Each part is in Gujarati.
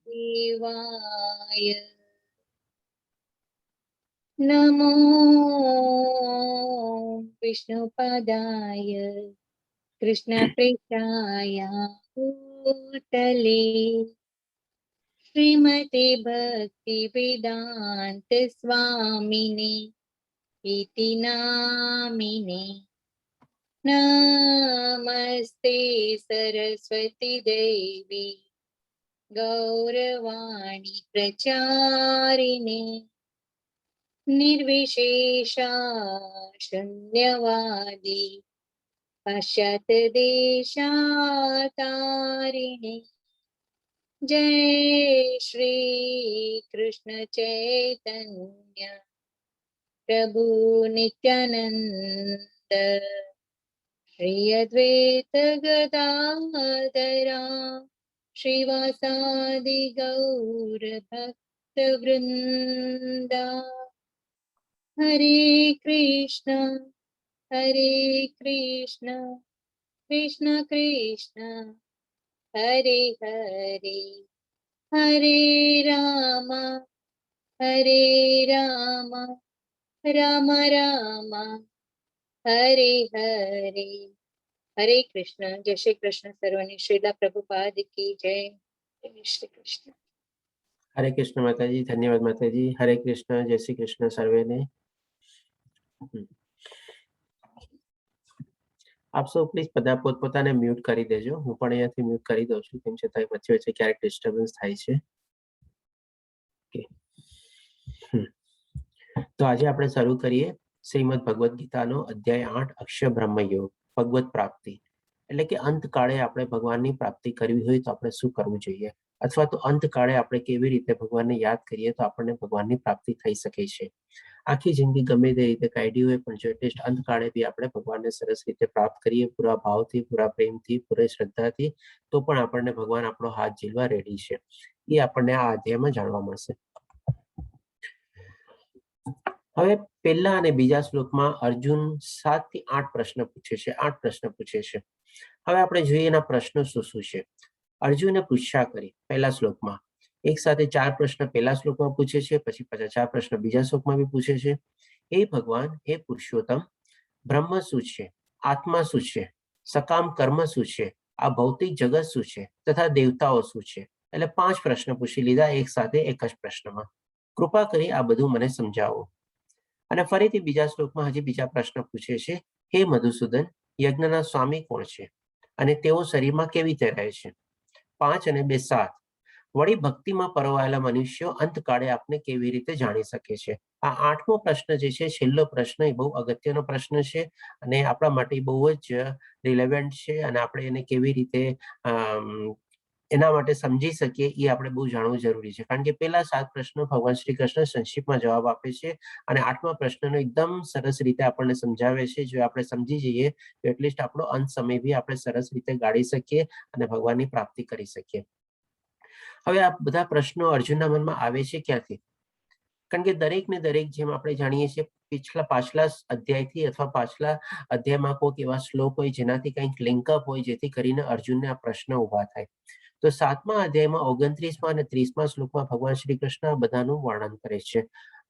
देवाय नमो विष्णुपदाय कृष्णप्रेष्ठाय भूतले श्रीमते भक्तिवेदान्त स्वामिने इति नामिने नमस्ते सरस्वती देवी गौरवाणी प्रचारिणे निर्विशेषा शून्यवादी पाश्चात्यदेशातारिणे जय श्री कृष्ण चैतन्य प्रभु नित्यानंद श्री अद्वैत गदाधरा श्रीवासादि गौर भक्त वृंदा हरे कृष्ण कृष्ण कृष्ण हरे हरे हरे राम राम राम हरे हरे हरे कृष्ण। जय श्री कृष्ण। सर्वने श्रीला प्रभुपाद की जय। जय श्री कृष्ण। हरे कृष्ण माताजी। धन्यवाद माताजी। हरे कृष्ण। जय श्री कृष्ण सर्वेने। આપ સૌ પ્લીઝ બધા પોતપોતાને મ્યુટ કરી દેજો. હું પણ અહીંયાથી મ્યુટ કરી દઉં છું, કેમ છતાં વચ્ચે વચ્ચે ક્યારેક ડિસ્ટર્બન્સ થાય છે. તો આજે આપણે શરૂ કરીએ શ્રીમદ ભગવદ્ ગીતાનો અધ્યાય 8 અક્ષર બ્રહ્મયોગ, ભગવત પ્રાપ્તિ. એટલે કે અંતકાળે આપણે ભગવાનની પ્રાપ્તિ કરવી હોય તો આપણે શું કરવું જોઈએ, અથવા તો અંતકાળે આપણે કેવી રીતે ભગવાનને યાદ કરીએ તો આપણને ભગવાનની પ્રાપ્તિ થઈ શકે છે. આખી જિંદગી ગમે તે રીતે કાઢી હોય પણ જો એટલીસ્ટ અંતકાળે બી આપણે ભગવાનને સરસ રીતે પ્રાપ્ત કરીએ, પૂરા ભાવથી, પૂરા પ્રેમથી, પૂરી શ્રદ્ધાથી, તો પણ આપણને ભગવાન આપણો હાથ ઝીલવા રેડી છે. એ આપણને આ અધ્યાયમાં જાણવા મળશે. હવે પહેલા અને બીજા શ્લોકમાં અર્જુન 7 થી 8 પ્રશ્ન પૂછે છે. 8 પ્રશ્ન પૂછે છે. હવે આપણે જોઈએ એના પ્રશ્નો શું શું છે. અર્જુને પૂછ્યા કરી પહેલા શ્લોકમાં એક સાથે 4 પ્રશ્ન પહેલા શ્લોકમાં પૂછે છે, પછી પાછા 4 પ્રશ્ન બીજા શ્લોકમાં બી પૂછે છે. હે ભગવાન, હે પુરુષોત્તમ, બ્રહ્મ શું છે, આત્મા શું છે, સકામ કર્મ શું છે, આ ભૌતિક જગત શું છે, તથા દેવતાઓ શું છે. એટલે 5 પ્રશ્ન પૂછી લીધા એક સાથે એક જ પ્રશ્નમાં. કૃપા કરી આ બધું મને સમજાવો. અને ફરીથી બીજા શ્લોકમાં હજી બીજા પ્રશ્ન પૂછે છે. હે મધુસૂદન, યજ્ઞના સ્વામી કોણ છે અને તેઓ શરીરમાં કેવી રીતે રહે છે. 5 અને 2 7. વળી ભક્તિમાં પરોવાયેલા મનુષ્યો અંતકાળે આપને કેવી રીતે જાણી શકે છે. આ 8મો પ્રશ્ન જે છે, છેલ્લો પ્રશ્ન, એ બહુ અગત્યનો પ્રશ્ન છે અને આપણા માટે બહુ જ રિલેવન્ટ છે અને આપણે એને કેવી રીતે એના માટે સમજી શકીએ એ આપણે બહુ જાણવું જરૂરી છે. કારણ કે પેલા 7 પ્રશ્નો ભગવાન શ્રી કૃષ્ણ સંક્ષિપ્તમાં જવાબ આપે છે અને 8મા પ્રશ્નનો એકદમ સરસ રીતે આપણને સમજાવે છે. જો આપણે સમજી જઈએ તો એટલીસ્ટ આપણો અંત સમય બી આપણે સરસ રીતે ગાળી શકીએ અને ભગવાનની પ્રાપ્તિ કરી શકીએ. હવે આ બધા પ્રશ્નો અર્જુનના મનમાં આવે છે ક્યાંથી? કારણ કે દરેક ને દરેક, જેમ આપણે જાણીએ છીએ, પાછલા અધ્યાયથી અથવા પાછલા અધ્યાયમાં કોઈક એવા શ્લોક હોય જેનાથી કંઈક લિંકઅપ હોય, જેથી કરીને અર્જુનને આ પ્રશ્ન ઉભા થાય. તો 7મા અધ્યાયમાં 29મા અને 30મા શ્લોકમાં ભગવાન શ્રી કૃષ્ણ આ બધાનું વર્ણન કરે છે.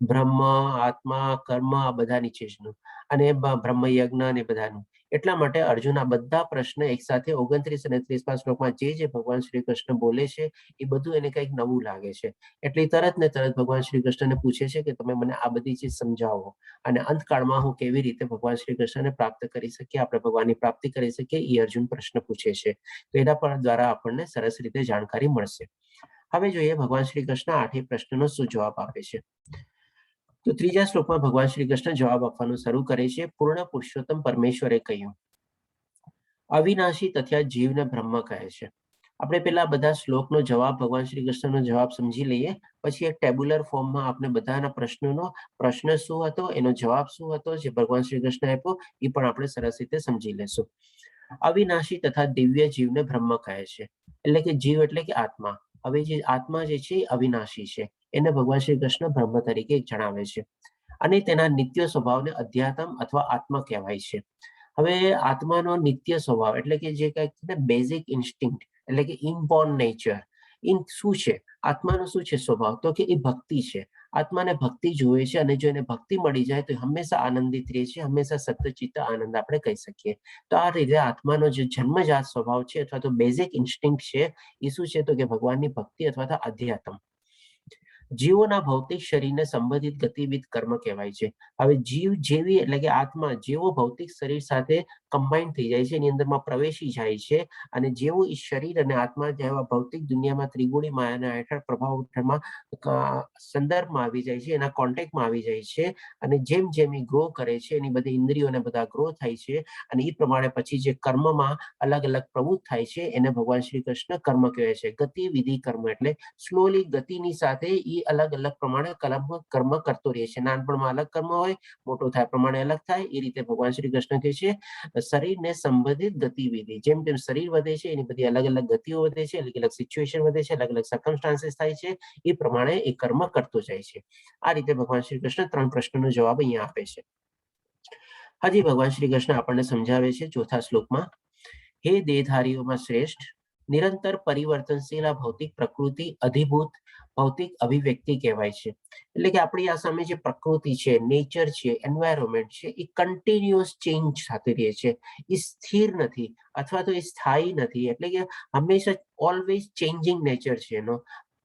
બ્રહ્મ, આત્મા, કર્મ, આ બધાની ચીજનું અને બ્રહ્મ યજ્ઞ અને બધાનું. એટલા માટે અર્જુન આ બધા પ્રશ્ન એક સાથે 29 અને 30મા શ્લોકમાં જે ભગવાન શ્રી કૃષ્ણ બોલે છે એ બધું એને કંઈક નવું લાગે છે. એટલે તરત ને તરત ભગવાન શ્રી કૃષ્ણને પૂછે છે કે તમે મને આ બધી ચીજ સમજાવો અને અંતકાળમાં હું કેવી રીતે ભગવાન શ્રી કૃષ્ણને પ્રાપ્ત કરી શકીએ, આપણે ભગવાનની પ્રાપ્તિ કરી શકીએ, એ અર્જુન પ્રશ્ન પૂછે છે. તો એના પર દ્વારા આપણને સરસ રીતે જાણકારી મળશે. હવે જોઈએ ભગવાન શ્રી કૃષ્ણ 8 પ્રશ્નનો શું જવાબ આપે છે. તો 3જા શ્લોકમાં ભગવાન શ્રી કૃષ્ણ જવાબ આપવાનું શરૂ કરે છે. પૂર્ણ પુરુષોત્તમ પરમેશ્વરે કહ્યું, અવિનાશી તથા જીવને બ્રહ્મ કહે છે. આપણે પેલા બધા શ્લોકનો જવાબ, ભગવાન શ્રી કૃષ્ણનો જવાબ સમજી લઈએ, પછી એક ટેબ્યુલર ફોર્મમાં આપણે બધાના પ્રશ્નોનો પ્રશ્ન શું હતો, એનો જવાબ શું હતો, જે ભગવાન શ્રી કૃષ્ણ આપ્યો, એ પણ આપણે સરસ રીતે સમજી લેશું. અવિનાશી તથા દિવ્ય જીવને બ્રહ્મ કહે છે. એટલે કે જીવ એટલે કે આત્મા. હવે જે આત્મા જે છે એ અવિનાશી છે, એને ભગવાન શ્રી કૃષ્ણ બ્રહ્મ તરીકે જણાવે છે અને તેના નિત્ય સ્વભાવને અધ્યાત્મ અથવા આત્મા કહેવાય છે. હવે આત્માનો નિત્ય સ્વભાવ એટલે કે જે કંઈક બેઝિક ઇન્સ્ટિંક્ટ, એટલે કે ઇનબોર્ન નેચર. શું છે આત્માનો, શું છે સ્વભાવ? તો કે એ ભક્તિ છે. આત્માને ભક્તિ જોવે છે, અને જો એને ભક્તિ મળી જાય તો હંમેશા આનંદિત રહે છે, હંમેશા સતચિત્ત આનંદ આપણે કહી શકીએ. તો આ રીતે આત્માનો જે જન્મજાત સ્વભાવ છે અથવા તો બેઝિક ઇન્સ્ટિંક્ટ છે એ શું છે? તો કે ભગવાનની ભક્તિ અથવા તો આધ્યાત્મ. જીવોના ભૌતિક શરીરને સંબંધિત ગતિવિધ કર્મ કહેવાય છે. હવે જીવ જેવી એટલે કે આત્મા જેવો ભૌતિક શરીર સાથે કમ્બાઈન થઈ જાય છે, એની અંદરમાં પ્રવેશી જાય છે, અને જેવું એ શરીર અને આત્મા જેવા ભૌતિક દુનિયામાં ત્રિગુણી માયાના હેઠળ પ્રભાવ સંદર્ભમાં આવી જાય છે, એના કોન્ટેક્ટમાં આવી જાય છે, અને જેમ જેમ એ ગ્રો કરે છે, એની બધી ઇન્દ્રિયોને બધા ગ્રો થાય છે, અને એ પ્રમાણે પછી જે કર્મમાં અલગ અલગ પ્રવૃત્ત થાય છે એને ભગવાન શ્રી કૃષ્ણ કર્મ કહે છે. ગતિવિધિ કર્મ એટલે સ્લોલી ગતિની સાથે એ અલગ અલગ પ્રમાણે કર્મ કરતો રહે છે. નાનપણમાં અલગ કર્મ હોય, મોટો થાય પ્રમાણે અલગ થાય. એ રીતે ભગવાન શ્રી કૃષ્ણ કહે છે શરીરને સંબંધિત ગતિવિધિ. જેમ જેમ શરીર વધે છે એની બધી અલગ અલગ ગતિઓ વધે છે, અલગ અલગ સિચ્યુએશન વધે છે, અલગ અલગ સર્કમસ્ટાન્સીસ થાય છે, એ પ્રમાણે એ કર્મ કરતો જાય છે. આ રીતે ભગવાન શ્રી કૃષ્ણ 3 પ્રશ્નનો જવાબ અહીંયા આપે છે. હજી ભગવાન શ્રી કૃષ્ણ આપણને સમજાવે છે ચોથા શ્લોકમાં, હે દેહધારીઓમાં શ્રેષ્ઠ, નિરંતર પરિવર્તનશીલ આ ભૌતિક પ્રકૃતિ અધિભૂત ભૌતિક અભિવ્યક્તિ કહેવાય છે. એટલે કે આપણી આ સામે જે પ્રકૃતિ છે, નેચર છે, એન્વાયરમેન્ટ છે, એ કન્ટિન્યુઅસ ચેન્જ થતી રહે છે. એ સ્થિર નથી અથવા તો એ સ્થાયી નથી. એટલે કે હંમેશા ઓલવેઝ ચેન્જિંગ નેચર છે એનો.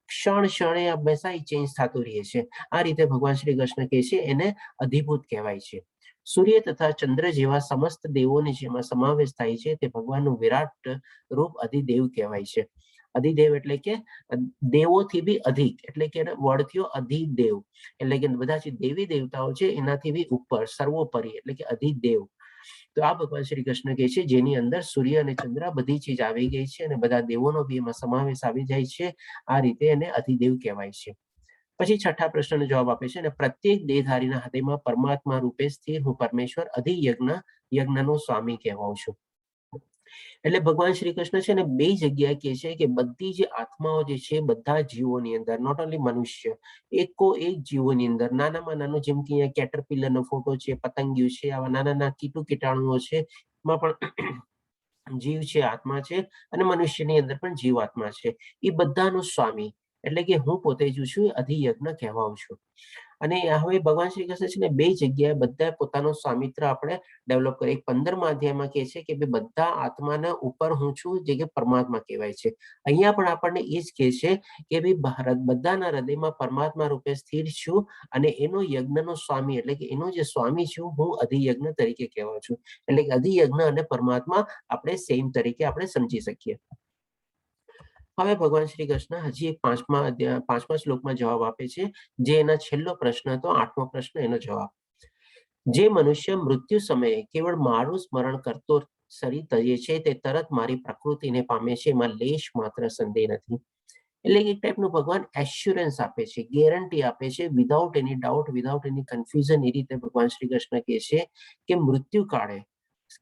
ક્ષણ ક્ષણે હંમેશા એ ચેન્જ થતું રહે છે. આ રીતે ભગવાન શ્રી કૃષ્ણ કહે છે એને અધિભૂત કહેવાય છે. સૂર્ય તથા ચંદ્ર જેવા સમસ્ત દેવોને જેમાં સમાવેશ થાય છે તે ભગવાનનું વિરાટ રૂપ અધિદેવ કહેવાય છે. અધિદેવ એટલે કે દેવોથી બી અધિક, એટલે કે વર્ડ થયો અધિદેવ, એટલે કે બધા જે દેવી દેવતાઓ છે એનાથી બી ઉપર, સર્વોપરી, એટલે કે અધિદેવ. તો આ ભગવાન શ્રી કૃષ્ણ કહે છે જેની અંદર સૂર્ય અને ચંદ્ર બધી ચીજ આવી ગઈ છે, અને બધા દેવોનો બી એમાં સમાવેશ આવી જાય છે. આ રીતે એને અધિદેવ કહેવાય છે. પછી છઠ્ઠા પ્રશ્નનો જવાબ આપે છે, અને પ્રત્યેક દેહધારીના હૃદયમાં પરમાત્મા રૂપે સ્થિર હું પરમેશ્વર યજ્ઞનો સ્વામી કહેવાઉં છું. એટલે ભગવાન શ્રી કૃષ્ણ છે ને 2 જગ્યાએ કહે છે કે બધી જે આત્માઓ જે છે બધા જીવોની અંદર, નોટ ઓનલી મનુષ્ય, એક જીવોની અંદર નાનામાં નાનું, જેમ કે અહીંયા કેટરપિલરનો ફોટો છે, પતંગિયું છે, આવા નાના નાના કીટાણુઓ છે, એમાં પણ જીવ છે, આત્મા છે, અને મનુષ્યની અંદર પણ જીવ આત્મા છે. એ બધાનો સ્વામી, એટલે કે હું પોતે જ છું, અધિયજ્ઞ કહેવાઉં છું. અને હવે ભગવાન શ્રી કૃષ્ણ છે ને 2 જગ્યાએ બધા પોતાનો સ્વામિત્વ આપણે ડેવલપ કરીએ. 15મા અધ્યાયમાં કહે છે કે બધા આત્માના ઉપર હું છું, જે કે પરમાત્મા કહેવાય છે. અહીંયા પણ આપણને એ જ કહે છે કે બધાના હૃદયમાં પરમાત્મા રૂપે સ્થિર છું, અને એનો યજ્ઞનો સ્વામી, એટલે કે એનો જે સ્વામી છું હું અધિયજ્ઞ તરીકે કહેવાઉં છું. એટલે કે અધિયજ્ઞ અને પરમાત્મા આપણે સેમ તરીકે આપણે સમજી શકીએ. હવે ભગવાન શ્રી કૃષ્ણ હજી એક 5મા શ્લોકમાં જવાબ આપે છે, જે એના છેલ્લો પ્રશ્ન હતો, 8મો પ્રશ્ન, એનો જવાબ. જે મનુષ્ય મૃત્યુ સમયે કેવળ મારું સ્મરણ કરતો શરીર તજે છે તે તરત મારી પ્રકૃતિને પામે છે, એમાં લેશ માત્ર સંદેહ નથી. એટલે એક ટાઈપનું ભગવાન એશ્યોરન્સ આપે છે, ગેરંટી આપે છે, without any doubt, without any confusion. એ રીતે ભગવાન શ્રી કૃષ્ણ કહે છે કે મૃત્યુ કાળે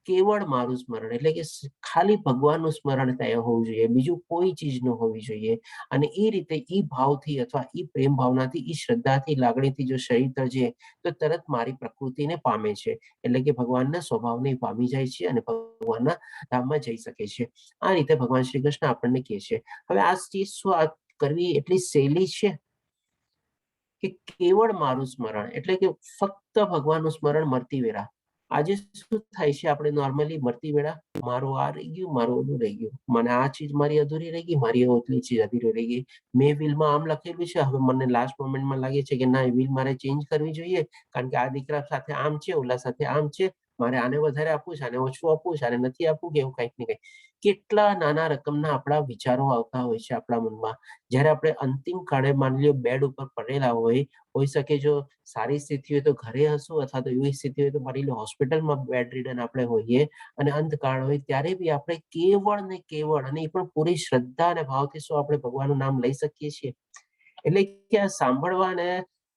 કેવળ મારું સ્મરણ, એટલે કે ખાલી ભગવાનનું સ્મરણ થયા હોવું જોઈએ, બીજું કોઈ ચીજ ન હોવી જોઈએ. અને એ રીતે ઈ ભાવથી અથવા ઈ પ્રેમ ભાવનાથી, ઈ શ્રદ્ધાથી, લાગણીથી જો શરીર તજે તો તરત મારી પ્રકૃતિને પામે છે, એટલે કે ભગવાનના સ્વભાવને પામી જાય છે અને ભગવાનના ધામમાં જઈ શકે છે. આ રીતે ભગવાન શ્રી કૃષ્ણ આપણને કહે છે. હવે આ ચીજ શું કરવી એટલી સહેલી છે કે કેવળ મારું સ્મરણ, એટલે કે ફક્ત ભગવાનનું સ્મરણ મરતી વેળા. આજે શું થાય છે, આપણે નોર્મલી મરતી વેળા મારું આ રહી ગયું, મારું ઓલું રહી ગયું, મને આ ચીજ મારી અધૂરી રહી ગઈ, મારી ઓલી ચીજ અધૂરી રહી ગઈ, મેં વિલમાં આમ લખેલું છે, હવે મને લાસ્ટ મોમેન્ટમાં લાગે છે કે ના, એ વિલ મારે ચેન્જ કરવી જોઈએ, કારણ કે આ દીકરા સાથે આમ છે, ઓલા સાથે આમ છે, મારે આને વધારે આપવું છે, આને ઓછું આપવું છે, આને નથી આપવું કે એવું કંઈક ને કંઈક. કેટલા નાના રકમના આપણા વિચારો આવતા હોય છે આપણા મનમાં. જ્યારે આપણે અંતિમ કાળે માની લો બેડ ઉપર પડેલા હોઈ શકે, જો સારી સ્થિતિ હોય તો ઘરે હશું, અથવા તો એવી સ્થિતિ હોય તો માની લો હોસ્પિટલમાં બેડ રિડન આપણે હોઈએ, અને અંતકાળ હોય ત્યારે બી આપણે કેવળ ને કેવળ, અને એ પણ પૂરી શ્રદ્ધા અને ભાવથી શું આપણે ભગવાનનું નામ લઈ શકીએ છીએ. એટલે કે આ સાંભળવાને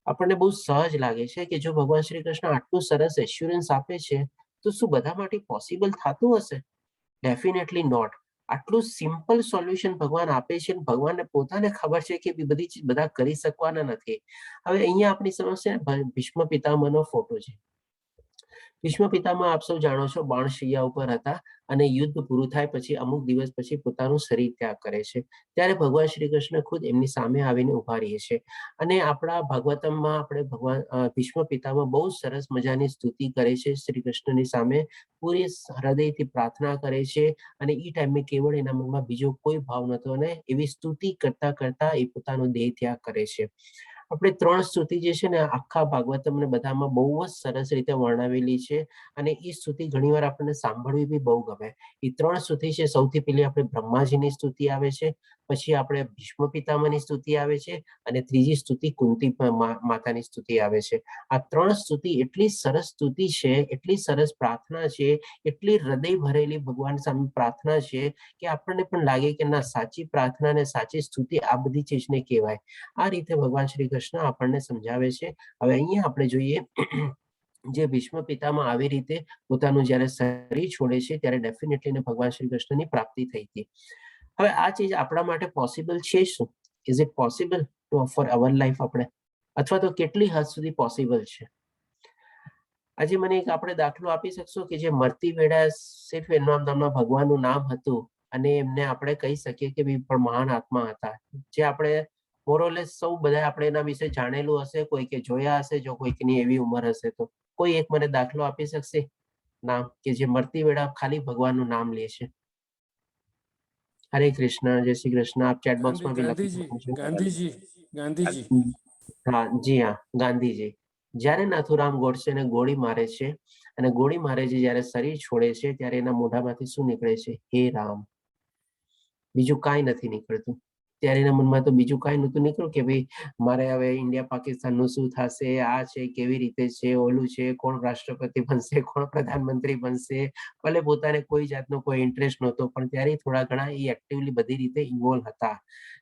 આપણને બહુ સહજ લાગે છે કે જો ભગવાન શ્રી કૃષ્ણ આટલું સરસ એશ્યોરન્સ આપે છે તો શું બધા માટે પોસિબલ થતું હશે? Definitely not. આટલું સિમ્પલ સોલ્યુશન ભગવાન આપે છે, ભગવાનને પોતાને ખબર છે કે બધી ચીજ બધા કરી શકવાના નથી. હવે અહીંયા આપણી સમસ્યા ભીષ્મ પિતામહનો ફોટો છે. ભીષ્મ પિતામહ આપ સૌ જાણો છો બાણશૈયા ઉપર હતા અને યુદ્ધ પૂરું થાય પછી અમુક દિવસ પછી પોતાનું શરીર ત્યાગ કરે છે. ત્યારે ભગવાન શ્રી કૃષ્ણ ખુદ એમની સામે આવીને ઉભા રહે છે અને આપણા ભાગવતમમાં આપણે ભગવાન ભીષ્મ પિતામહ બહુ સરસ મજાની સ્તુતિ કરે છે શ્રી કૃષ્ણની સામે, પૂરી હૃદયથી પ્રાર્થના કરે છે અને એ ટાઈમે કેવળ એના મનમાં બીજો કોઈ ભાવ નતો અને એવી સ્તુતિ કરતા કરતા એ પોતાનો દેહ ત્યાગ કરે છે. આપણે 3 સ્તુતિ જે છે ને આખા ભાગવતમ ને બધામાં બહુ જ સરસ રીતે વર્ણવેલી છે અને એ સ્તુતિ ઘણીવાર આપણને સાંભળવી બી બહુ ગમે. એ 3 સ્તુતિ છે. સૌથી પહેલી આપણે બ્રહ્માજીની સ્તુતિ આવે છે, પછી આપણે ભીષ્મ પિતામહની સ્તુતિ આવે છે અને ત્રીજી સ્તુતિ કુંતી માતાની સ્તુતિ આવે છે. આ 3 સ્તુતિ એટલી સરસ સ્તુતિ છે, એટલી સરસ પ્રાર્થના છે, એટલી હૃદય ભરેલી ભગવાન સામે પ્રાર્થના છે કે આપણને પણ લાગે કે ના, સાચી પ્રાર્થના અને સાચી સ્તુતિ આ બધી ચીજને કહેવાય. આ રીતે ભગવાન શ્રી કૃષ્ણ આપણને સમજાવે છે. હવે અહીંયા આપણે જોઈએ જે ભીષ્મ પિતામહ આવી રીતે પોતાનું જ્યારે શરીર છોડે છે ત્યારે ડેફિનેટલી ભગવાન શ્રી કૃષ્ણની પ્રાપ્તિ થઈ હતી. હવે આ ચીજ આપણા માટે પોસિબલ છે શું? Is it possible for our life આપણે, અથવા તો કેટલી હદ સુધી પોસિબલ છે? આજે મને એક આપણે દાખલો આપી શકશો કે જે મરતી વેળા સિર્ફ એમના નામના ભગવાનનું નામ હતું અને એમને આપણે કહી શકીએ કે પણ મહાન આત્મા હતા, જે આપણે મોરલેસ સૌ બધા આપણે એના વિશે જાણેલું હશે, કોઈ કે જોયા હશે, જો કોઈકની એવી ઉંમર હશે તો કોઈ એક મને દાખલો આપી શકશે નામ કે જે મરતી વેળા ખાલી ભગવાનનું નામ લે છે? હરે કૃષ્ણ, જય શ્રી કૃષ્ણ. આપ ચેટ બોક્સમાં બી લખી ગાંધીજી શકો છો. ગાંધીજી ગાંધીજી હા જી હા, ગાંધીજી. જ્યારે નાથુરામ ગોડસેને ગોળી મારે છે અને ગોળી મારે છે, જ્યારે શરીર છોડે છે ત્યારે એના મોઢામાંથી શું નીકળે છે? હે રામ. બીજું કાંઈ નથી નીકળતું. ત્યારે એના મનમાં તો બીજું કાંઈ નહોતું નીકળ્યું કે ભાઈ મારે હવે ઇન્ડિયા પાકિસ્તાનનું શું થશે, આ છે, કેવી રીતે છે, ઓલું છે, કોણ રાષ્ટ્રપતિ બનશે, કોણ પ્રધાનમંત્રી બનશે. ભલે પોતાને કોઈ જાતનો કોઈ ઇન્ટરેસ્ટ નહોતો, પણ ત્યારે થોડા ઘણા એ એક્ટિવલી બધી રીતે ઇન્વોલ્વ હતા.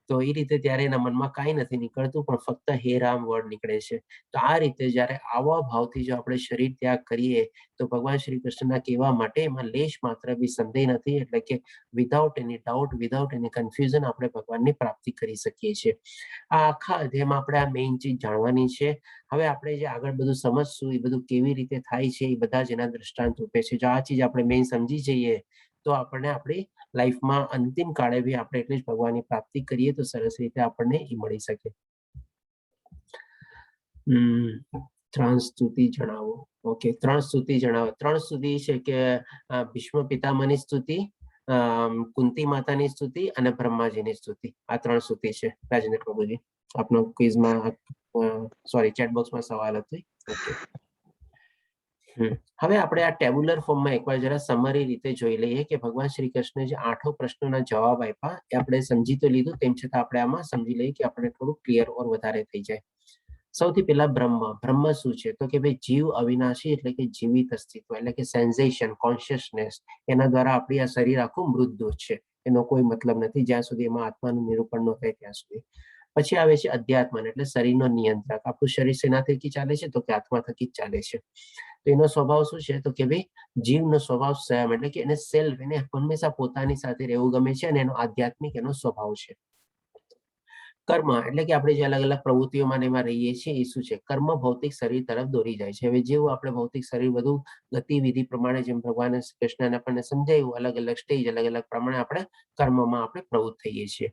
તો એ રીતે ત્યારે એના મનમાં કાંઈ નથી નીકળતું, પણ ફક્ત હે રામ વર્ડ નીકળે છે. તો આ રીતે જ્યારે આવા ભાવથી જો આપણે શરીર ત્યાગ કરીએ તો ભગવાન શ્રી કૃષ્ણના કહેવા માટે એમાં લેશ માત્ર બી સંદેહ નથી. એટલે કે without any doubt, without any confusion આપણે ભગવાનની પ્રાપ્તિ કરી શકીએ છીએ. આ આખા અધ્યાયમાં આપણે આ મેઇન ચીજ જાણવાની છે. હવે આપણે જે આગળ બધું સમજશું એ બધું કેવી રીતે થાય છે એ બધા જ એના દ્રષ્ટાંત રૂપે છે. જો આ ચીજ આપણે મેઇન સમજી જઈએ તો આપણને આપણી લાઈફમાં અંતિમ કાળે બી આપણે એટલી જ ભગવાનની પ્રાપ્તિ કરીએ તો સરસ રીતે આપણને એ મળી શકે. 3 સ્તુતિ જણાવો. ઓકે, 3 સ્તુતિ જણાવો. 3 સ્તુતિ છે કે ભીષ્મ પિતામહની સ્તુતિ, કુંતી માતાની સ્તુતિ અને બ્રહ્માજીની સ્તુતિ. આ 3 સ્તુતિ છે. રાજેન્દ્ર પ્રભુજી, આપનો ક્વિઝમાં સોરી ચેટ બોક્સમાં સવાલ હતો. ઓકે. હવે આપણે આ ટેબ્યુલર ફોર્મમાં એકવાર જરા સમરી રીતે જોઈ લઈએ કે ભગવાન શ્રી કૃષ્ણે જે 8 પ્રશ્નોના જવાબ આપ્યા એ આપણે સમજી તો લીધું, તેમ છતાં આપણે આમાં સમજી લઈએ કે આપણે થોડું ક્લિયર ઓર વધારે થઈ જાય. સૌથી પહેલા બ્રહ્મ શું છે? તો કે ભાઈ જીવ અવિનાશી એટલે કે જીવિત અસ્તિત્વ, એટલે કે સેન્સેશન, કોન્શિયસનેસ. એના દ્વારા આપણી આ શરીર આખું મૃતદોષ છે, એનો કોઈ મતલબ નથી જ્યાં સુધી એમાં આત્માનું નિરૂપણ ન થાય ત્યાં સુધી. પછી આવે છે અધ્યાત્મન, એટલે શરીરનો નિયંત્રક. આપણું શરીર શેના થકી ચાલે છે? તો કે આત્મા થકી જ ચાલે છે. તો એનો સ્વભાવ શું છે? તો કે ભાઈ જીવનો સ્વભાવ સ્વયં, એટલે કે એને સેલ્ફ, એને હંમેશા પોતાની સાથે રહેવું ગમે છે અને એનો આધ્યાત્મિક એનો સ્વભાવ છે. કર્મ એટલે કે આપણે જે અલગ અલગ પ્રવૃત્તિઓમાં એમાં રહીએ છીએ એ શું છે? કર્મ ભૌતિક શરીર તરફ દોરી જાય છે. હવે જેવું આપણે ભૌતિક શરીર બધું ગતિવિધિ પ્રમાણે જેમ ભગવાન કૃષ્ણને આપણને સમજાયું, અલગ અલગ સ્ટેજ, અલગ અલગ પ્રમાણે આપણે કર્મમાં આપણે પ્રવૃત્ત થઈએ છીએ.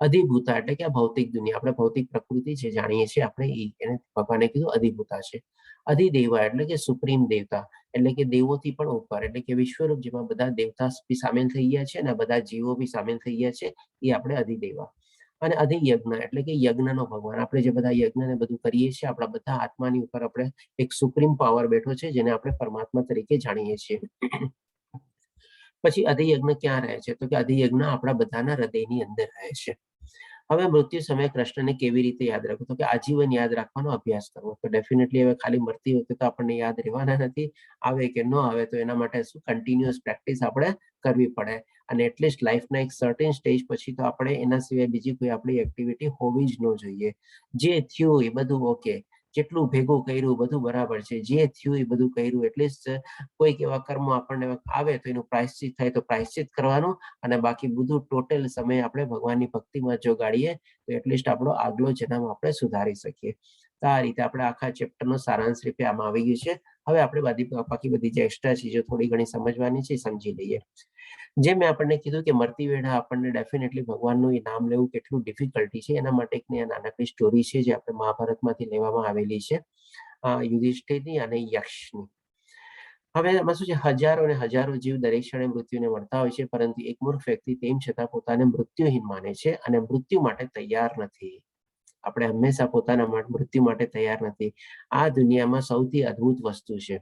અધિભૂતા એટલે કે આ ભૌતિક દુનિયા, આપણે ભૌતિક પ્રકૃતિ છે જાણીએ છીએ આપણે, એને ભગવાને કીધું અધિભૂતા છે. અધિદેવા એટલે કે સુપ્રીમ દેવતા, એટલે કે દેવોથી પણ ઉપર, એટલે કે વિશ્વરૂપ જેમાં બધા દેવતા બી સામેલ થઈ ગયા છે અને બધા જીવો બી સામેલ થઈ ગયા છે, એ આપણે અધિદેવા. અને અધિયજ્ઞ એટલે કે યજ્ઞનો ભગવાન. આપણે જે બધા યજ્ઞ ને બધું કરીએ છીએ, આપણા બધા આત્માની ઉપર આપણે એક સુપ્રીમ પાવર બેઠો છે જેને આપણે પરમાત્મા તરીકે જાણીએ છીએ. પછી અધિયજ્ઞ ક્યાં રહે છે? તો કે અધિયજ્ઞ આપણા બધાના હૃદયની અંદર રહે છે. હવે મૃત્યુ સમયે કૃષ્ણને કેવી રીતે યાદ રાખવું? તો કે આજીવન યાદ રાખવાનો અભ્યાસ કરવો. તો ડેફિનેટલી હવે ખાલી મરતી વખતે તો આપણને યાદ રહેવાના નથી, આવે કે ન આવે તો એના માટે શું કન્ટિન્યુઅસ પ્રેક્ટિસ આપણે કરવી પડે. અને એટલીસ્ટ લાઈફના એક સર્ટેન સ્ટેજ પછી તો આપણે એના સિવાય બીજી કોઈ આપણી એક્ટિવિટી હોવી જ ન જોઈએ. જે થયું એ બધું ઓકે, જેટલું ભેગું કર્યું બધું બરાબર છે, જે થયું એ બધું કર્યું, એટલીસ્ટ કોઈક એવા કર્મો આપણને આવે તો એનું પ્રાયશ્ચિત થાય તો પ્રાયશ્ચિત કરવાનું, અને બાકી બધું ટોટલ સમય આપણે ભગવાનની ભક્તિમાં જો ગાડીએ તો એટલીસ્ટ આપણો આગલો જન્મ આપણે સુધારી શકીએ. તો આ રીતે આપણે આખા ચેપ્ટરનો સારાંશ રૂપે આમાં આવી ગયું છે. હવે આપણે બાકી બધી જે એક્સ્ટ્રા ચીજો થોડી ઘણી સમજવાની છે સમજી લઈએ. જેમ મેં આપણને કીધું કે મરતી વેળા આપણને ડેફિનેટલી ભગવાનનું એ નામ લેવું કેટલું ડિફિકલ્ટી છે, એના માટે એક નાનકડી સ્ટોરી છે જે આપણે મહાભારતમાંથી લેવામાં આવેલી છે, યુધિષ્ઠિરની અને યક્ષની. હવે એમાં શું છે, હજારો અને હજારો જીવ દરેક ક્ષણે મૃત્યુને મળતા હોય છે, પરંતુ એક મૂર્ખ વ્યક્તિ તેમ છતાં પોતાને મૃત્યુહીન માને છે અને મૃત્યુ માટે તૈયાર નથી. આપણે હંમેશા પોતાના મૃત્યુ માટે તૈયાર નથી. આ દુનિયામાં સૌથી અદ્ભુત વસ્તુ છે.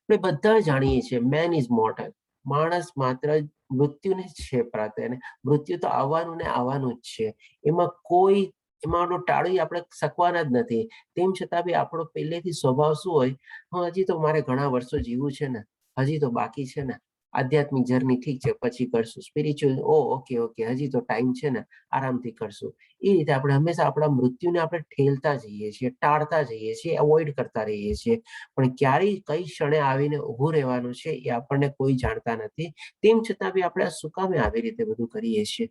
આપણે બધા જાણીએ છીએ મેન ઇઝ મોર્ટલ. માણસ માત્ર મૃત્યુને જ છે પ્રાપ્ત, અને મૃત્યુ તો આવવાનું ને આવવાનું જ છે. એમાં કોઈ એમાં ટાળી આપણે શકવાના જ નથી. તેમ છતાં બી આપણો પહેલેથી સ્વભાવ શું હોય, હજી તો મારે ઘણા વર્ષો જીવવું છે ને, હજી તો બાકી છે ને, આધ્યાત્મિક જર્ની ઠીક છે પછી કરશું, સ્પિરિચ્યુઅલ ઓકે હજી તો ટાઈમ છે ને, આરામથી કરશું. એ રીતે આપણે હંમેશા આપણા મૃત્યુને આપણે ઠેલતા જઈએ છીએ, ટાળતા જઈએ છીએ, એવોઇડ કરતા રહીએ છીએ. પણ ક્યારેય કઈ ક્ષણે આવીને ઊભું રહેવાનું છે એ આપણને કોઈ જાણતા નથી. તેમ છતાં બી આપણે શું કામે આવી રીતે બધું કરીએ છીએ?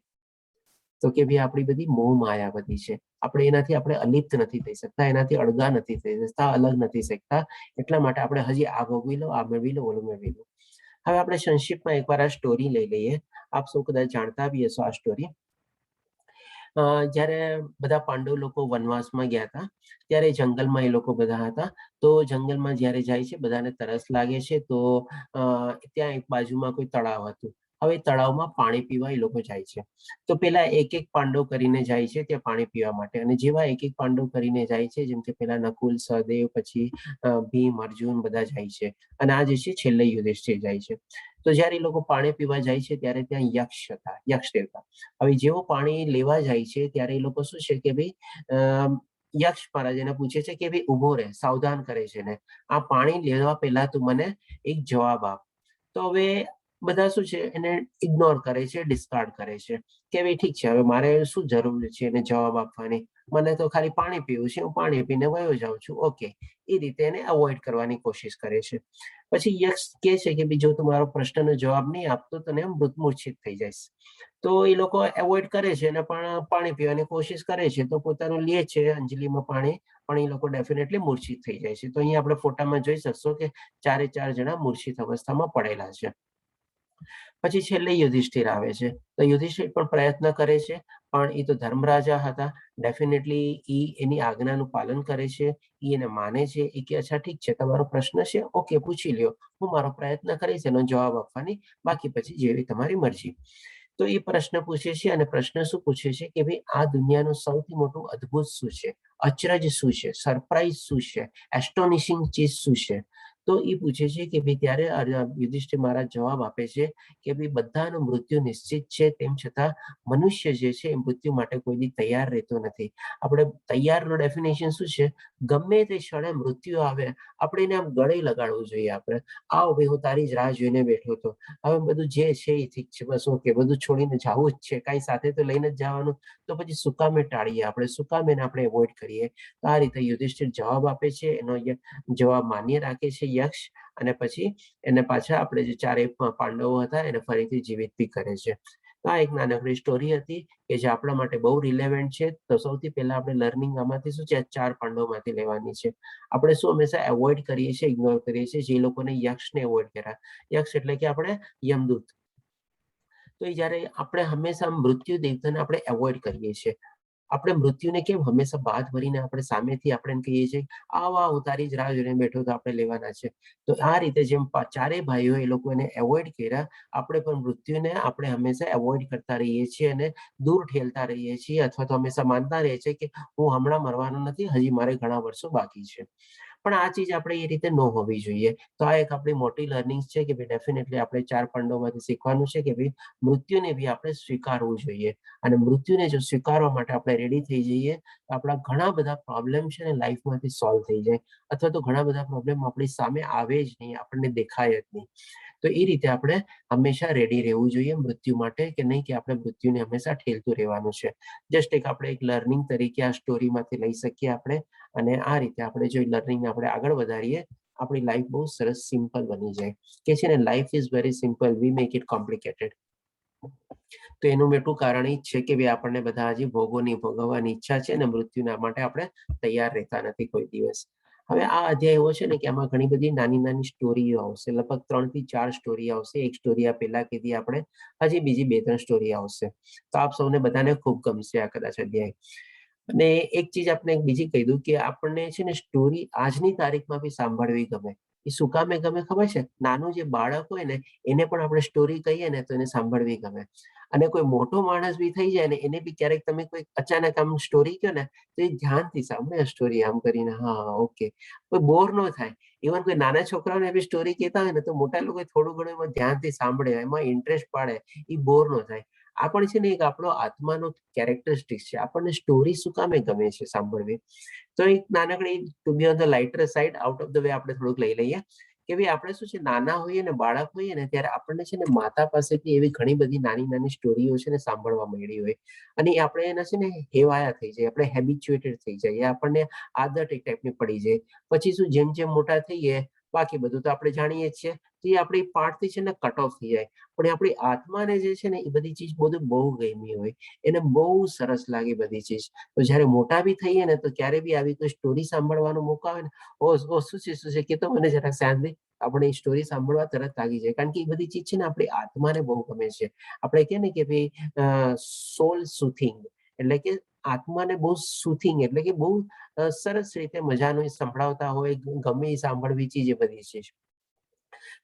તો કે ભાઈ આપણી બધી મોહ માયા બધી છે. આપણે એનાથી આપણે અલિપ્ત નથી થઈ શકતા, એનાથી અળગા નથી થઈ શકતા, અલગ નથી શકતા. એટલા માટે આપણે હજી આ ભોગવી લો, આ મેળવી લો, ઓલું મેળવી લો. હવે આપણે સંક્ષિપ્તમાં એકવાર આ સ્ટોરી લઈ લઈએ. આપ સૌ કદાચ જાણતા બી હશો આ સ્ટોરી. જ્યારે બધા પાંડવ લોકો વનવાસમાં ગયા હતા, ત્યારે જંગલમાં એ લોકો બધા હતા. તો જંગલમાં જ્યારે જાય છે, બધાને તરસ લાગે છે, તો ત્યાં એક બાજુમાં કોઈ તળાવ હતું. હવે તળાવમાં પાણી પીવા એ લોકો જાય છે. તો પેલા એક એક પાંડવ કરીને જાય છે ત્યાં પાણી પીવા માટે, અને જેવા એક એક પાંડવ કરીને જાય છે, જેમ કે પેલા નકુલ, સહદેવ, પછી ભીમ, અર્જુન બધા જાય છે, અને આ જે છે છેલ્લે યુધિષ્ઠિર જાય છે. તો જ્યારે એ લોકો પાણી પીવા જાય છે ત્યારે ત્યાં યક્ષ હતા, યક્ષ દેવતા. હવે જેવો પાણી લેવા જાય છે ત્યારે એ લોકો શું છે કે ભાઈ યક્ષ મહારાજ એને પૂછે છે કે ભાઈ ઉભો રહે, સાવધાન કરે છે ને, આ પાણી લેવા પહેલા તું મને એક જવાબ આપ. તો હવે બધા શું છે એને ઇગ્નોર કરે છે, ડિસ્કાર્ડ કરે છે કે ભાઈ ઠીક છે, હવે મારે શું જરૂર છે એને જવાબ આપવાની, મને તો ખાલી પાણી પીવું છે, હું પાણી પીને વયો જાઉં છું, ઓકે. એ રીતે એને અવોઇડ કરવાની કોશિશ કરે છે. પછી યક્ષ કહે છે કે બીજો તમારો પ્રશ્નનો જવાબ નહીં આપતો તને મૂર્છિત થઈ જઈશ. તો એ લોકો એવોઇડ કરે છે અને પણ પાણી પીવાની કોશિશ કરે છે, તો પોતાનું લે છે અંજલિમાં પાણી, પણ એ લોકો ડેફિનેટલી મૂર્છિત થઈ જાય છે. તો અહીંયા આપણે ફોટામાં જોઈ શકશો કે 4 જણા મૂર્છિત અવસ્થામાં પડેલા છે. પછી છેલ્લે યુધિષ્ઠિર આવે છે. તો યુધિષ્ઠિર પણ પ્રયત્ન કરે છે, પણ એ તો ધર્મરાજા હતા, ડેફિનેટલી એની આજ્ઞાનું પાલન કરે છે, એને માને છે. એ કે અચ્છા ઠીક છે, તમારો પ્રશ્ન છે, ઓકે પૂછી લ્યો, હું મારો પ્રયત્ન કરીશ એનો જવાબ આપવાની, બાકી પછી જેવી તમારી મરજી. તો એ પ્રશ્ન પૂછે છે, અને પ્રશ્ન શું પૂછે છે કે ભાઈ આ દુનિયાનું સૌથી મોટું અદ્ભુત શું છે, અચરજ શું છે, સરપ્રાઈઝ શું છે, એસ્ટોનિશિંગ ચીજ શું છે? તો એ પૂછે છે કે ભાઈ ત્યારે યુધિષ્ઠિર મહારાજ જવાબ આપે છે કે ભાઈ બધાનું મૃત્યુ નિશ્ચિત છે, તેમ છતાં મનુષ્ય જે છે એ મૃત્યુ માટે કોઈ દી તૈયાર રહેતો નથી. આપણે તૈયારનું ડેફિનેશન શું છે? ગમે તે ક્ષણે મૃત્યુ આવે આપણે એને આમ ગળે લગાડવું જોઈએ. આપણે આવ ભાઈ, હું તારી જ રાહ જોઈને બેઠો હતો, હવે બધું જે છે એ ઠીક છે, બસ ઓકે, બધું છોડીને જવું જ છે, કાંઈ સાથે તો લઈને જ જવાનું, તો પછી શું કામે ટાળીએ આપણે, શું કામે એને આપણે એવોઇડ કરીએ? આ રીતે યુધિષ્ઠિર જવાબ આપે છે, એનો જવાબ માન્ય રાખે છે યક્ષ, અને પછી એને પાછા આપણે જે 4 પાંડવો હતા એને ફરીથી જીવિત બી કરે છે. આ એક નાનકડી સ્ટોરી હતી કે જે આપણા માટે બહુ રિલેવન્ટ છે. તો સૌથી પહેલા આપણે લર્નિંગ આમાંથી શું છે, 4 પાંડવોમાંથી લેવાની છે. આપણે શું હંમેશા એવોઇડ કરીએ છીએ, ઇગ્નોર કરીએ છીએ, જે લોકોને યક્ષને એવોઇડ કર્યા. યક્ષ એટલે કે આપણે યમદૂત. તો એ જ્યારે આપણે હંમેશા મૃત્યુ દેવતાને આપણે એવોઇડ કરીએ છીએ. આપણે મૃત્યુને કેમ હંમેશા બાદ ભરીને આપણે સામેથી આપણે કહીએ છીએ, આવા હું તારી જ રાહ જોઈને બેઠો તો આપણે લેવાના છે. તો આ રીતે જેમ 4 ભાઈઓ એ લોકો એને એવોઇડ કર્યા, આપણે પણ મૃત્યુને આપણે હંમેશા એવોઇડ કરતા રહીએ છીએ અને દૂર ઠેલતા રહીએ છીએ, અથવા તો હંમેશા માનતા રહીએ છીએ કે હું હમણાં મરવાનો નથી, હજી મારે ઘણા વર્ષો બાકી છે. પણ આ ચીજ આપણે એ રીતે ન હોવી જોઈએ. તો આ એક આપણી મોટી લર્નિંગ છે કે ભાઈ ડેફિનેટલી આપણે 4 પાંડવોમાંથી શીખવાનું છે કે ભાઈ મૃત્યુને બી આપણે સ્વીકારવું જોઈએ, અને મૃત્યુને જો સ્વીકારવા માટે આપણે રેડી થઈ જઈએ તો આપણા ઘણા બધા પ્રોબ્લેમ છે ને લાઈફમાંથી સોલ્વ થઈ જાય, અથવા તો ઘણા બધા પ્રોબ્લેમ આપણી સામે આવે જ નહીં, આપણને દેખાય જ નહીં. તો એ રીતે આપણે હંમેશા રેડી રહેવું જોઈએ મૃત્યુ માટે, કે નહીં કે આપણે મૃત્યુને હંમેશા ઠેલતું રહેવાનું છે. જસ્ટ આપણે એક લર્નિંગ તરીકે આ સ્ટોરીમાંથી લઈ શકીએ આપણે, અને આ રીતે આપણે જો લર્નિંગ આપણે આગળ વધારીએ, આપણી લાઈફ બહુ સરસ સિમ્પલ બની જાય. કે છે ને, life is very simple, we make it complicated. તો એનું મોટું કારણ એ જ છે કે ભાઈ આપણને બધા હજી ભોગોની ભોગવવાની ઈચ્છા છે ને મૃત્યુના માટે આપણે તૈયાર રહેતા નથી કોઈ દિવસ. હવે આ અધ્યાય એવો છે ને કે આમાં ઘણી બધી નાની નાની સ્ટોરીઓ આવશે, લગભગ 3 થી 4 સ્ટોરી આવશે. એક સ્ટોરી આ પહેલા કીધી આપણે, હજી બીજી 2-3 સ્ટોરી આવશે. તો આપ સૌને બધાને ખૂબ ગમશે આ કદાચ અધ્યાય. અને એક ચીજ આપણે બીજી કહી દઉં કે આપણને છે ને સ્ટોરી આજની તારીખમાં બી સાંભળવી ગમે. એ શું કામે ગમે ખબર છે? નાનું જે બાળક હોય ને એને પણ આપણે સ્ટોરી કહીએ ને તો એને સાંભળવી ગમે. અને કોઈ મોટો માણસ બી થઈ જાય ને એને બી ક્યારેક તમે કોઈ અચાનક આમ સ્ટોરી કહો ને તો એ ધ્યાનથી સાંભળે સ્ટોરી આમ કરીને, હા ઓકે, કોઈ બોર ન થાય. ઇવન કોઈ નાના છોકરાઓને બી સ્ટોરી કહેતા હોય ને તો મોટા લોકો થોડું ઘણું એમાં ધ્યાનથી સાંભળે, એમાં ઇન્ટરેસ્ટ પાડે, એ બોર ન થાય. આ પણ છે ને એક આપણો આત્માનો કેરેક્ટરિસ્ટિક છે. આપણને સ્ટોરી શું કામે ગમે છે સાંભળવી? તો એક નાનકડી to be on the lighter side, out of the way આપણે થોડુંક લઈ લઈએ કે ભાઈ આપણે શું છે નાના હોઈએ ને બાળક હોઈએ ને ત્યારે આપણને છે ને માતા પાસેથી એવી ઘણી બધી નાની નાની સ્ટોરીઓ છે ને સાંભળવા મળી હોય અને એ આપણે એના છે ને હેવાયા થઈ જાય, આપણે હેબિચ્યુએટેડ થઈ જાય, આપણને આદત એક ટાઈપની પડી જાય. પછી શું જેમ જેમ મોટા થઈએ બાકી બધું તો આપણે જાણીએ જ છીએ, તો એ આપણી પાઠથી છે ને કટ ઓફ થઈ જાય. પણ આપણી આત્માને જે છે ને એ બધી ચીજ બધું બહુ ગમી હોય, એને બહુ સરસ લાગે બધી ચીજ. તો જયારે મોટા બી થઈએ ને તો ક્યારે બી આવી કોઈ સ્ટોરી સાંભળવાનો મોકો આવે ને, ઓ શું છે કે તો મને જરા શાંતિ, આપણે એ સ્ટોરી સાંભળવા તરત લાગી જાય. કારણ કે એ બધી ચીજ છે ને આપણી આત્માને બહુ ગમે છે. આપણે કહે ને કે ભાઈ સોલ સુથિંગ, એટલે કે આત્માને બહુ સુથિંગ, એટલે કે બહુ સરસ રીતે મજાનું સંભળાવતા હોય, ગમે એ સાંભળવી ચીજ એ બધી ચીજ.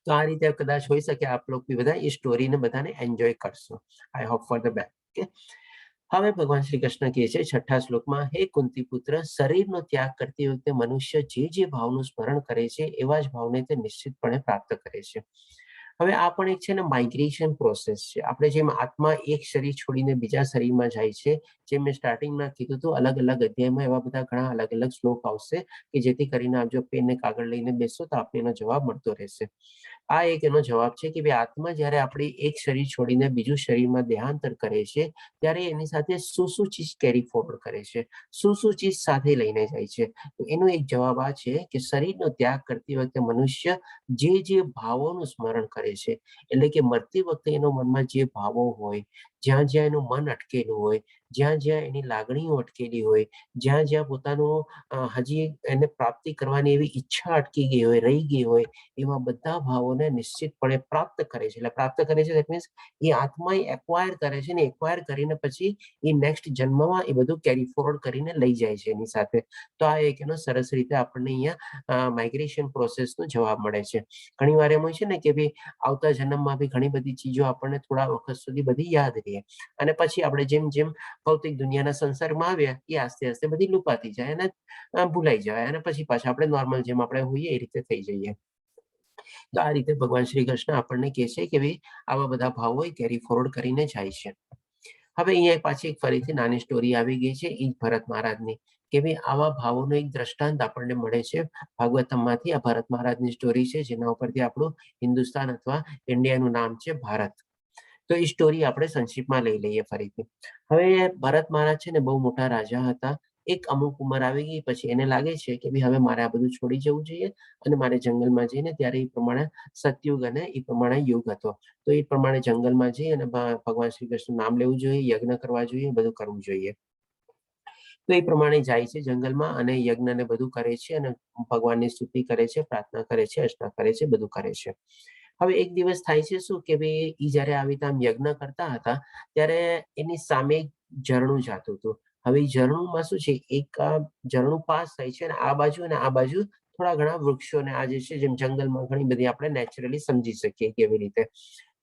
તો આ રીતે કદાચ હોઈ શકે આપ લોકો બી બધા એ સ્ટોરીને બધાને એન્જોય કરશો. I hope for the best. Okay, હવે ભગવાન શ્રી કૃષ્ણ કહે છે 6થા શ્લોકમાં, હે કુંતી પુત્ર, શરીરનો ત્યાગ કરતી વખતે મનુષ્ય જે ભાવનું સ્મરણ કરે છે એવા જ ભાવને તે નિશ્ચિતપણે પ્રાપ્ત કરે છે. હવે આ પણ એક છે ને માઇગ્રેશન પ્રોસેસ છે. આપણે જેમ આત્મા એક શરીર છોડીને બીજા શરીરમાં જાય છે, જેમ મેં સ્ટાર્ટિંગમાં કીધું હતું, અલગ અલગ અધ્યાયમાં એવા બધા ઘણા અલગ અલગ શ્લોક આવશે કે જેથી કરીને આપ જો પેન ને કાગળ લઈને બેસો તો આપને એનો જવાબ મળતો રહેશે. આ એક એનો જવાબ છે કે ભાઈ આત્મા જ્યારે આપણી એક શરીર છોડીને બીજું શરીરમાં દેહાંતર કરે છે ત્યારે એની સાથે શું શું ચીજ કેરી ફોરવર્ડ કરે છે, શું શું ચીજ સાથે લઈને જાય છે. તો એનો એક જવાબ આ છે કે શરીરનો ત્યાગ કરતી વખતે મનુષ્ય જે ભાવોનું સ્મરણ કરે છે, એટલે કે મરતી વખતે એનો મનમાં જે ભાવો હોય, જ્યાં જ્યાં એનું મન અટકેલું હોય, જ્યાં જ્યાં એની લાગણીઓ અટકેલી હોય, જ્યાં જ્યાં પોતાનું હજી એને પ્રાપ્તિ કરવાની એવી ઈચ્છા અટકી ગઈ હોય, રહી ગઈ હોય, એવા બધા ભાવોને નિશ્ચિતપણે પ્રાપ્ત કરે છે. એટલે પ્રાપ્ત કરે છે, દેટ મીન્સ એ આત્મા એક્વાયર કરે છે ને એક્વાયર કરીને પછી એ નેક્સ્ટ જન્મમાં એ બધું કેરી ફોરવર્ડ કરીને લઈ જાય છે એની સાથે. તો આ એક એનો સરસ રીતે આપણને અહીંયા માઇગ્રેશન પ્રોસેસનો જવાબ મળે છે. ઘણી વાર એમ હોય છે ને કે ભાઈ આવતા જન્મમાં બી ઘણી બધી ચીજો આપણને થોડા વખત સુધી બધી યાદ રહે અને પછી આપણે જેમ જેમ ભૌતિક દુનિયાના સંસારમાં આવ્યા એ આસ્તે આસ્તે બધી લુપાતી જાય અને ભૂલાઈ જાય અને પછી પાછા આપણે નોર્મલ જેમ આપણે હોઈએ એ રીતે થઈ જઈએ. તો આ રીતે ભગવાન શ્રી કૃષ્ણ આપણને કહે છે કે ભાઈ આવા બધા ભાવો કેરી ફોરવર્ડ કરીને જાય છે. હવે અહીંયા પાછી એક ફરીથી નાની સ્ટોરી આવી ગઈ છે એ ભરત મહારાજની, કે ભાઈ આવા ભાવોનો એક દ્રષ્ટાંત આપણને મળે છે ભાગવતમમાંથી. આ ભરત મહારાજની સ્ટોરી છે જેના ઉપરથી આપણું હિન્દુસ્તાન અથવા ઇન્ડિયાનું નામ છે ભારત. તો એ સ્ટોરી આપણે સંક્ષિપ્તમાં લઈ લઈએ ફરીથી. હવે ભરત મહારાજ છે ને બહુ મોટા રાજા હતા. એક અમુક ઉંમર આવી ગઈ પછી એને લાગે છે કે ભાઈ હવે મારે આ બધું છોડી જવું જોઈએ અને મારે જંગલમાં જઈને, ત્યારે એ પ્રમાણે સતયુગ અને એ પ્રમાણે યુગ હતો, તો એ પ્રમાણે જંગલમાં જઈ અને ભગવાન શ્રી કૃષ્ણ નામ લેવું જોઈએ, યજ્ઞ કરવા જોઈએ, બધું કરવું જોઈએ. તો એ પ્રમાણે જાય છે જંગલમાં અને યજ્ઞ ને બધું કરે છે અને ભગવાનની સ્તુતિ કરે છે, પ્રાર્થના કરે છે, અર્ચના કરે છે, બધું કરે છે. હવે એક દિવસ થાય છે શું કે ભાઈ એ જયારે આવી રીતે આમ યજ્ઞ કરતા હતા ત્યારે એની સામે એક ઝરણું જાતું હતું. હવે એ ઝરણુંમાં શું છે, એક ઝરણું પાસ થાય છે અને આ બાજુ અને આ બાજુ થોડા ઘણા વૃક્ષો ને આ જે છે જેમ જંગલમાં ઘણી બધી આપણે નેચરલી સમજી શકીએ કેવી રીતે.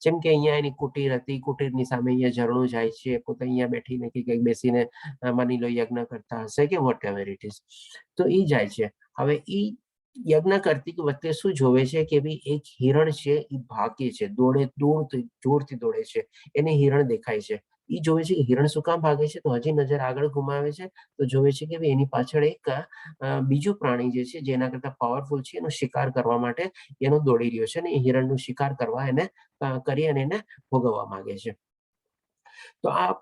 જેમ કે અહીંયા એની કુટીર હતી, કુટીરની સામે અહીંયા ઝરણું જાય છે, પોતે અહીંયા બેઠીને કે કંઈક બેસીને માની લો યજ્ઞ કરતા હશે કે વોટ એવર ઇટ ઇઝ, તો એ જાય છે. હવે એ યજ્ઞ કરતી વખતે શું જોવે છે કે ભાઈ એક હિરણ છે એ ભાગે છે, જોરથી દોડે છે, એને હિરણ દેખાય છે. એ જોવે છે કે હિરણ શું કામ ભાગે છે, તો હજી નજર આગળ ઘુમાવે છે તો જોવે છે કે ભાઈ એની પાછળ એક બીજું પ્રાણી જે છે જેના કરતા પાવરફુલ છે એનો શિકાર કરવા માટે એનો દોડી રહ્યો છે અને એ હિરણનો શિકાર કરવા એને કરી અને એને ભોગવવા માંગે છે. તો આ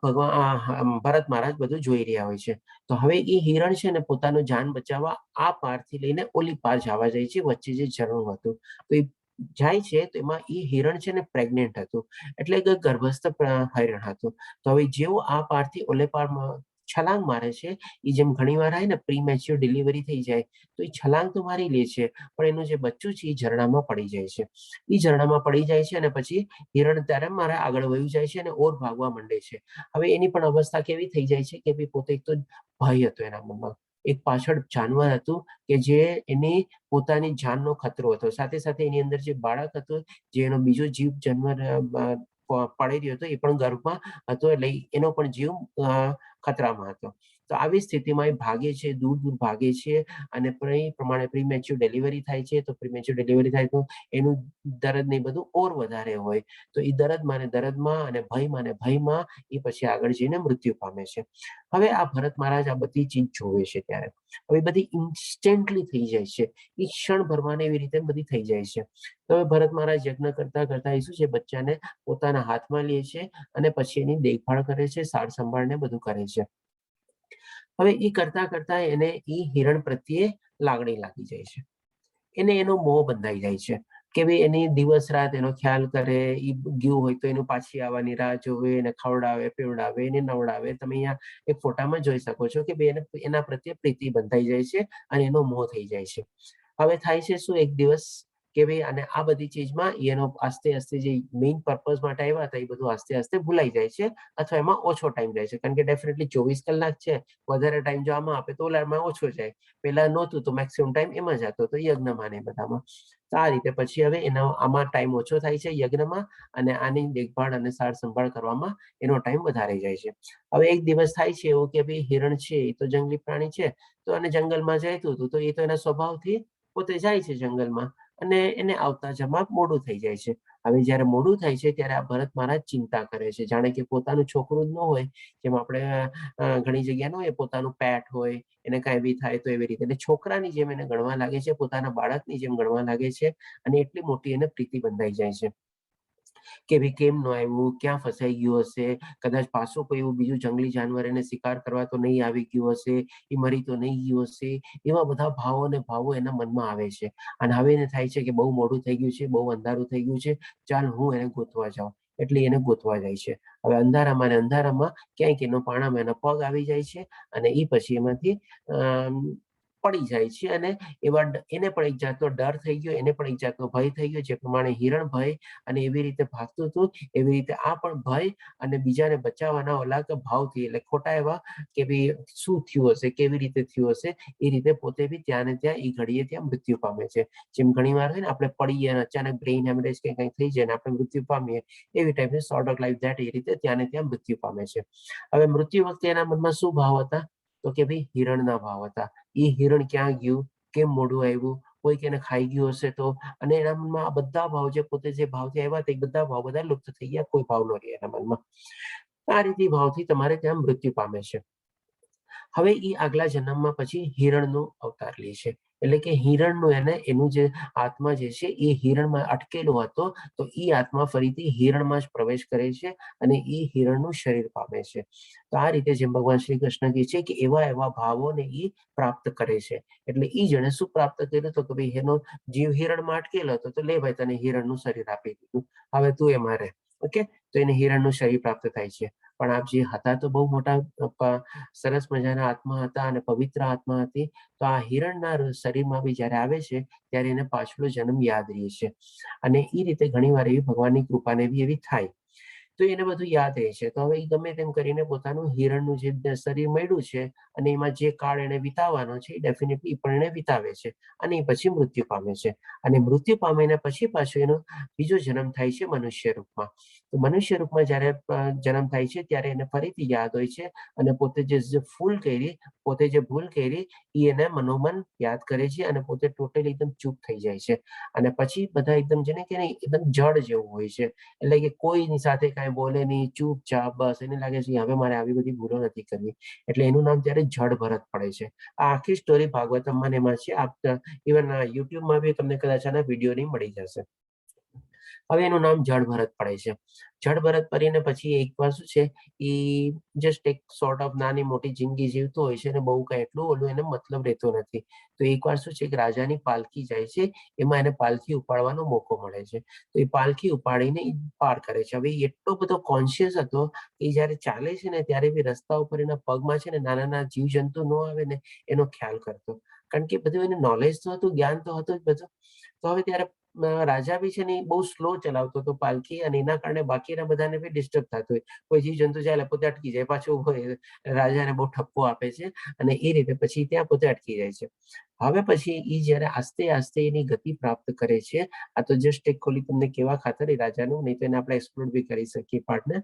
ભરત મહારાજ બધું જોઈ રહ્યા હોય છે. તો હવે એ હિરણ છે ને પોતાનું જાન બચાવવા આ પારથી લઈને ઓલી પાર જવા જાય છે, વચ્ચે જે ઝરણું હતું. તો એ જાય છે તો એમાં એ હિરણ છે ને પ્રેગ્નેન્ટ હતું, એટલે કે ગર્ભસ્થ હિરણ હતું. તો હવે જેવું આ પારથી ઓલે પારમાં છલાંગ મારે છે, એ જેમ ઘણી વાર આવે ને પ્રીમેચ્યોર ડિલિવરી થઈ જાય તો એ છલાંગ તો મારી લે છે, પણ એનું જે બચ્ચું છે એ ઝરણામાં પડી જાય છે. એ ઝરણામાં પડી જાય છે અને પછી હિરણ ત્યારે મારા આગળ વયું જાય છે અને ઓર ભાગવા માંડે છે. હવે એની પણ અવસ્થા કેવી થઈ જાય છે કે ભાઈ પોતે એક તો ભય હતો એના મનમાં, એક પાછળ જાનવર હતું કે જે એની પોતાની જાનનો ખતરો હતો, સાથે સાથે એની અંદર જે બાળક હતો, જે એનો બીજો જીવ જાનવર પડી રહ્યો હતો, એ પણ ગર્ભમાં હતો, એટલે એનો પણ જીવ ખતરામાં હતો. તો આવી સ્થિતિમાં એ ભાગે છે, દૂર દૂર ભાગે છે અને એ પ્રમાણે પ્રીમેચ્યોર ડિલિવરી થાય છે. તો પ્રીમેચ્યોર ડિલિવરી થાય તો એનું દર્દ ને બધું ઓર વધારે હોય, તો એ દર્દમાં ને દર્દમાં અને ભયમાં ને ભયમાં એ પછી આગળ જઈને મૃત્યુ પામે છે. હવે આ ભરત મહારાજ આ બધી ચીજ જોવે છે ત્યારે હવે બધી ઇન્સ્ટન્ટલી થઈ જાય છે, એ ક્ષણ ભરવાને એવી રીતે બધી થઈ જાય છે. તો હવે ભરત મહારાજ યજ્ઞ કરતા કરતા એ શું છે, બચ્ચાને પોતાના હાથમાં લે છે અને પછી એની દેખભાળ કરે છે, સાર સંભાળ ને બધું કરે છે. હવે એ કરતા કરતા એને એ હિરણ પ્રત્યે લાગણી લાગી જાય છે, એને એનો મોહ બંધાઈ જાય છે કે ભાઈ એની દિવસ રાત એનો ખ્યાલ કરે, એ ગયું હોય તો એનું પાછી આવવાની રાહ જોવે, એને ખવડાવે પીવડાવે, એને નવડાવે. તમે અહીંયા એક ફોટામાં જોઈ શકો છો કે એના પ્રત્યે પ્રીતિ બંધાઈ જાય છે અને એનો મોહ થઈ જાય છે. હવે થાય છે શું, એક દિવસ કે ભાઈ અને આ બધી ચીજમાં એનો આસ્તે આસ્તે જે મેઇન પર્પઝ માટે આવ્યા હતા એ બધું આસ્તે આસ્તે ભૂલાઈ જાય છે, અથવા એમાં ઓછો ટાઈમ જાય છે. કારણ કે ડેફિનેટલી 24 કલાક છે, વધારે ટાઈમ જો આમાં આપે તો ઓલામાં ઓછો જાય. પેલા નહોતું તો મેક્સિમમ ટાઈમ એમાં જતો હતો, યજ્ઞમાં ને બધામાં. તો આ રીતે પછી હવે એનો આમાં ટાઈમ ઓછો થાય છે યજ્ઞમાં, અને આની દેખભાળ અને સાર સંભાળ કરવામાં એનો ટાઈમ વધારે જાય છે. હવે એક દિવસ થાય છે એવું કે ભાઈ હિરણ છે એ તો જંગલી પ્રાણી છે, તો એને જંગલમાં જતું હતું, તો એ તો એના સ્વભાવથી પોતે જાય છે જંગલમાં, અને એને આવતા જમા મોડું થઈ જાય છે. હવે જયારે મોડું થાય છે ત્યારે આ ભરત મહારાજ ચિંતા કરે છે, જાણે કે પોતાનું છોકરું જ ન હોય, જેમ આપણે ઘણી જગ્યા ન હોય પોતાનું પેટ હોય, એને કઈ બી થાય તો એવી રીતે એટલે છોકરાની જેમ એને ગણવા લાગે છે, પોતાના બાળકની જેમ ગણવા લાગે છે, અને એટલી મોટી એને પ્રીતિ બંધાઈ જાય છે કે ભાઈ કેમ ન આવ્યું, ક્યાં ફસાઈ ગયું હશે, કદાચ પાછું કોઈ એવું બીજું જંગલી જાનવર એને શિકાર કરવા તો નહીં આવી ગયું હશે, એ મરી તો નહીં ગયું હશે. એવા બધા ભાવો અને ભાવો એના મનમાં આવે છે. અને હવે એને થાય છે કે બહુ મોડું થઈ ગયું છે, બહુ અંધારું થઈ ગયું છે, ચાલ હું એને ગોતવા જાઉં. એટલે એને ગોતવા જાય છે. હવે અંધારામાં ને અંધારામાં ક્યાંક એનો પાણામાં એનો પગ આવી જાય છે, અને એ પછી એમાંથી પડી જાય છે. અને એને પણ એક જાતનો ડર થઈ ગયો, એને પણ એક જાતનો ભય થઈ ગયો. જે પ્રમાણે હિરણ ભય અને એવી રીતે ભાગતું હતું, એવી રીતે આ પણ ભય અને બીજાને બચાવવાના ઓલા ભાવથી, એટલે ખોટા એવા કે ભાઈ શું થયું હશે, કેવી રીતે થયું હશે, એ રીતે પોતે બી ત્યાં ને ત્યાં એ ઘડીએ ત્યાં મૃત્યુ પામે છે. જેમ ઘણી વાર હોય ને આપણે પડીએ અને અચાનક બ્રેઇન હેમરેજ કે કંઈક થઈ જાય ને આપણે મૃત્યુ પામીએ, એવી ટાઈપની સોર્ટ ઓફ લાઈફ ધેટ, એ રીતે ત્યાં ને ત્યાં મૃત્યુ પામે છે. હવે મૃત્યુ વખતે એના મનમાં શું ભાવ હતા, તો કે ભાઈ હિરણના ભાવ હતા. એ હિરણ ક્યાં ગયું, કેમ મોઢું આવ્યું, કોઈ એને ખાઈ ગયું હશે તો, અને એના મનમાં આ બધા ભાવ જે પોતે જે ભાવથી આવ્યા હતા એ બધા ભાવ બધા લુપ્ત થઈ ગયા, કોઈ ભાવ ન રહે એના મનમાં. આ રીતે ભાવથી તમારે ત્યાં મૃત્યુ પામે છે. હવે એ આગલા જન્મમાં પછી હિરણનો અવતાર લે છે, એટલે કે હિરણનું એનું જે આત્મા જે છે એ હિરણમાં અટકેલો હતો, તો એ આત્મા ફરીથી હિરણમાં જ પ્રવેશ કરે છે અને એ હિરણનું શરીર પામે છે. તો આ રીતે જેમ ભગવાન શ્રી કૃષ્ણ કહે છે કે એવા એવા ભાવોને એ પ્રાપ્ત કરે છે. એટલે એ જણે શું પ્રાપ્ત કર્યું તો કે ભાઈ એનો જીવ હિરણમાં અટકેલો હતો, તો લે ભાઈ તને હિરણનું શરીર આપી દીધું, હવે તું એમાં રહે. ઓકે, તો એને હિરણનું શરીર પ્રાપ્ત થાય છે. પણ આપ જે હતા તો બહુ મોટા સરસ મજાના આત્મા હતા અને પવિત્ર આત્મા હતી. તો આ હિરણના શરીરમાં બી જયારે આવે છે ત્યારે એને પાછલો જન્મ યાદ રહે છે. અને એ રીતે ઘણી વાર એવી ભગવાનની કૃપાને બી એવી થાય, તો એને બધું યાદ રહે છે. તો હવે એ ગમે તેમ કરીને પોતાનું હિરણનું જે શરીર મળ્યું છે અને એમાં જે કાળ એને વિતાવવાનો છે એ ડેફિનેટલી પણ એને વિતાવે છે, અને પછી મૃત્યુ પામે છે. અને મૃત્યુ પામીને પછી પાછો એનો બીજો જન્મ થાય છે મનુષ્ય રૂપમાં. તો મનુષ્ય રૂપમાં જયારે જન્મ થાય છે ત્યારે એને ફરીથી યાદ હોય છે, અને પોતે જે ભૂલ કરી એ એને મનોમન યાદ કરે છે, અને પોતે ટોટલી એકદમ ચૂપ થઈ જાય છે. અને પછી બધા એકદમ જેને કે એકદમ જડ જેવું હોય છે, એટલે કે કોઈની સાથે કાંઈ બોલે નહીં, ચૂપચાપ, બસ એને લાગે છે હવે મારે આવી બધી ભૂલો નથી કરવી. એટલે એનું નામ ત્યારે જડ ભરત પડે છે. આ આખી સ્ટોરી ભાગવતમમાં એમાં છે. ઇવન યુટ્યુબમાં બી તમને કદાચ આના વિડીયો ની મળી જશે. હવે એનું નામ જળ ભરત પડે છે. જળ ભરત પડીને પછી એક વાર શું છે એ જસ્ટ એક સોર્ટ ઓફ નાની મોટી જિંદગી જીવતો હોય છે અને બહુ કઈ એટલું ઓલું એને મતલબ રહેતો નથી. તો એકવાર શું છે કે રાજાની પાલખી જાય છે, એમાં એને પાલખી ઉપાડવાનો મોકો મળે છે. તો એ પાલખી ઉપાડીને ઈ પાર કરે છે. હવે ઈ એટલો બધો કોન્શિયસ હતો કે જયારે ચાલે છે ને ત્યારે બી રસ્તા ઉપર એના પગમાં છે ને નાના નાના જીવજંતુ ન આવે ને એનો ખ્યાલ કરતો. કારણ કે બધું એને નોલેજ તો હતું, જ્ઞાન તો હતું જ બધું. તો હવે ત્યારે રાજા બી છે ને બહુ સ્લો ચલાવતો હતો પાલખી, અને એના કારણે બાકીના બધાને બી ડિસ્ટર્બ થતું હોય. કોઈ જીવજંતુ ચાલે પોતે અટકી જાય, પાછું ઉભો રહે, રાજાને બહુ ઠપકો આપે છે અને એ રીતે પછી ત્યાં પોતે અટકી જાય છે. હવે પછી ઈ જયારે આસ્તે આસ્તે એની ગતિ પ્રાપ્ત કરે છે, આ તો જસ્ટ એક ખોલી તમને કેવા ખાતર એ રાજાનું, નહીં તો એને આપણે એક્સપ્લોર બી કરી શકીએ પાર્ટને.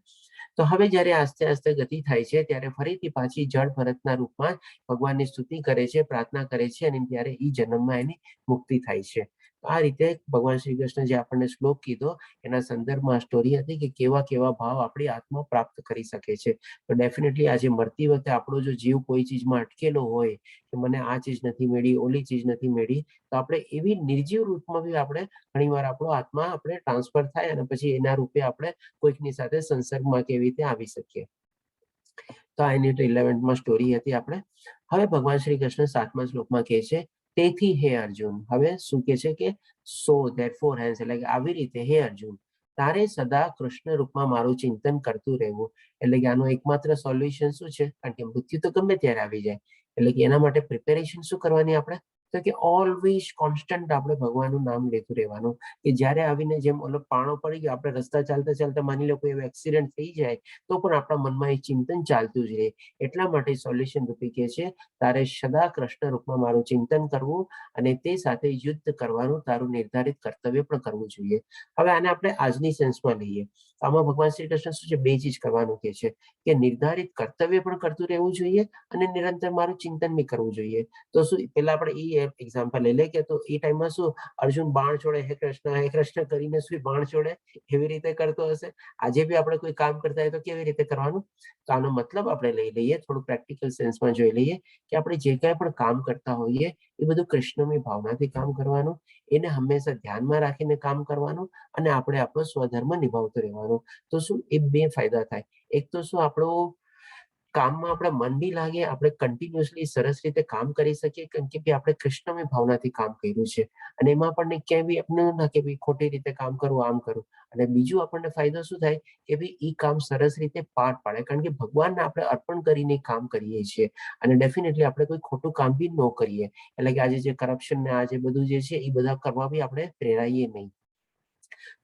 તો હવે જયારે આસ્તે આસ્તે ગતિ થાય છે ત્યારે ફરીથી પાછી જળ ભરતના રૂપમાં ભગવાનની સ્તુતિ કરે છે, પ્રાર્થના કરે છે, અને ત્યારે ઈ જન્મમાં એની મુક્તિ થાય છે. આ રીતે ભગવાન શ્રી કૃષ્ણ જે આપણને શ્લોક કીધો એના સંદર્ભમાં સ્ટોરી હતી કે કેવા કેવા ભાવ આપણી આત્મા પ્રાપ્ત કરી શકે છે. તો ડેફિનેટલી આજે મરતી વખતે આપણો જો જીવ કોઈ ચીજમાં અટકેલો હોય કે મને આ ચીજ નથી મળી, ઓલી ચીજ નથી મળી, તો આપણે એવી નિર્જીવ રૂપમાં બી આપણે ઘણીવાર આપણો આત્મા આપણે ટ્રાન્સફર થાય અને પછી એના રૂપે આપણે કોઈકની સાથે સંસર્ગમાં કેવી રીતે આવી શકીએ. તો આ એની 11th સ્ટોરી હતી આપણે. હવે ભગવાન શ્રી કૃષ્ણ 7મા શ્લોકમાં કહે છે, તેથી હે અર્જુન, હવે શું કહે છે કે સો ધેરફોર હેન્સ, એટલે કે આવી રીતે હે અર્જુન, તારે સદા કૃષ્ણ રૂપમાં મારું ચિંતન કરતું રહેવું. એટલે કે આનું એકમાત્ર સોલ્યુશન શું છે? કારણ કે મૃત્યુ તો ગમે ત્યારે આવી જાય, એટલે કે એના માટે પ્રિપેરેશન શું કરવાની આપણે? તો કે ઓલવેઝ કોન્સ્ટન્ટ આપણે ભગવાનનું નામ લેતું રહેવાનું. કે જ્યારે આવીને જેમ ઓલો પાણો પડી ગયો, આપણે રસ્તા ચાલતા ચાલતા માની લો કોઈ એવો એક્સિડન્ટ થઈ જાય તો પણ આપણા મનમાં એ ચિંતન ચાલતું જ રહે. એટલા માટે સોલ્યુશન રૂપી કહે છે, તારે સદા કૃષ્ણ રૂપમાં મારું ચિંતન કરવું અને તે સાથે યુદ્ધ કરવાનું તારું નિર્ધારિત કર્તવ્ય પણ કરવું જોઈએ. હવે આને આપણે આજની સેન્સમાં લઈએ. આમાં ભગવાન શ્રી કૃષ્ણ શું છે, બે ચીજ કરવાનું કહે છે કે નિર્ધારિત કર્તવ્ય પણ કરતું રહેવું જોઈએ અને નિરંતર મારું ચિંતન બી કરવું જોઈએ. તો શું પેલા આપણે એ એક્ઝામ્પલ લઈ લે કે તો એ ટાઈમમાં શું અર્જુન બાણ છોડે, હે કૃષ્ણ કરીને શું બાણ છોડે એવી રીતે કરતો હશે? આજે બી આપણે કોઈ કામ કરતા હોય તો કેવી રીતે કરવાનું? તો આનો મતલબ આપણે લઈ લઈએ, થોડું પ્રેક્ટિકલ સેન્સમાં જોઈ લઈએ કે આપણે જે કાંઈ પણ કામ કરતા હોઈએ એ બધું કૃષ્ણની ભાવનાથી કામ કરવાનું, એને હંમેશા ધ્યાનમાં રાખીને કામ કરવાનું અને આપણે આપણો સ્વધર્મ નિભાવતો રહેવાનું. તો શું એ બે ફાયદા થાય. એક તો શું આપણું કામમાં આપણે મન બી લાગે, આપણે કન્ટિન્યુઅસલી સરસ રીતે કામ કરી શકીએ, કેમ કે આપણે કૃષ્ણની ભાવનાથી કામ કર્યું છે અને એમાં આપણને ક્યાંય બી આપણે ના કે ભાઈ ખોટી રીતે કામ કરવું, આમ કરવું. અને બીજું આપણને ફાયદો શું થાય કે ભાઈ એ કામ સરસ રીતે પાર પાડે, કારણ કે ભગવાનને આપણે અર્પણ કરીને કામ કરીએ છીએ અને ડેફિનેટલી આપણે કોઈ ખોટું કામ બી ન કરીએ. એટલે કે આજે જે કરપ્શન ને આજે બધું જે છે એ બધા કરવા બી આપણે પ્રેરાઈએ નહીં.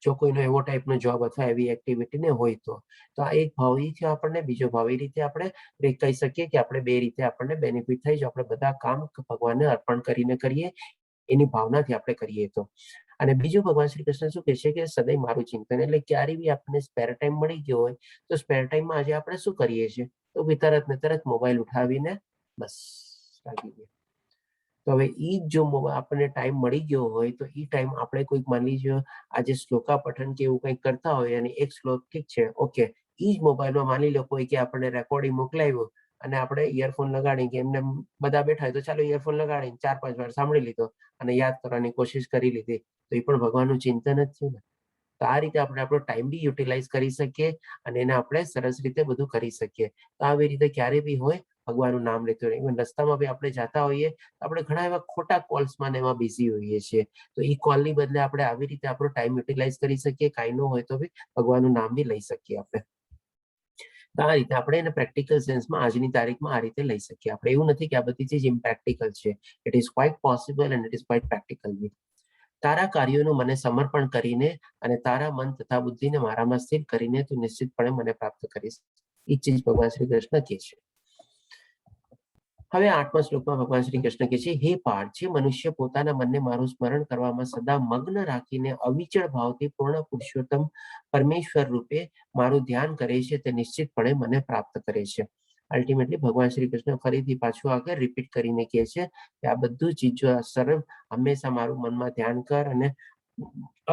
જો કોઈનો એવો ટાઈપનો જોબ અથવા એવી એક્ટિવિટી ને હોય તો આ એક ભાવ છે આપણને. બીજો ભાવ એ રીતે આપણે કહી શકીએ કે આપણે બે રીતે આપણને બેનિફિટ થાય જો આપણે બધા કામ ભગવાનને અર્પણ કરીને કરીએ, એની ભાવનાથી આપણે કરીએ તો. અને બીજું ભગવાન શ્રી કૃષ્ણ શું કહે છે કે સદાય મારું ચિંતન, એટલે ક્યારે બી આપણને સ્પેર ટાઈમ મળી ગયો હોય તો સ્પેર ટાઈમમાં આજે આપણે શું કરીએ છીએ? તો તરત ને તરત મોબાઈલ ઉઠાવીને બસ લાગી ગયા. તો હવે ઈ જો આપણને ટાઈમ મળી ગયો હોય તો ઈ ટાઈમ આપણે કોઈક માની લીજો આજે શ્લોકા પઠન કે એવું કંઈક કરતા હોય અને એક શ્લોક ઠીક છે, ઓકે, ઈ જ મોબાઈલમાં માની લો કોઈ કે આપણને રેકોર્ડિંગ મોકલાવ્યું અને આપણે ઇયરફોન લગાડી કે એમને બધા બેઠા હોય તો ચાલો ઇયરફોન લગાડીને 4-5 વાર સાંભળી લીધો અને યાદ કરવાની કોશિશ કરી લીધી, તો એ પણ ભગવાનનું ચિંતન જ છે ને. તો આ રીતે આપણે આપણો ટાઈમ બી યુટિલાઇઝ કરી શકીએ અને એને આપણે સરસ રીતે બધું કરી શકીએ. તો આવી રીતે ક્યારે બી હોય ભગવાનનું નામ લેતું રહે. ઇવન રસ્તામાં બી આપણે જતા હોઈએ આપણે ઘણા એવા ખોટા કોલ્સમાં ને એમાં બિઝી હોઈએ છીએ, તો એ કોલની બદલે આપણે આવી રીતે આપણો ટાઈમ યુટિલાઇઝ કરી શકીએ. કાંઈ ન હોય તો બી ભગવાનનું નામ બી લઈ શકીએ આપણે. તો આ રીતે આપણે એને પ્રેક્ટિકલ સેન્સમાં આજની તારીખમાં આ રીતે લઈ શકીએ આપણે. એવું નથી કે આ બધી ચીજ ઇમ્પ્રેક્ટિકલ છે. It is quite possible and it is quite practical be. તારા કાર્યોનું મને સમર્પણ કરીને અને તારા મન તથા બુદ્ધિને મારામાં સ્થિર કરીને તું નિશ્ચિતપણે મને પ્રાપ્ત કરીશ. એ ચીજ ભગવાન શ્રી કૃષ્ણ કહે છે. હવે 8મા શ્લોકમાં ભગવાન શ્રી કૃષ્ણ કહે છે, હે પાર્થ, જે મનુષ્ય પોતાના મનને મારું સ્મરણ કરવામાં સદા મગ્ન રાખીને અવિચળ ભાવથી પૂર્ણ પુરુષોત્તમ પરમેશ્વર રૂપે મારું ધ્યાન કરે છે તે નિશ્ચિતપણે મને પ્રાપ્ત કરે છે. અલ્ટિમેટલી ભગવાન શ્રી કૃષ્ણ ફરીથી પાછું આગળ રિપીટ કરીને કહે છે કે આ બધું ચીજો સરળ હંમેશા મારું મનમાં ધ્યાન કર અને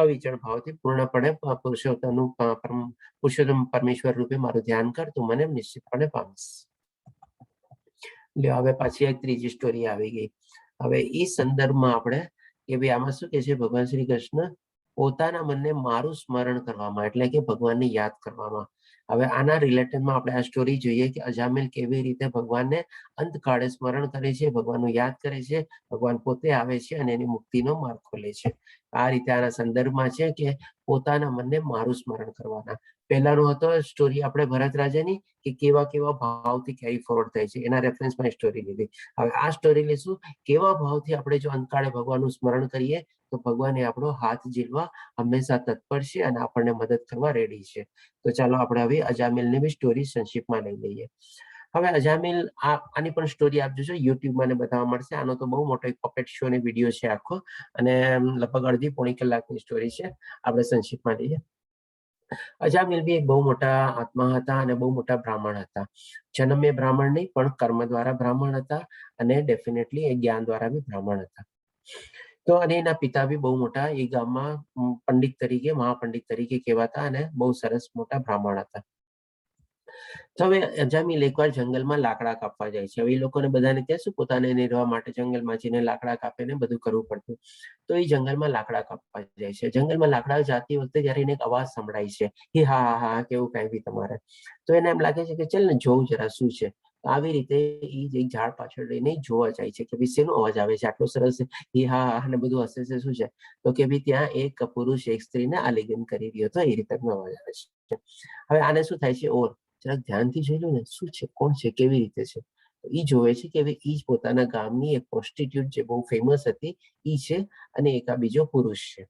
અવિચળ ભાવથી પૂર્ણપણે પુરુષોત્તમ પરમેશ્વર રૂપે મારું ધ્યાન કર, તું મને નિશ્ચિતપણે પામીશ. હવે પાછી એક ત્રીજી સ્ટોરી આવી ગઈ. હવે એ સંદર્ભમાં આપણે કે ભાઈ આમાં શું કે છે ભગવાન શ્રી કૃષ્ણ પોતાના મનને મારું સ્મરણ કરવામાં એટલે કે ભગવાનને યાદ કરવામાં. હવે આના રિલેટેડમાં આપણે આ સ્ટોરી જોઈએ કે અજામિલ કેવી રીતે ભગવાનને અંતકાળે સ્મરણ કરે છે, ભગવાનનું યાદ કરે છે, ભગવાન પોતે આવે છે અને એની મુક્તિનો માર્ગ ખોલે છે. આ રીતે આના સંદર્ભમાં છે કે પોતાના મનને મારું સ્મરણ કરવાના. પહેલાનો હતો સ્ટોરી આપણે ભરત રાજાની કે કેવા કેવા ભાવથી કેરી ફોરવર્ડ થાય છે, એના રેફરન્સમાં સ્ટોરી લીધી. હવે આ સ્ટોરી લઈશું કેવા ભાવથી આપણે જો અંતકાળે ભગવાનનું સ્મરણ કરીએ તો ભગવાન એ આપણો હાથ ઝીલવા હંમેશા તત્પર છે અને આપણને મદદ કરવા રેડી છે. તો ચાલો આપણે હવે અજામિલની બી સ્ટોરી સંક્ષિપ્તમાં લઈ લઈએ. હવે અજામિલ આની પણ સ્ટોરી આપ જોશો યુટ્યુબમાં બતાવવા મળશે. આનો તો બહુ મોટો એક પપેટ શો ની વિડીયો છે આખો, અને લગભગ અડધી પોણી કલાકની સ્ટોરી છે. આપણે સંક્ષિપ્તમાં લઈએ. અજામિલ બી એક બહુ મોટા આત્મા હતા અને બહુ મોટા બ્રાહ્મણ હતા. જન્મે બ્રાહ્મણ નહીં પણ કર્મ દ્વારા બ્રાહ્મણ હતા અને ડેફિનેટલી એ જ્ઞાન દ્વારા બી બ્રાહ્મણ હતા. તો અને એના પિતા બી બહુ મોટા એ ગામમાં પંડિત તરીકે મહાપંડિત તરીકે કહેવાતા અને બહુ સરસ મોટા બ્રાહ્મણ હતા. તો હવે અજામિલ એકવાર જંગલમાં લાકડા કાપવા જાય છે. હવે એ લોકોને બધાને ત્યાં શું પોતાને નિર્વાહ માટે જંગલમાં જઈને લાકડા કાપે ને બધું કરવું પડતું. તો એ જંગલમાં લાકડા કાપવા જાય છે. જંગલમાં લાકડા જાતી વખતે જયારે એને એક અવાજ સંભળાય છે કે હા હા હા કેવું કઈ બી તમારે, તો એને એમ લાગે છે કે ચલ ને જોઉં જરા શું છે. આવી રીતે એ એક ઝાડ પાછળ રહીને જોવા જાય છે કે ભાઈ શેનો અવાજ આવે છે આટલો સરસ એ હા હા ને બધું હસે છે શું છે. તો કે ભાઈ ત્યાં એક પુરુષ એક સ્ત્રીને આલિંગન કરી રહ્યો હતો, એ રીતે અવાજ આવે છે. હવે આને શું થાય છે, ઓર જરાક ધ્યાનથી જોઈ લો ને શું છે, કોણ છે, કેવી રીતે છે. એ જોવે છે કે એ જ પોતાના ગામની એક પ્રોસ્ટિટ્યુટ જે બહુ ફેમસ હતી ઈ છે અને એક આ બીજો પુરુષ છે.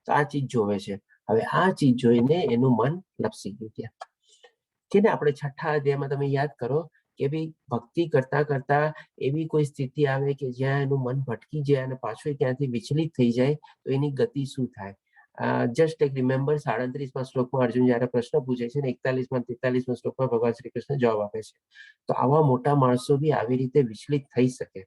તો આ ચીજ જોવે છે. હવે આ ચીજ જોઈને એનું મન લપસી ગયું ત્યાં. કે ને આપણે છઠ્ઠા અધ્યાયમાં તમે યાદ કરો કે ભાઈ ભક્તિ કરતા કરતા એવી કોઈ સ્થિતિ આવે કે જ્યાં એનું મન ભટકી જાય અને પાછું ત્યાંથી વિચલિત થઈ જાય તો એની ગતિ શું થાય. જસ્ટ એક રિમેમ્બર 37માં શ્લોકમાં અર્જુન જયારે પ્રશ્ન પૂછે છે ને 41માં 43માં શ્લોકમાં ભગવાન શ્રી કૃષ્ણ જવાબ આપે છે. તો આવા મોટા માણસો બી આવી રીતે વિચલિત થઈ શકે.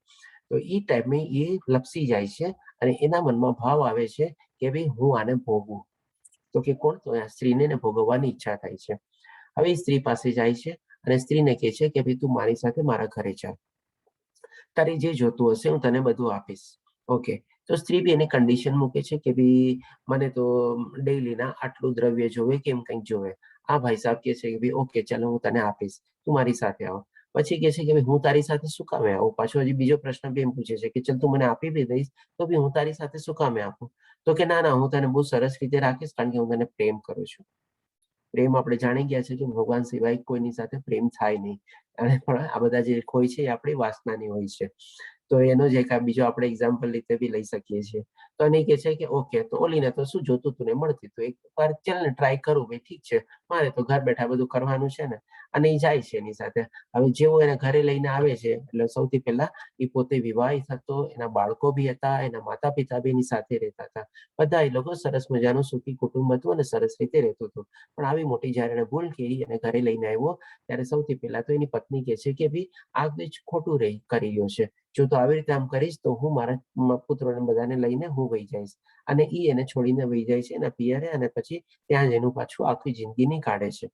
તો એ ટાઈમે એ લપસી જાય છે અને એના મનમાં ભાવ આવે છે કે ભાઈ હું આને ભોગવું. તો કે કોણ, તો આ સ્ત્રીને ભોગવવાની ઈચ્છા થાય છે. હવે સ્ત્રી પાસે જાય છે અને સ્ત્રીને કહે છે કે ભાઈ તું મારી સાથે મારા ઘરે ચાલ, તારે જે જોતું હશે હું તને બધું આપીશ. ઓકે, તો સ્ત્રી બી એની કન્ડિશન મૂકે છે કે ભાઈ મને તો ડેઈલીના આટલું દ્રવ્ય જોવે કેમ કંઈક જોવે. આ ભાઈ સાહેબ કહે છે કે ભાઈ ઓકે ચાલો હું તને આપીશ, તું મારી સાથે આવો. પછી કહે છે કે ભાઈ હું તારી સાથે શું કામે આવું. પાછો હજી બીજો પ્રશ્ન બી એમ પૂછે છે કે ચાલ તું મને આપી બી દઈશ તો બી હું તારી સાથે શું કામે આપું. તો કે ના ના હું તને બહુ સરસ રીતે રાખીશ કારણ કે હું તને પ્રેમ કરું છું. પ્રેમ આપણે જાણી ગયા છે કે ભગવાન સિવાય કોઈની સાથે પ્રેમ થાય નહીં. અને પણ આ બધા જે હોય છે એ આપણી વાસનાની હોય છે. તો એનો જ એક બીજો આપણે એક્ઝામ્પલ રીતે બી લઈ શકીએ છીએ. તો એને કહે છે કે ઓકે તો ઓલીને તો શું જોતું તું ને મળતી તો એક વાર ચાલ ને ટ્રાય કરું, ભાઈ ઠીક છે મારે તો ઘર બેઠા બધું કરવાનું છે ને. અને એ જાય છે એની સાથે. હવે જેવો એને ઘરે લઈને આવે છે એટલે સૌથી પહેલા એ પોતે વિવાહિત હતો, એના બાળકો બી હતા, એના માતા પિતા બી એની સાથે રહેતા હતા. બધા એ લોકો સરસ મજાનું સુખી કુટુંબ હતું અને સરસ રીતે રહેતું હતું. પણ આવી મોટી જયારે એને ભૂલ કરી અને ઘરે લઈને આવ્યો ત્યારે સૌથી પહેલા તો એની પત્ની કહે છે કે ભાઈ આ જ ખોટું કરી રહ્યો છે. જો તો આવી રીતે આમ કરીશ તો હું મારા પુત્રોને બધાને લઈને હું વહી જઈશ. અને ઈ એને છોડીને વહી જાય છે એના પિયરે અને પછી ત્યાં જ એનું પાછું આખી જિંદગી નીકાળે છે.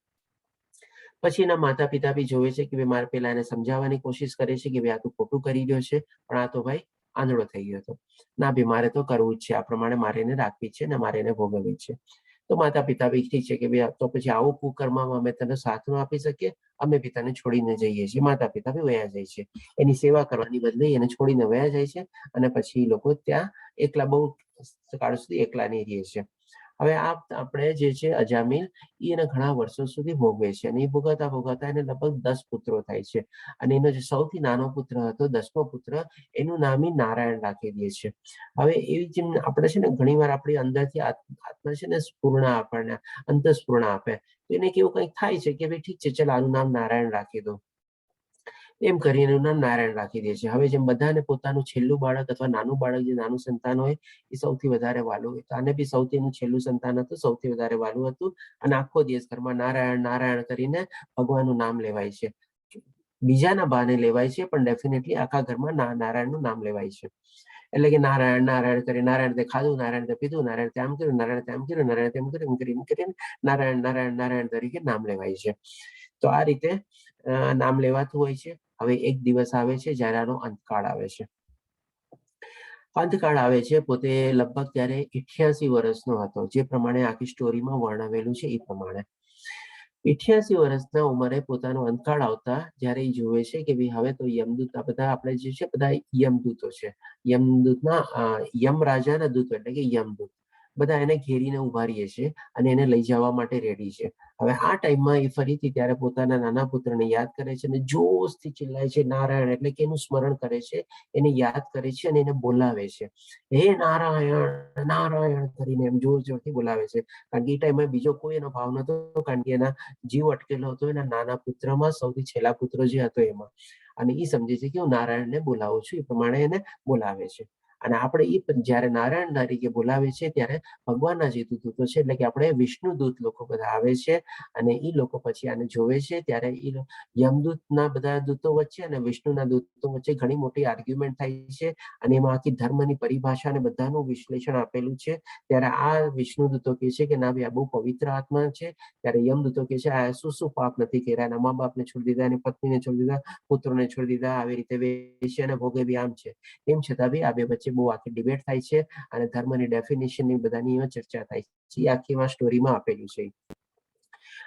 પછી એના માતા પિતા બી જોવે છે કે મારે પેલા એને સમજાવવાની કોશિશ કરે છે કે ભાઈ આ તું ખોટું કરી રહ્યો છે, પણ આ તો ભાઈ આંધળો થઈ ગયો હતો. ના ભાઈ મારે તો કરવું જ છે, આ પ્રમાણે મારે એને રાખવી છે ને મારે એને ભોગવવી છે. તો માતા પિતા બી ઠીક છે કે ભાઈ તો પછી આવું કુકર્મમાં અમે તને સાથ ન આપી શકીએ, અમે પિતાને છોડીને જઈએ છીએ. માતા પિતા બી વયા જાય છે. એની સેવા કરવાની બદલે એને છોડીને વયા જાય છે અને પછી લોકો ત્યાં એકલા બહુ કાળ સુધી એકલા નહીં રહે છે. હવે આપણે જે છે અજામિલ એને ઘણા વર્ષો સુધી ભોગવે છે અને એ ભોગવતા ભોગવતા એને લગભગ 10 પુત્રો થાય છે. અને એનો જે સૌથી નાનો પુત્ર હતો 10મો પુત્ર એનું નામ નારાયણ રાખી દે છે. હવે એવી જેમ આપણે છે ને ઘણી વાર આપણી અંદરથી આત્મા છે ને સ્ફૂર્ણા આપણને અંતસ્ફૂર્ણા આપે. તો એને કેવું કંઈક થાય છે કે ભાઈ ઠીક છે ચાલ આનું નામ નારાયણ રાખી દો. એમ કરીને એનું નામ નારાયણ રાખી દે છે. હવે જેમ બધાને પોતાનું છેલ્લું બાળક અથવા નાનું બાળક જે નાનું સંતાન હોય એ સૌથી વધારે વાલું હોય. તો આને બી સૌથી એનું છેલ્લું સંતાન હતું, સૌથી વધારે વાલું હતું. અને આખો દિવસ ઘરમાં નારાયણ નારાયણ કરીને ભગવાનનું નામ લેવાય છે. બીજાના બહાને લેવાય છે પણ ડેફિનેટલી આખા ઘરમાં નારાયણનું નામ લેવાય છે. એટલે કે નારાયણ નારાયણ કરી નારાયણ તે ખાધું, નારાયણ તે પીધું, નારાયણ તેમ કર્યું, નારાયણ તેમ કર્યું, નારાયણ તેમ કર્યું, કરીને નારાયણ નારાયણ નારાયણ તરીકે નામ લેવાય છે. તો આ રીતે નામ લેવાતું હોય છે. હવે એક દિવસ આવે છે જ્યારે આનો અંતકાળ આવે છે. અંતકાળ આવે છે પોતે લગભગ ત્યારે 88 વર્ષનો હતો, જે પ્રમાણે આખી સ્ટોરીમાં વર્ણવેલું છે એ પ્રમાણે 88 વર્ષના ઉંમરે પોતાનો અંતકાળ આવતા જ્યારે એ જોવે છે કે ભાઈ હવે તો યમદૂત આ બધા આપણે જે છે બધા યમદૂતો છે, યમદૂતના યમ રાજાના દૂતો એટલે કે યમદૂત બધા એને ઘેરીને ઉભા રહીએ છે અને એને લઈ જવા માટે રેડી છે. હવે આ ટાઈમમાં એ ફરીથી ત્યારે પોતાના નાના પુત્રને યાદ કરે છે અને જોશથી ચિલ્લાય છે નારાયણ, એટલે કે એનું સ્મરણ કરે છે, એને યાદ કરે છે અને એને બોલાવે છે, હે નારાયણ નારાયણ કરીને એમ જોર જોરથી બોલાવે છે. કારણ કે એ ટાઈમે બીજો કોઈ એનો ભાવ નતો, કારણ કે એના જીવ અટકેલો હતો એના નાના પુત્રમાં, સૌથી છેલ્લા પુત્ર જે હતો એમાં. અને એ સમજે છે કે હું નારાયણને બોલાવું છું, એ પ્રમાણે એને બોલાવે છે. અને આપણે એ જયારે નારાયણ તરીકે બોલાવે છે ત્યારે ભગવાનના જે દૂતો છે, એટલે કે આપણે વિષ્ણુ દૂત લોકો બધા આવે છે અને એ લોકો પછી આને જોવે છે. ત્યારે એ યમદૂતના બધા દૂતો વચ્ચે અને વિષ્ણુના દૂતો વચ્ચે ઘણી મોટી આર્ગ્યુમેન્ટ થાય છે અને એમાં આખી ધર્મની પરિભાષા અને બધાનું વિશ્લેષણ આપેલું છે. ત્યારે આ વિષ્ણુ દૂતો કહે છે કે ના ભાઈ આ બહુ પવિત્ર આત્મા છે, ત્યારે યમદૂતો કહે છે આ શું પાપ નથી કર્યા, એના મા બાપને છોડી દીધા, એની પત્નીને છોડી દીધા, પુત્રોને છોડી દીધા, આવી રીતે વેશ્યા અને ભોગે બી આમ છે. તેમ છતાં બી આ બે વચ્ચે બહુ આખી ડિબેટ થાય છે અને ધર્મની ડેફિનેશનની બધાની ચર્ચા થાય છે. એ આખી સ્ટોરીમાં આપેલું છે.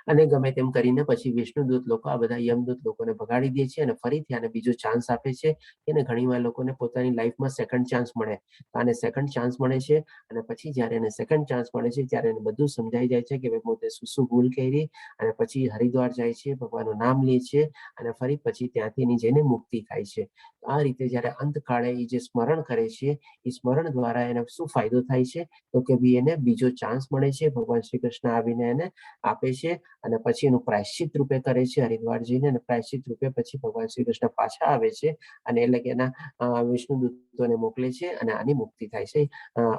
અને ગમે તેમ કરીને પછી વિષ્ણુદૂત લોકો આ બધા યમદૂત લોકોને ભગાડી દે છે અને ફરીથી આને બીજો ચાન્સ આપે છે. એને ઘણીવાર લોકોને પોતાની લાઈફમાં સેકન્ડ ચાન્સ મળે, આને સેકન્ડ ચાન્સ મળે છે. અને પછી જ્યારે એને સેકન્ડ ચાન્સ મળે છે ત્યારે એને બધું સમજાઈ જાય છે કે ભાઈ પોતે શું ભૂલ કરી. અને પછી હરિદ્વાર જાય છે, ભગવાનનું નામ લે છે અને ફરી પછી ત્યાંથી એની જેને મુક્તિ થાય છે. આ રીતે જ્યારે અંતકાળે એ જે સ્મરણ કરે છે, એ સ્મરણ દ્વારા એને શું ફાયદો થાય છે તો કે ભાઈ એને બીજો ચાન્સ મળે છે. ભગવાન શ્રી કૃષ્ણ આવીને એને આપે છે અને પછી એનું પ્રાયશ્ચિત રૂપે કરે છે હરિદ્વાર જઈને, અને પ્રાયશ્ચિત રૂપે પછી ભગવાન શ્રી કૃષ્ણ પાછા આવે છે અને એટલે કે એના વિષ્ણુ દૂતોને મોકલે છે અને આની મુક્તિ થાય છે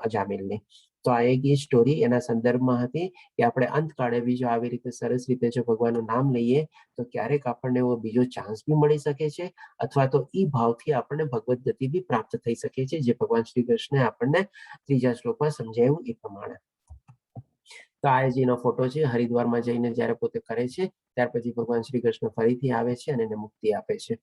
અજામિલની. તો આ એક સ્ટોરી એના સંદર્ભમાં હતી કે આપણે અંતકાળે બીજો આવી રીતે સરસ રીતે જો ભગવાનનું નામ લઈએ તો ક્યારેક આપણને એવો બીજો ચાન્સ બી મળી શકે છે, અથવા તો ઈ ભાવથી આપણને ભગવત ગતિ બી પ્રાપ્ત થઈ શકે છે, જે ભગવાન શ્રી કૃષ્ણે આપણને ત્રીજા શ્લોકમાં સમજાવ્યું એ પ્રમાણે. તો આ જેનો ફોટો છે હરિદ્વારમાં જઈને જ્યારે પોતે કરે છે ત્યાર પછી ભગવાન શ્રી કૃષ્ણ ફરીથી આવે છે અને એને મુક્તિ આપે છે.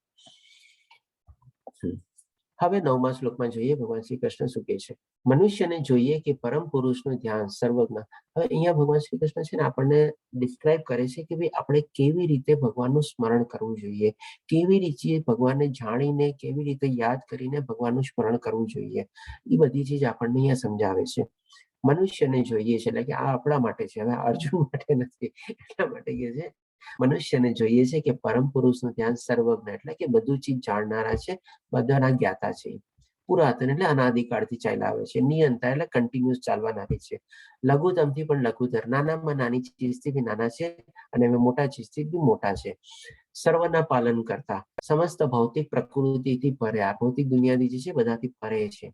હવે 9મા શ્લોકમાં જોઈએ ભગવાન શ્રી કૃષ્ણ શું કહે છે. મનુષ્યને જોઈએ કે પરમ પુરુષનું ધ્યાન સર્વજ્ઞ. હવે અહીંયા ભગવાન શ્રી કૃષ્ણ છે ને આપણને ડિસ્ક્રાઇબ કરે છે કે ભાઈ આપણે કેવી રીતે ભગવાનનું સ્મરણ કરવું જોઈએ, કેવી રીતે ભગવાનને જાણીને, કેવી રીતે યાદ કરીને ભગવાનનું સ્મરણ કરવું જોઈએ. એ બધી ચીજ આપણને અહીંયા સમજાવે છે. મનુષ્યને જોઈએ છે એટલે કે આ આપણા માટે છે, હવે અર્જુન માટે નથી. એટલા માટે કહે છે મનુષ્યને જોઈએ છે કે પરમ પુરુષનું ધ્યાન સર્વજ્ઞ, એટલે કે બધું ચીજ જાણનારા છે, બધાના જ્ઞાતા છે. પુરાતન એટલે અનાદિકાળથી ચાલ્યા આવે છે. નિયંતા એટલે કન્ટિન્યુઅસ ચાલવાના છે. લઘુત્તમથી પણ લઘુત્તર, નાનામાં નાની ચીજથી બી નાના છે અને મોટા ચીજથી બી મોટા છે. સર્વના પાલન કરતા, સમસ્ત ભૌતિક પ્રકૃતિથી પરે, આ ભૌતિક દુનિયાથી જે છે બધાથી પરે છે.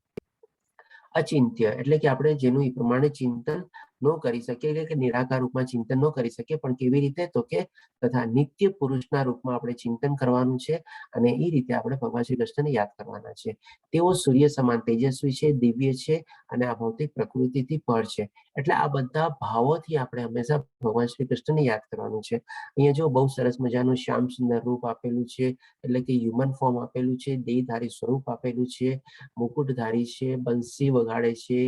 અચિંત્ય એટલે કે આપણે જેનું એ પ્રમાણે ચિંતન ન કરી શકીએ, એટલે કે નિરાકાર રૂપમાં ચિંતન ન કરી શકીએ, પણ કેવી રીતે તો કે તથા નિત્ય પુરુષના રૂપમાં આપણે ચિંતન કરવાનું છે અને એ રીતે આપણે ભગવાન શ્રી કૃષ્ણને યાદ કરવાના છે. તેઓ સૂર્ય સમાન તેજસ્વી છે, દિવ્ય છે અને આ ભૌતિક પ્રકૃતિથી પર છે. એટલે આ બધા ભાવોથી આપણે હંમેશા ભગવાન શ્રી કૃષ્ણને યાદ કરવાનું છે. અહીંયા જો બહુ સરસ મજાનું શ્યામ સુંદર રૂપ આપેલું છે, એટલે કે હ્યુમન ફોર્મ આપેલું છે, દેહધારી સ્વરૂપ આપેલું છે, મુકુટધારી છે, બંસી વગાડે છે,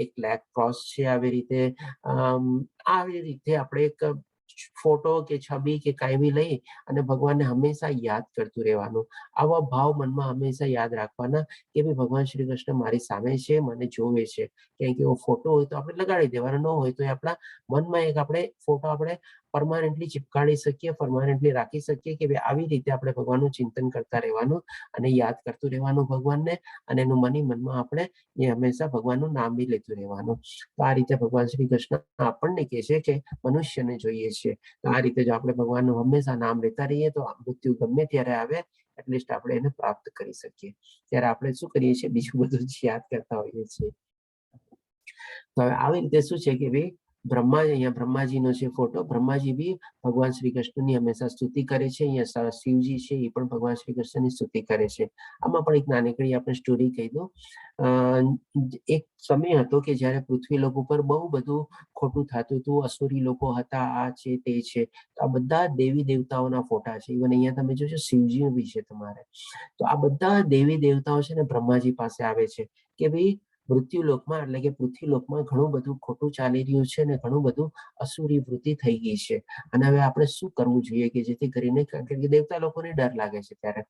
એક બ્લેક ક્રોસ છે. આવી રીતે આપણે એક ફોટો કે છબી કે કાંઈ બી લઈ અને ભગવાનને હંમેશા યાદ કરતું રહેવાનું. આવા ભાવ મનમાં હંમેશા યાદ રાખવાના કે ભાઈ ભગવાન શ્રી કૃષ્ણ મારી સામે છે, મને જોવે છે. ક્યાંક એવો ફોટો હોય તો આપણે લગાડી દેવાનો, ન હોય તો આપણા મનમાં એક આપણે ફોટો આપણે પરમાનન્ટલી ચિપકાવી શકીએ, પરમાનન્ટલી રાખી શકીએ કે ભાઈ આવી રીતે આપણે ભગવાનનું ચિંતન કરતા રહેવાનું અને યાદ કરતું રહેવાનું ભગવાનને, અને એનું મનમાં આપણે એ હંમેશા ભગવાનનું નામ બી લેતું રહેવાનું. તો આ રીતે ભગવાન શ્રી કૃષ્ણ આપણને કહે છે કે મનુષ્યને જોઈએ છે. તો આ રીતે જો આપણે ભગવાનનું હંમેશા નામ લેતા રહીએ તો મૃત્યુ ગમે ત્યારે આવે એટલીસ્ટ આપણે એને પ્રાપ્ત કરી શકીએ. ત્યારે આપણે શું કરીએ છીએ, બીજું બધું યાદ કરતા હોઈએ છીએ. તો હવે આવી રીતે શું છે કે ભાઈ અહીંયા બ્રહ્માજીનો છે ફોટો. બ્રહ્માજી બી ભગવાન શ્રી કૃષ્ણની હંમેશા સ્તુતિ કરે છે. અહીંયા શિવજી છે એ પણ ભગવાન શ્રી કૃષ્ણની સ્તુતિ કરે છે. આમાં પણ એક નાનકડી આપણે સ્ટોરી કહી દઉં. એક સમય હતો કે જ્યારે પૃથ્વી લોક ઉપર બહુ બધું ખોટું થતું હતું. અસુરી લોકો હતા, આ છે તે છે. તો આ બધા દેવી દેવતાઓના ફોટા છે. ઇવન અહીંયા તમે જોશો શિવજી બી છે તમારે. તો આ બધા દેવી દેવતાઓ છે ને બ્રહ્માજી પાસે આવે છે કે ભાઈ મૃત્યુલોકમાં એટલે કે પૃથ્વીલોકમાં ઘણું બધું ખોટું ચાલી રહ્યું છે ને ઘણું બધું અસુરી વૃત્તિ થઈ ગઈ છે. અને હવે આપણે શું કરવું જોઈએ કે જેથી કરીને, કારણ કે દેવતા લોકોને ડર લાગે છે ત્યારે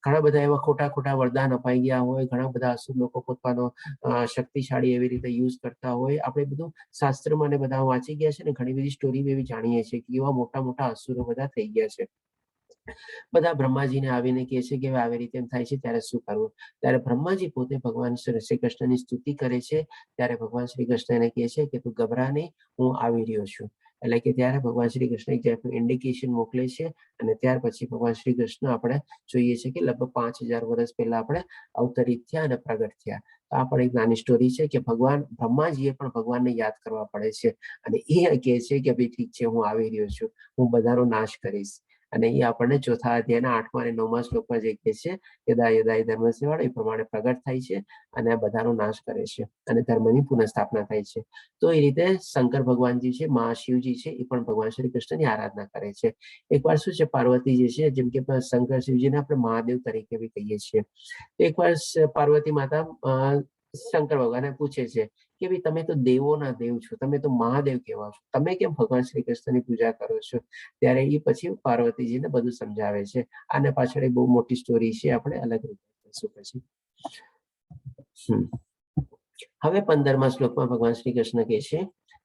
ઘણા બધા એવા ખોટા વરદાન અપાઈ ગયા હોય, ઘણા બધા અસુર લોકો પોતાનો શક્તિશાળી એવી રીતે યુઝ કરતા હોય. આપણે બધું શાસ્ત્રમાં ને બધા વાંચી ગયા છે ને ઘણી બધી સ્ટોરી એવી જાણીએ છીએ કે એવા મોટા અસુરો બધા થઈ ગયા છે. બધા બ્રહ્માજીને આવીને કહે છે કે આવી રીતે એમ થાય છે ત્યારે શું કરવું. ત્યારે બ્રહ્માજી પોતે ભગવાન શ્રી કૃષ્ણની સ્તુતિ કરે છે. ત્યારે ભગવાન શ્રી કૃષ્ણ એને કહે છે કે તું ગભરા નહીં, હું આવી રહ્યો છું. એટલે કે ત્યારે ભગવાન શ્રી કૃષ્ણ એક જાતનું ઇન્ડિકેશન મોકલે છે. અને ત્યાર પછી ભગવાન શ્રી કૃષ્ણ આપણે જોઈએ છે કે લગભગ 5000 વર્ષ પહેલા આપણે અવતરિત થયા અને પ્રગટ થયા. તો આ પણ એક નાની સ્ટોરી છે કે ભગવાન બ્રહ્માજીએ પણ ભગવાનને યાદ કરવા પડે છે અને એ કહે છે કે ભાઈ ઠીક છે, હું આવી રહ્યો છું, હું બધાનો નાશ કરીશ. અને એ આપણને ચોથા અધ્યાયના 8મા અને 9મા શ્લોકમાં જે કહે છે યદા યદા ધર્મસ્ય વાળો એ પ્રમાણે પ્રગટ થાય છે અને આ બધાનો નાશ કરે છે અને ધર્મની પુનઃસ્થાપના થાય છે. તો એ રીતે શંકર ભગવાનજી છે, મહાશિવજી છે, એ પણ ભગવાન શ્રી કૃષ્ણની આરાધના કરે છે. એકવાર શું છે, પાર્વતી જે છે, જેમ કે શંકર શિવજીને આપણે મહાદેવ તરીકે બી કહીએ છીએ. એકવાર પાર્વતી માતા શંકર ભગવાનને પૂછે છે કે ભાઈ તમે તો દેવોના દેવ છો, તમે તો મહાદેવ કહેવાઓ છો, તમે કેમ ભગવાન શ્રી કૃષ્ણની પૂજા કરો છો? ત્યારે એ પછી પાર્વતીજીને બધું સમજાવે છે. આને પાછળ એક બહુ મોટી સ્ટોરી છે, આપણે અલગ રીતે પછી. હવે 15મા શ્લોકમાં ભગવાન શ્રી કૃષ્ણ કહે છે,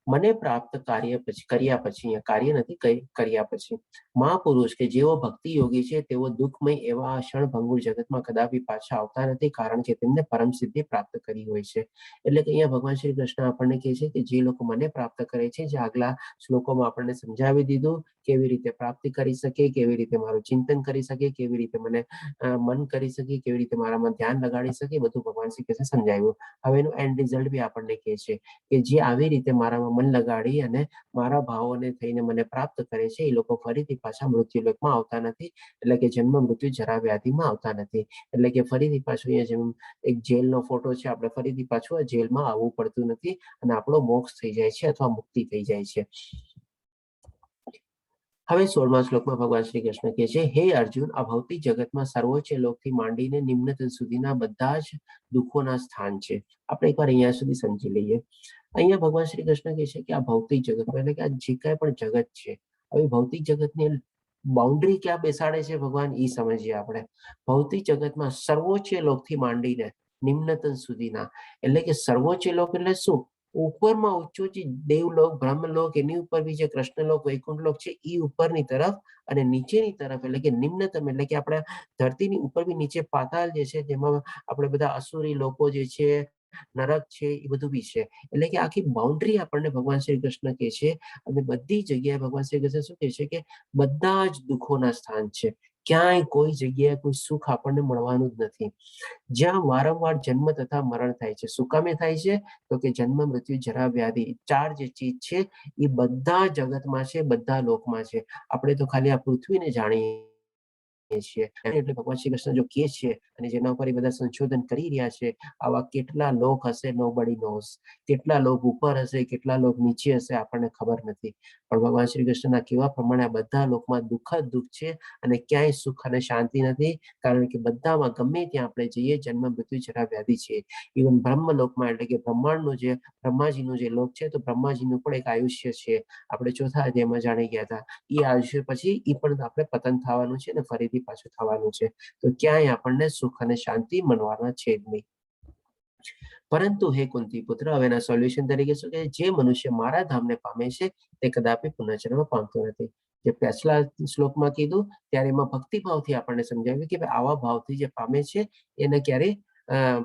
મને પ્રાપ્ત કર્યા પછી કાર્ય નથી કર્યા પછી મહાપુરુષ કે જેઓ ભક્તિ યોગી છે તેઓ દુઃખમય એવા ક્ષણભંગુર જગતમાં કદાપી પાછા આવતા નથી, કારણ કે તેમને પરમ સિદ્ધિ પ્રાપ્ત કરી હોય છે. એટલે કે અહીંયા ભગવાન શ્રી કૃષ્ણ આપણને કહે છે કે જે લોકો મને પ્રાપ્ત કરે છે, જે આગલા શ્લોકોમાં આપણને સમજાવી દીધું કેવી રીતે પ્રાપ્તિ કરી શકે, કેવી રીતે મારું ચિંતન કરી શકે, કેવી રીતે મને મન કરી શકે, કેવી રીતે મારામાં ધ્યાન લગાડી શકે, બધું ભગવાન શ્રી કૃષ્ણ સમજાવ્યું. હવે એનું એન્ડ રિઝલ્ટ બી આપણને કહે છે કે જે આવી રીતે મારામાં મન લગાડી અને મારા ભાવોને થઈને મને પ્રાપ્ત કરે છે, એ લોકો ફરીથી પાછા મૃત્યુલોકમાં આવતા નથી. એટલે કે જન્મ મૃત્યુ જરા વ્યાધિમાં આવતા નથી. એટલે કે ફરીથી પાછું અહીંયા જેમ એક જેલનો ફોટો છે, આપણે ફરીથી પાછું આ જેલમાં આવવું પડતું નથી અને આપણો મોક્ષ થઈ જાય છે અથવા મુક્તિ થઈ જાય છે. હવે 16મા શ્લોકમાં ભગવાન શ્રી કૃષ્ણ કહે છે, હે અર્જુન, આ ભૌતિક જગતમાં સર્વોચ્ચ લોકથી માંડીને નિમ્નતમ સુધીના બધા જ દુઃખોના સ્થાન છે. આપણે એકવાર અહીંયા સુધી સમજી લઈએ. અહીંયા ભગવાન શ્રી કૃષ્ણ કહે છે કે આ ભૌતિક જગત એટલે કે આ જે કાંઈ પણ જગત છે, હવે ભૌતિક જગતની બાઉન્ડ્રી ક્યાં બેસાડે છે ભગવાન, એ સમજીએ આપણે. ભૌતિક જગતમાં સર્વોચ્ચ લોકથી માંડીને નિમ્નતમ સુધીના, એટલે કે સર્વોચ્ચ લોક એટલે શું? ઉપરમાં ઊંચો જે દેવલોક, બ્રહ્મલોક, એની ઉપર બી જે કૃષ્ણલોક, વૈકુંઠલોક છે, એ ઉપરની તરફ અને નીચેની તરફ એટલે કે નિમ્નતમ એટલે કે આપણે ધરતીની ઉપર બી નીચે પાતાળ જે છે, જેમાં આપણે બધા અસુરી લોકો જે છે, નરક છે, એ બધું બી છે. એટલે કે આખી બાઉન્ડ્રી આપણને ભગવાન શ્રી કૃષ્ણ કહે છે. અને બધી જગ્યાએ ભગવાન શ્રી કૃષ્ણ શું કહે છે કે બધા જ દુઃખોના સ્થાન છે. ક્યાંય કોઈ જગ્યાએ કોઈ સુખ આપણને મળવાનું જ નથી. જ્યાં વારંવાર જન્મ તથા મરણ થાય છે. શું કામે થાય છે? તો કે જન્મ મૃત્યુ જરા વ્યાધિ, ચાર જે ચીજ છે એ બધા જગતમાં છે, બધા લોકમાં છે. આપણે તો ખાલી આ પૃથ્વીને જાણીએ છીએ. એટલે ભગવાન શ્રી કૃષ્ણ જો કહે છે અને જેના ઉપર બધા સંશોધન કરી રહ્યા છે, આવા કેટલા લોક હશે, નોબડી નોઝ. કેટલા લોક ઉપર હશે, કેટલા લોક નીચે હશે, આપણને ખબર નથી. પણ ભગવાન શ્રી કૃષ્ણના કહેવા પ્રમાણે આ બધા લોકમાં દુઃખ જ દુઃખ છે અને ક્યાંય સુખ અને શાંતિ નથી, કારણ કે બધામાં ગમે ત્યાં આપણે જઈએ જન્મ મૃત્યુ જરા વ્યાધિ છે. ઇવન બ્રહ્મલોકમાં એટલે કે બ્રહ્માંડનું જે બ્રહ્માજીનું જે લોક છે, તો બ્રહ્માજીનું પણ એક આયુષ્ય છે. આપણે ચોથા અધ્યાયમાં જાણી ગયા હતા. એ આયુષ્ય પછી એ પણ આપણે પતન થવાનું છે અને ફરીથી પાછું થવાનું છે. તો ક્યાંય આપણને સુખ અને શાંતિ મળવાના છે જ નહીં. પરંતુ હે કુંતી પુત્ર, હવે એના સોલ્યુશન તરીકે શું કહે, જે મનુષ્ય મારા ધામને પામે છે તે કદાપી પુનર્જન્મ પામતો નથી. જે પહેલા શ્લોકમાં કીધું ત્યારે એમાં ભક્તિભાવથી આપણને સમજાવ્યું કે આવા ભાવથી જે પામે છે એને ક્યારેય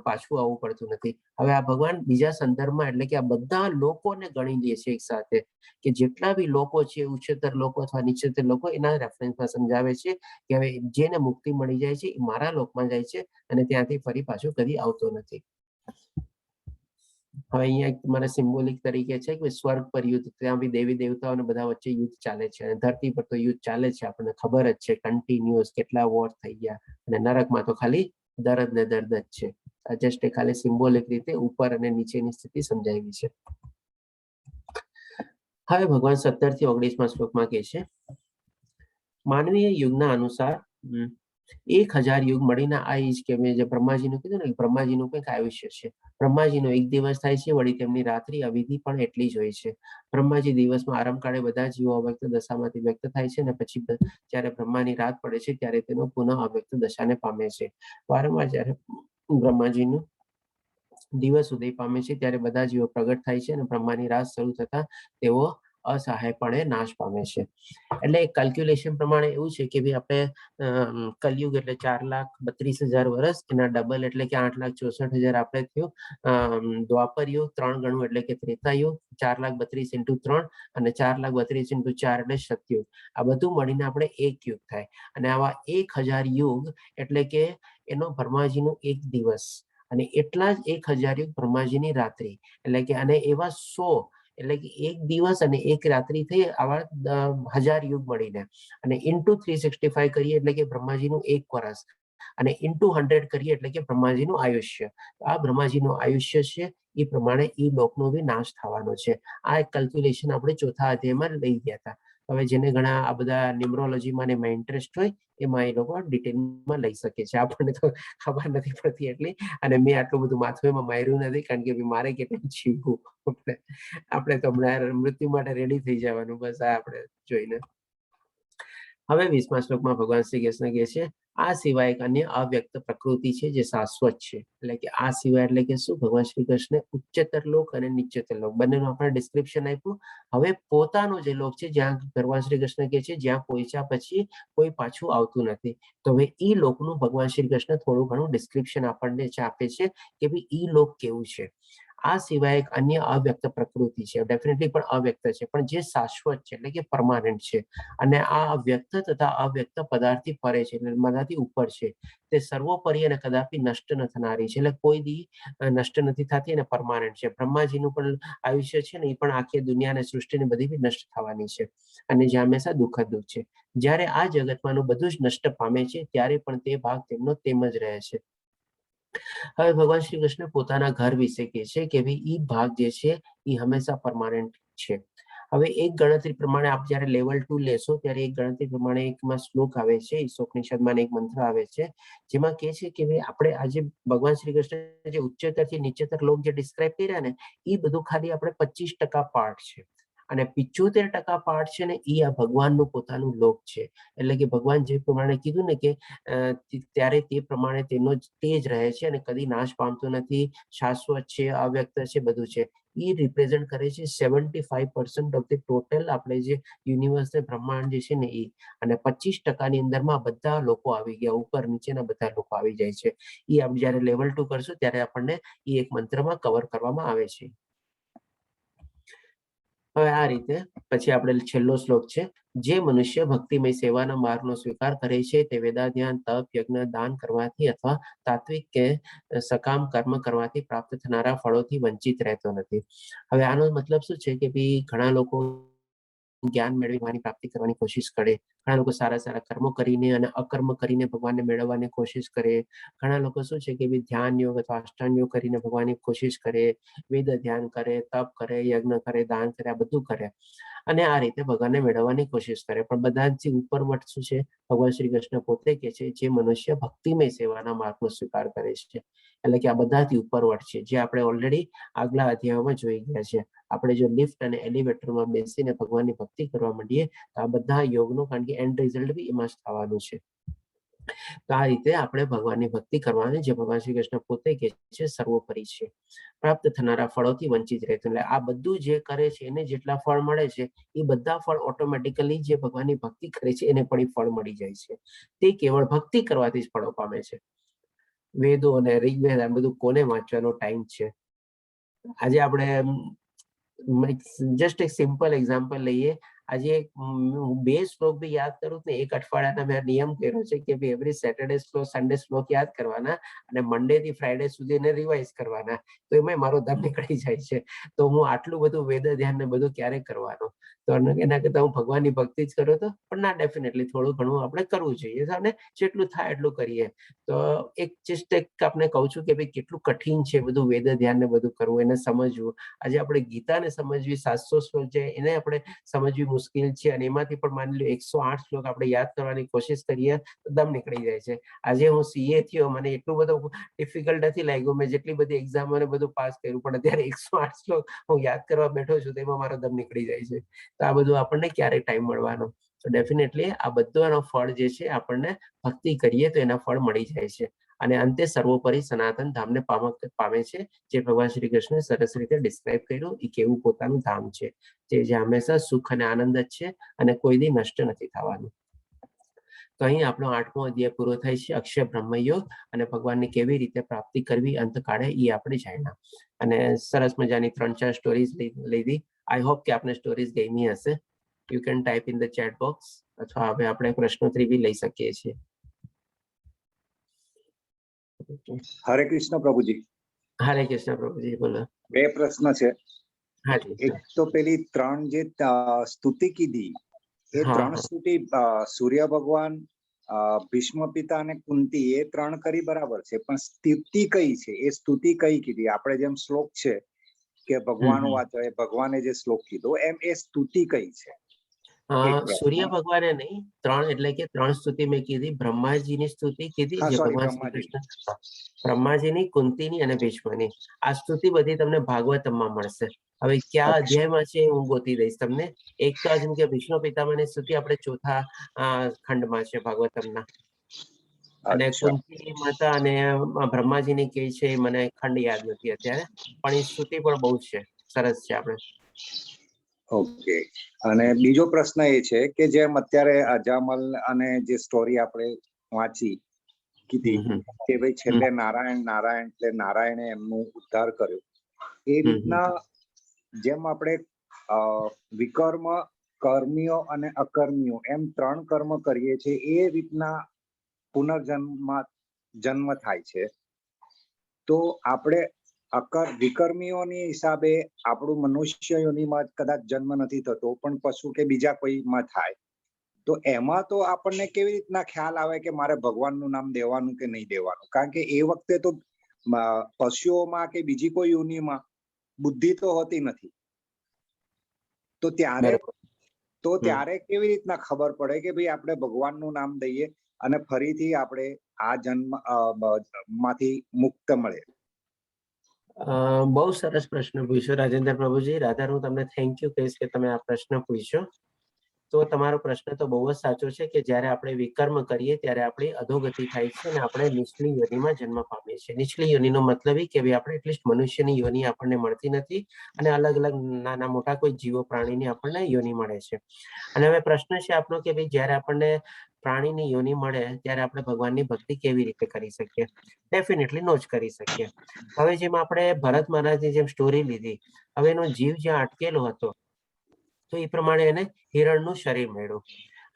પાછું આવવું પડતું નથી. હવે આ ભગવાન બીજા સંદર્ભમાં એટલે કે આ બધા લોકોને ગણી લે છે એક સાથે, કે જેટલા બી લોકો છે, ઉચ્ચતર લોકો અથવા નીચેતર લોકો, એના રેફરન્સમાં સમજાવે છે કે હવે જેને મુક્તિ મળી જાય છે એ મારા લોકમાં જાય છે અને ત્યાંથી ફરી પાછું કદી આવતો નથી. હવે અહીંયા એક તમારે સિમ્બોલિક તરીકે છે કે સ્વર્ગ પર યુદ્ધ, ત્યાં બી દેવી દેવતાઓ અને બધા વચ્ચે યુદ્ધ ચાલે છે અને ધરતી પર તો યુદ્ધ ચાલે છે, આપણને ખબર જ છે કન્ટિન્યુઅસ કેટલા વોર થઈ ગયા, અને નરકમાં તો ખાલી દર્દ ને દર્દ જ છે. આ જસ્ટ ખાલી સિમ્બોલિક રીતે ઉપર અને નીચેની સ્થિતિ સમજાવી છે. હવે ભગવાન 17 થી 19 શ્લોકમાં કહે છે, માનવીય યુગના અનુસાર 1000 યુગ મળીને આ ઈજ કે મેં જે બ્રહ્માજીનું કીધું ને, બ્રહ્માજીનું કંઈક આયુષ્ય છે. બ્રહ્માજીનો એક દિવસ થાય છે, વળી તેમની રાત્રિ અવિધિ પણ એટલી જ હોય છે. બ્રહ્માજી દિવસમાં આરામ કાળે બધા જીવો અવ્યક્ત દશામાંથી વ્યક્ત થાય છે, અને પછી જ્યારે બ્રહ્માની રાત પડે છે ત્યારે તેનો પુનઃ અવ્યક્ત દશાને પામે છે. વારંવાર જ્યારે બ્રહ્માજીનું દિવસ ઉદય પામે છે ત્યારે બધા જીવો પ્રગટ થાય છે, અને બ્રહ્માની રાત શરૂ થતા તેઓ અસહાયપણે નાશ પામે છે. એટલે કેલ્ક્યુલેશન પ્રમાણે એવું છે કે ભાઈ આપણે કલયુગ એટલે 4,32,000 વર્ષ, એના ડબલ એટલે કે 8,64,000 આપણે થયું. દ્વાપર યુગ 3 ગણું એટલે કે ત્રેતા યુગ, 4,32,000 into 3 અને 4,32,000 into 4 એટલે સતયુગ. આ બધું મળીને આપણે એક યુગ થાય, અને આવા 1000 યુગ એટલે કે એનો બ્રહ્માજીનો એક દિવસ, અને એટલા જ 1000 યુગ બ્રહ્માજીની રાત્રિ, એટલે કે અને એવા 100 એટલે કે એક દિવસ અને એક રાત્રિ થઈ આવા 1000 યુગ મળીને, અને ઇન્ટુ 365 કરીએ એટલે કે બ્રહ્માજીનું એક વર્ષ, અને ઇન્ટુ 100 કરીએ એટલે કે બ્રહ્માજીનું આયુષ્ય. આ બ્રહ્માજીનું આયુષ્ય છે, એ પ્રમાણે એ લોકનો બી નાશ થવાનો છે. આ એક કેલ્ક્યુલેશન આપણે ચોથા અધ્યાયમાં લઈ ગયા હતા. હવે જેને ઘણા આ બધા ન્યુમરોલોજીમાં ને એમાં ઇન્ટરેસ્ટ હોય એમાં એ લોકો ડિટેલમાં લઈ શકે છે. આપણને તો ખબર નથી પડતી એટલી, અને મેં આટલું બધું માથું એમાં માર્યું નથી, કારણ કે મારે કેટલું જીવવું. આપણે તો હમણાં મૃત્યુ માટે રેડી થઈ જવાનું, બસ આ આપણે જોઈને. હવે 20મા શ્લોકમાં ભગવાન શ્રી કૃષ્ણ કહે છે, આ સિવાય એક અન્ય અવ્યક્ત પ્રકૃતિ છે જે શાશ્વત છે. એટલે કે આ સિવાય એટલે કે શું, ભગવાન શ્રી કૃષ્ણ ઉચ્ચતર લોક અને નીચતર લોક બંનેનું આપણે ડિસ્ક્રિપ્શન આપ્યું. હવે પોતાનો જે લોક છે, જ્યાં ભગવાન શ્રી કૃષ્ણ કહે છે જ્યાં પહોંચ્યા પછી કોઈ પાછું આવતું નથી, તો હવે ઈ લોકનું ભગવાન શ્રી કૃષ્ણ થોડું ઘણું ડિસ્ક્રિપ્શન આપણને આપે છે કે ભાઈ ઈ લોક કેવું છે. આ સિવાય એક અન્ય અવ્યક્ત પ્રકૃતિ છે, ડેફિનેટલી પણ અવ્યક્ત છે, પણ જે શાશ્વત છે એટલે કે પરમાનન્ટ છે, અને આ વ્યક્ત તથા અવ્યક્ત પદાર્થથી પરે છે, એટલે બધાથી ઉપર છે. તે સર્વોપરી અને કદાપી નષ્ટ ન થનારી છે, એટલે કોઈ દી નષ્ટ નથી થતી અને પરમાનન્ટ છે. બ્રહ્માજીનું પણ આયુષ્ય છે ને, એ પણ આખી દુનિયાને સૃષ્ટિને બધી બી નષ્ટ થવાની છે, અને જે હંમેશા દુઃખ જ દુઃખ છે. જ્યારે આ જગતમાંનું બધું જ નષ્ટ પામે છે ત્યારે પણ તે ભાગ તેમનો તેમ જ રહે છે. હવે ભગવાન શ્રી કૃષ્ણ પોતાના ઘર વિશે કહે છે કે ભાઈ ઈ ભાગ જે છે એ હંમેશા પરમાનન્ટ છે. હવે એક ગણતરી પ્રમાણે આપ જયારે લેવલ 2 લેશો ત્યારે એક ગણતરી પ્રમાણે એકમાં શ્લોક આવે છે, ઈશોપનિષદમાં એક મંત્ર આવે છે, જેમાં કહે છે કે ભાઈ આપણે આજે ભગવાન શ્રી કૃષ્ણ જે ઉચ્ચતર થી નીચેતર લોક જે ડિસ્ક્રાઇબ કર્યા ને, એ બધું ખાલી આપણે 25% પાર્ટ છે, અને 75% પાર્ટ છે ને એ આ ભગવાનનું પોતાનું લોક છે. એટલે કે ભગવાન જે પ્રમાણે કીધું ને કે ત્યારે તે પ્રમાણે તેનો તે જ રહે છે અને કદી નાશ પામતો નથી, શાશ્વત છે, અવ્યક્ત છે, બધું છે. એ રિપ્રેઝન્ટ કરે છે 75% ઓફ ધ ટોટલ આપણે જે યુનિવર્સ ને બ્રહ્માંડ જે છે ને એ, અને 25% અંદરમાં બધા લોકો આવી ગયા, ઉપર નીચેના બધા લોકો આવી જાય છે. એ આપણે જયારે લેવલ 2 કરશું ત્યારે આપણને એ એક મંત્રમાં કવર કરવામાં આવે છે. હવે આ રીતે પછી આપણે છેલ્લો શ્લોક છે, જે મનુષ્ય ભક્તિમય સેવાના માર્ગનો સ્વીકાર કરે છે તે વેદાધ્યાન, તપ, યજ્ઞ, દાન કરવાથી અથવા તાત્વિક કે સકામ કર્મ કરવાથી પ્રાપ્ત થનારા ફળોથી વંચિત રહેતો નથી. હવે આનો મતલબ શું છે કે ભાઈ ઘણા લોકો જ્ઞાન મેળવવાની પ્રાપ્તિ કરવાની કોશિશ કરે, ઘણા લોકો સારા સારા કર્મો કરીને અને અકર્મ કરીને ભગવાનને મેળવવાની કોશિશ કરે, ઘણા લોકો શું છે કે ભાઈ ધ્યાન યોગ અથવા અષ્ટાંગ યોગ કરીને ભગવાનની કોશિશ કરે, વેદ ધ્યાન કરે, તપ કરે, યજ્ઞ કરે, દાન કરે, આ બધું કરે, અને આ રીતે ભગવાનને મેળવવાની કોશિશ કરે. પણ બધાથી ઉપરવટ શું છે, ભગવાન શ્રી કૃષ્ણ પોતે કહે છે જે મનુષ્ય ભક્તિમય સેવાના માર્ગનો સ્વીકાર કરે છે. એટલે કે આ બધાથી ઉપરવટ છે, જે આપણે ઓલરેડી આગલા અધ્યાયમાં જોઈ ગયા છે. આપણે જો લિફ્ટ અને એલિવેટરમાં બેસીને ભગવાનની ભક્તિ કરવા માંડીએ તો આ બધા યોગનો, કારણ કે એન્ડ રિઝલ્ટ બી એમાં જ થવાનું છે. તો આ રીતે આપણે ભગવાનની ભક્તિ કરવાની, જે ભગવાન શ્રી કૃષ્ણ પોતે કહે છે સર્વોપરી છે, પ્રાપ્ત થનારા ફળોથી વંચિત રહેતો. એટલે આ બધું જે કરે છે એને જેટલા ફળ મળે છે એ બધા ફળ ઓટોમેટિકલી જે ભગવાનની ભક્તિ કરે છે એને પણ ફળ મળી જાય છે. તે કેવળ ભક્તિ કરવાથી જ ફળો પામે છે. વેદો અને ઋગ્વેદ આ બધું કોને વાંચવાનો ટાઈમ છે? આજે આપણે જસ્ટ એક સિમ્પલ એક્ઝામ્પલ લઈએ. આજે હું 2 શ્લોક બી યાદ કરું ને એક અઠવાડિયાના મેં નિયમ કર્યો છે કે ભાઈ એવરી સેટરડે શ્લોક સન્ડે શ્લોક યાદ કરવાના અને મંડે થી ફ્રાઈડે સુધી એને રિવાઇઝ કરવાના, તો એમાં મારો દમ નીકળી જાય છે. તો હું આટલું બધું વેદ ધ્યાન ને બધું ક્યારે કરવાનું? તો એના કરતા હું ભગવાનની ભક્તિ જ કરું તો, પણ ના ડેફિનેટલી થોડું ઘણું આપણે કરવું જોઈએ અને જેટલું થાય એટલું કરીએ. તો એક જસ્ટ એક આપણે કહું છું કે ભાઈ કેટલું કઠિન છે બધું વેદ ધ્યાન ને બધું કરવું, એને સમજવું. આજે આપણે ગીતાને સમજવી 700 શ્લોક છે એને આપણે સમજવી મુશ્કેલ છે અને એમાંથી પણ માની લો 108 શ્લોક આપણે યાદ કરવાની કોશિશ કરીએ તો દમ નીકળી જાય છે. આજે હું સીએ થયો, મને એટલું બધું ડિફિકલ્ટ નથી લાગ્યું, મેં જેટલી બધી એક્ઝામો ને બધું પાસ કર્યું, પણ અત્યારે 108 શ્લોક હું યાદ કરવા બેઠો છું તો એમાં મારો દમ નીકળી જાય છે. તો આ બધું આપણને ક્યારે ટાઈમ મળવાનો? તો ડેફિનેટલી આ બધું એનો ફળ જે છે આપણને ભક્તિ કરીએ તો એના ફળ મળી જાય છે અને અંતે સર્વોપરી સનાતન ધામને પામે છે, જે ભગવાન શ્રી કૃષ્ણે સરસ રીતે ડિસ્ક્રાઇબ કર્યું એ કેવું પોતાનું ધામ છે જે હંમેશા સુખ અને આનંદ જ છે અને કોઈ દી નષ્ટ નથી થવાનું. તો અહીં આપણો 8મો અધ્યાય પૂરો થાય છે, અક્ષય બ્રહ્મયોગ અને ભગવાનની કેવી રીતે પ્રાપ્તિ કરવી અંતકાળે એ આપણે જાણ્યા. અને સરસ મજાની 3-4 સ્ટોરીઝ લીધી. આઈ હોપ કે આપને સ્ટોરીઝ ગમી હશે. You can type in the chat box અથવા હવે આપણે પ્રશ્નોત્તરી બી લઈ શકીએ છીએ. હરે કૃષ્ણ પ્રભુજી. હરે કૃષ્ણ પ્રભુજી, બોલો. 2 પ્રશ્ન છે. હાજી. એક તો પેલી 3 જે સ્તુતિ કીધી એ 3 સ્તુતિ સૂર્ય ભગવાન, ભીષ્મ પિતા અને કુંતી એ 3 કરી બરાબર છે, પણ સ્તુતિ કઈ છે? એ સ્તુતિ કઈ કીધી? આપણે જેમ શ્લોક છે કે ભગવાન વાંચો એ ભગવાને જે શ્લોક કીધો એમ એ સ્તુતિ કઈ છે? સૂર્ય ભગવાને નહીં, 3 એટલે કે 3 સ્તુતિ મેં કીધી. બ્રહ્માજીની સ્તુતિ કીધી જે ભગવાન શ્રી કૃષ્ણ, બ્રહ્માજીની, કુંતીની અને ભીષ્મની. આ સ્તુતિ બધી તમને ભાગવતમમાં મળશે. હવે ક્યાં અધ્યાયમાં છે હું ગોતી દઈશ તમને. એક તો જેમ કે ભીષ્મ પિતામહની સ્તુતિ આપણે 4થા ખંડમાં છે ભાગવતમના, અને કુંતી માતા અને બ્રહ્માજીની કે છે મને ખંડ યાદ નથી અત્યારે, પણ એ સ્તુતિ પણ બહુ છે સરસ છે. આપણે ઓકે. અને બીજો પ્રશ્ન એ છે કે જેમ અત્યારે અજામલ અને જે સ્ટોરી આપણે વાંચી કીધી કે ભાઈ છેલ્લે નારાયણ નારાયણ એટલે નારાયણે એમનું ઉદ્ધાર કર્યો, એ રીતના જેમ આપણે વિકર્મ, કર્મીઓ અને અકર્મીઓ એમ 3 કર્મ કરીએ છીએ, એ રીતના જન્મ થાય છે. તો આપણે વિકર્મીઓની હિસાબે આપણું મનુષ્ય યોનિમાં કદાચ જન્મ નથી થતો, પણ પશુ કે બીજા કોઈમાં થાય, તો એમાં તો આપણને કેવી રીતના ખ્યાલ આવે કે મારે ભગવાનનું નામ દેવાનું કે નહીં દેવાનું? કારણ કે એ વખતે તો પશુઓમાં કે બીજી કોઈ યોનિમાં બુદ્ધિ તો હોતી નથી. તો ત્યારે કેવી રીતના ખબર પડે કે ભાઈ આપણે ભગવાનનું નામ દઈએ અને ફરીથી આપણે આ જન્મ માંથી મુક્ત મળે? બહુ સરસ પ્રશ્ન પૂછ્યો રાજેન્દ્ર પ્રભુજી. રાધા, હું તમને થેન્ક યુ કહીશ કે તમે આ પ્રશ્ન પૂછ્યો. તો તમારો પ્રશ્ન તો બહુ જ સાચો છે કે જ્યારે આપણે વિકર્મ કરીએ ત્યારે આપણી અધોગતિ થાય છે અને આપણે નીચલી યોનિમાં જન્મ પામીએ છીએ. નીચલી યોનિનો મતલબ એ કે ભાઈ આપણે એટલીસ્ટ મનુષ્યની યોનિ આપણને મળતી નથી અને અલગ અલગ નાના મોટા કોઈ જીવો પ્રાણીની આપણને યોનિ મળે છે. અને હવે પ્રશ્ન છે આપણો કે ભાઈ જ્યારે આપણને પ્રાણીની યોનિ મળે ત્યારે આપણે ભગવાનની ભક્તિ કેવી રીતે કરી શકીએ? ડેફિનેટલી નો જ કરી શકીએ. હવે જેમ આપણે ભરત મહારાજની જેમ સ્ટોરી લીધી, હવે એનો જીવ જ્યાં અટકેલો હતો તો એ પ્રમાણે એને હિરણનું શરીર મળ્યું.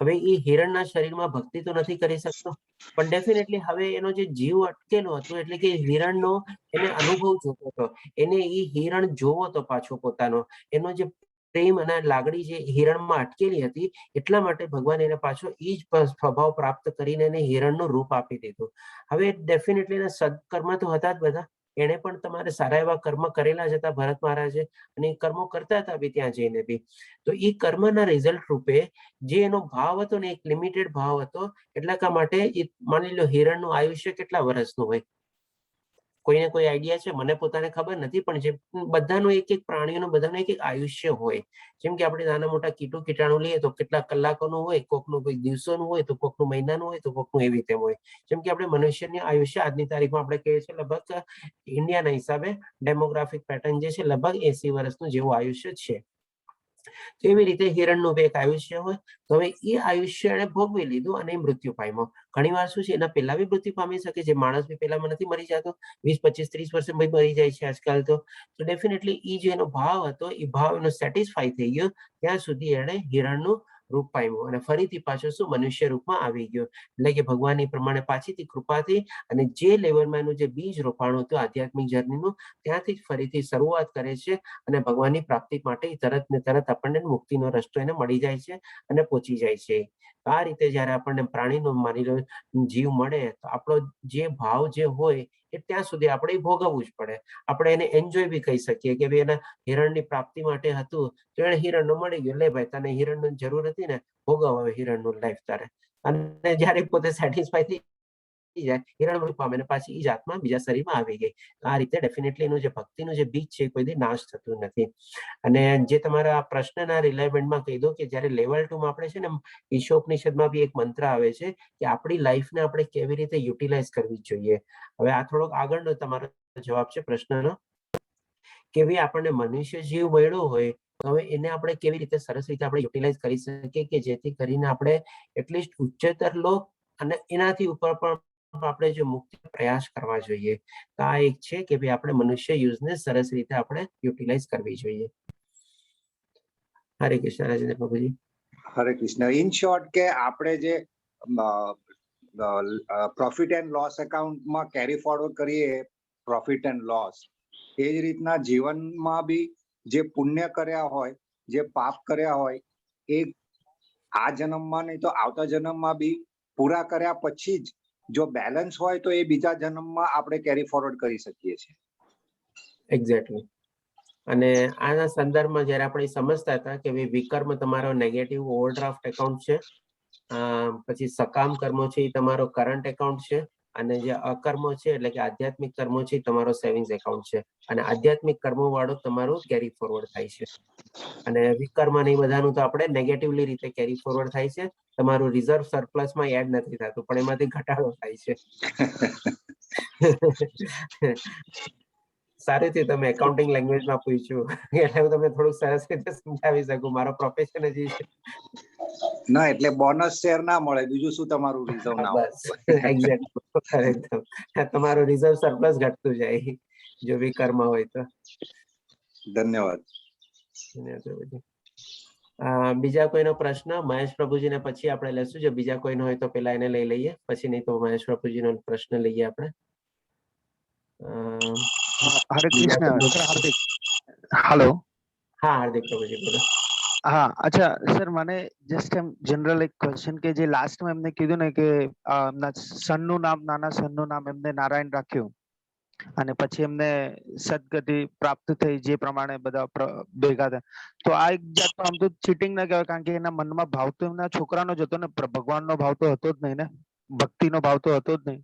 હવે એ હિરણના શરીરમાં ભક્તિ તો નથી કરી શકતો, પણ ડેફિનેટલી હવે એનો જે જીવ અટકેલો હતો એટલે કે હિરણનો એને અનુભવ જોતો હતો, એને એ હિરણ જોવો તો પાછો પોતાનો, એનો જે પ્રેમ અને લાગણી જે હિરણમાં અટકેલી હતી, એટલા માટે ભગવાન એને પાછો એ જ સ્વભાવ પ્રાપ્ત કરીને એને હિરણનું રૂપ આપી દીધું. હવે ડેફિનેટલી એના સદકર્મ તો હતા જ બધા, એને પણ તમારે સારા એવા કર્મ કરેલા જ હતા ભરત મહારાજે, અને એ કર્મો કરતા હતા બી ત્યાં જઈને બી. તો એ કર્મના રિઝલ્ટ રૂપે જે એનો ભાવ હતો ને એક લિમિટેડ ભાવ હતો, એટલા માટે એ માની લો હિરણનું આયુષ્ય કેટલા વર્ષનું હોય? કોઈને કોઈ આઈડિયા છે? મને પોતાને ખબર નથી, પણ જે બધાનું એક એક પ્રાણીઓનું બધાનું એક એક આયુષ્ય હોય. જેમ કે આપણે નાના મોટા કીટાણુ લઈએ તો કેટલાક કલાકોનું હોય, કોકનું કોઈ દિવસોનું હોય, તો કોકનું મહિનાનું હોય, તો કોકનું એવી રીતે હોય. જેમ કે આપણે મનુષ્યની આયુષ્ય આજની તારીખમાં આપણે કહીએ છીએ લગભગ ઇન્ડિયાના હિસાબે ડેમોગ્રાફિક પેટર્ન જે છે લગભગ 80 વર્ષનું જેવું આયુષ્ય છે. તો એવી રીતે હિરણનું એક આયુષ્ય હોય, તો હવે એ આયુષ્ય એને ભોગવી લીધું અને એ મૃત્યુ પામ્યો. ઘણીવાર શું છે, એના પહેલા બી મૃત્યુ પામી શકે છે. માણસ બી પહેલામાં નથી મરી જતો, 20, 25, 30 વર્ષે મરી જાય છે આજકાલ તો ડેફિનેટલી એ જે એનો ભાવ હતો એ ભાવ એનો સેટિસ્ફાય થઈ ગયો ત્યાં સુધી એને હિરણનું રૂપ પામ્યું અને ફરીથી પાછો શું મનુષ્ય રૂપમાં આવી ગયો. એટલે કે ભગવાનની પ્રમાણે પાછીથી કૃપાથી અને જે લેવલમાં એનું જે બીજ રોપાણું હતું આધ્યાત્મિક જર્નીનું, ત્યાંથી જ ફરીથી શરૂઆત કરે છે અને ભગવાનની પ્રાપ્તિ માટે તરત ને તરત આપણને મુક્તિનો રસ્તો એને મળી જાય છે અને પહોંચી જાય છે. આ રીતે જયારે આપણને પ્રાણીનો માની લો જીવ મળે તો આપણો જે ભાવ જે હોય એ ત્યાં સુધી આપણે ભોગવવું જ પડે. આપણે એને એન્જોય બી કહી શકીએ કે ભાઈ એના હિરણની પ્રાપ્તિ માટે હતું તો એને હિરણનું મળી ગયું, લે ભાઈ તને હિરણની જરૂર હતી ને, ભોગવ હવે હિરણનું લાઈફ તારે. અને જયારે પોતે સેટિસ્ફાય થઈ જાય, હિરણ મૃત્યુ પામે અને પાછી એ જ આત્મા બીજા શરીરમાં આવી ગઈ. આ રીતે ડેફિનેટલી એનું જે ભક્તિનું જે બીજ છે કોઈ દી નાશ થતું નથી. અને જે તમારા પ્રશ્નના રિલેવન્ટમાં કહી દો કે જયારે લેવલ 2 માં આપણે છે ને ઈશોપનિષદમાં બી એક મંત્ર આવે છે કે આપણી લાઈફને આપણે કેવી રીતે યુટિલાઇઝ કરવી જોઈએ. હવે આ થોડોક આગળનો તમારો જવાબ છે પ્રશ્નનો કે ભાઈ આપણને મનુષ્ય જીવ મળ્યો હોય તો હવે એને આપણે કેવી રીતે સરસ રીતે આપણે યુટિલાઇઝ કરી શકીએ કે જેથી કરીને આપણે એટલીસ્ટ ઉચ્ચતર લોક અને એનાથી ઉપર પણ આપણે જે મુક્તિ પ્રયાસ કરવા જોઈએ. તો આ એક છે કે ભાઈ આપણે મનુષ્ય યુઝને સરસ રીતે આપણે યુટિલાઇઝ કરવી જોઈએ. હરે કૃષ્ણ રાજેન્દ્ર પ્રભુજી. હરે કૃષ્ણ. ઇન શોર્ટ કે આપણે જે પ્રોફિટ એન્ડ લોસ એકાઉન્ટમાં કેરી ફોરવર્ડ કરીએ પ્રોફિટ એન્ડ લોસ, એ જ રીતના જીવનમાં બી જે પુણ્ય કર્યા હોય, જે પાપ કર્યા હોય એ આ જન્મમાં નહીં તો આવતા જન્મમાં બી પૂરા કર્યા પછી જ જો બેલેન્સ હોય તો એ બીજા જન્મમાં આપણે કેરી ફોરવર્ડ કરી શકીએ છીએ. એક્ઝેક્ટલી. અને આના સંદર્ભમાં જયારે આપણે સમજતા હતા કે ભાઈ વિકર્મ તમારો નેગેટિવ ઓવરડ્રાફ્ટ એકાઉન્ટ છે, પછી સકામ કર્મો છે એ તમારો કરંટ એકાઉન્ટ છે, અને જે અકર્મો છે એટલે કે આધ્યાત્મિક કર્મો છે તમારો સેવિંગ્સ એકાઉન્ટ છે, અને આધ્યાત્મિક કર્મો વાળો તમારું કેરી ફોરવર્ડ થાય છે. અને વિકર્મ ને બધાનું તો આપણે નેગેટિવલી રીતે કેરી ફોરવર્ડ થાય છે. તમારું રિઝર્વ સરપ્લસમાં એડ નથી થતું પણ એમાંથી ઘટાડો થાય છે. સારી રીતે તમે એકાઉન્ટિંગ લેંગ્વેજમાં પૂછ્યું એટલે હું તમને થોડુંક સરસ રીતે સમજાવી શકું. મારો પ્રોફેશન જ છે. ના એટલે બોનસ શેર ના મળે, બીજું શું તમારું રિઝર્વ ના હોય. બસ એક્ઝેક્ટ તમારું રિઝર્વ સરપ્લસ ઘટતું જાય જો વિકર્મ હોય તો. ધન્યવાદ. બીજા કોઈનો પ્રશ્ન મહેશ પ્રભુજીને પછી આપણે લેશું. જો બીજા કોઈનો હોય તો પેલા એને લઈ લઈએ, પછી નહીં તો મહેશ પ્રભુજીનો પ્રશ્ન લઈએ આપણે. હરે કૃષ્ણ સર. હાર્દિક હેલો. હા હાર્દિક પ્રભુજી બોલો. હા અચ્છા સર, મને જસ્ટ એમ જનરલ એક ક્વેશ્ચન કે જે લાસ્ટમાં એમને કીધું ને કે સનનું નામ, નાના સનનું નામ એમને નારાયણ રાખ્યું અને પછી એમને સદગતિ પ્રાપ્ત થઈ, જે પ્રમાણે બધા ભેગા થયા. તો આ એક જાતનું આમ તો ચીટિંગ ના કહેવાય, કારણ કે એના મનમાં ભાવ તો એમના છોકરાનો જ હતો ને, ભગવાનનો ભાવ તો હતો જ નહીં ને, ભક્તિનો ભાવ તો હતો જ નહીં.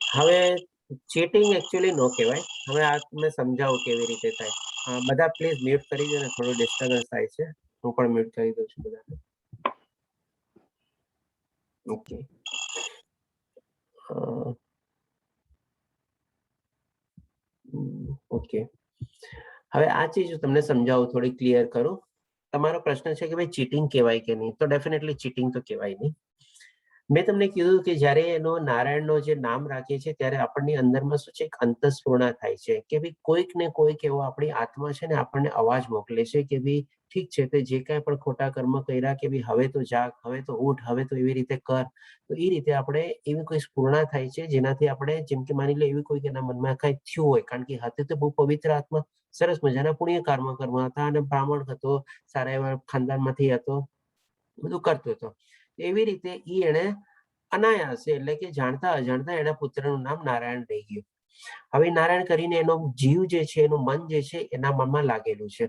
હવે ચીટિંગ એકચ્યુઅલી નો કહેવાય. હવે આ તમને સમજાવું કેવી રીતે થાય. બધા પ્લીઝ મ્યુટ કરી દો ને, થોડું ડિસ્ટર્બન્સ થાય છે. હું પણ મ્યુટ કરી દઉં છું બધાને. ઓકે. ઓકે, હવે આ ચીજ તમને સમજાવું, થોડી ક્લિયર કરું. તમારો પ્રશ્ન છે કે ભાઈ ચીટિંગ કહેવાય કે નહીં, તો ડેફિનેટલી ચીટિંગ તો કહેવાય નહીં. મેં તમને કીધું કે જ્યારે એનો નારાયણનો જે નામ રાખીએ છીએ ત્યારે આપણની અંદરમાં શું છે, એક અંતસ્ફૂર્ણા થાય છે કે ભાઈ કોઈક ને કોઈક એવો આપણી આત્મા છે ને આપણને અવાજ મોકલે છે કે ભાઈ ઠીક છે, તે જે કાંઈ પણ ખોટા કર્મ કર્યા કે ભાઈ હવે તો જાગ, હવે તો ઉઠ, હવે તો એવી રીતે કર. તો એ રીતે આપણે એવી કોઈ સ્ફૂર્ણા થાય છે જેનાથી આપણે, જેમ કે માની લો એવી કોઈ એના મનમાં કઈ થયું હોય, કારણ કે hatte તો બહુ પવિત્ર આત્મા, સરસ મજાના પુણ્ય કર્મ હતા અને બ્રાહ્મણ હતો, સારા એવા ખાનદાનમાંથી હતો, બધું કરતો હતો. એવી રીતે એને અનાયાસે એટલે કે જાણતા અજાણતા એના પુત્રનું નામ નારાયણ રહી ગયું. હવે નારાયણ કરીને એનો જીવ જે છે, એનું મન જે છે એના મનમાં લાગેલું છે.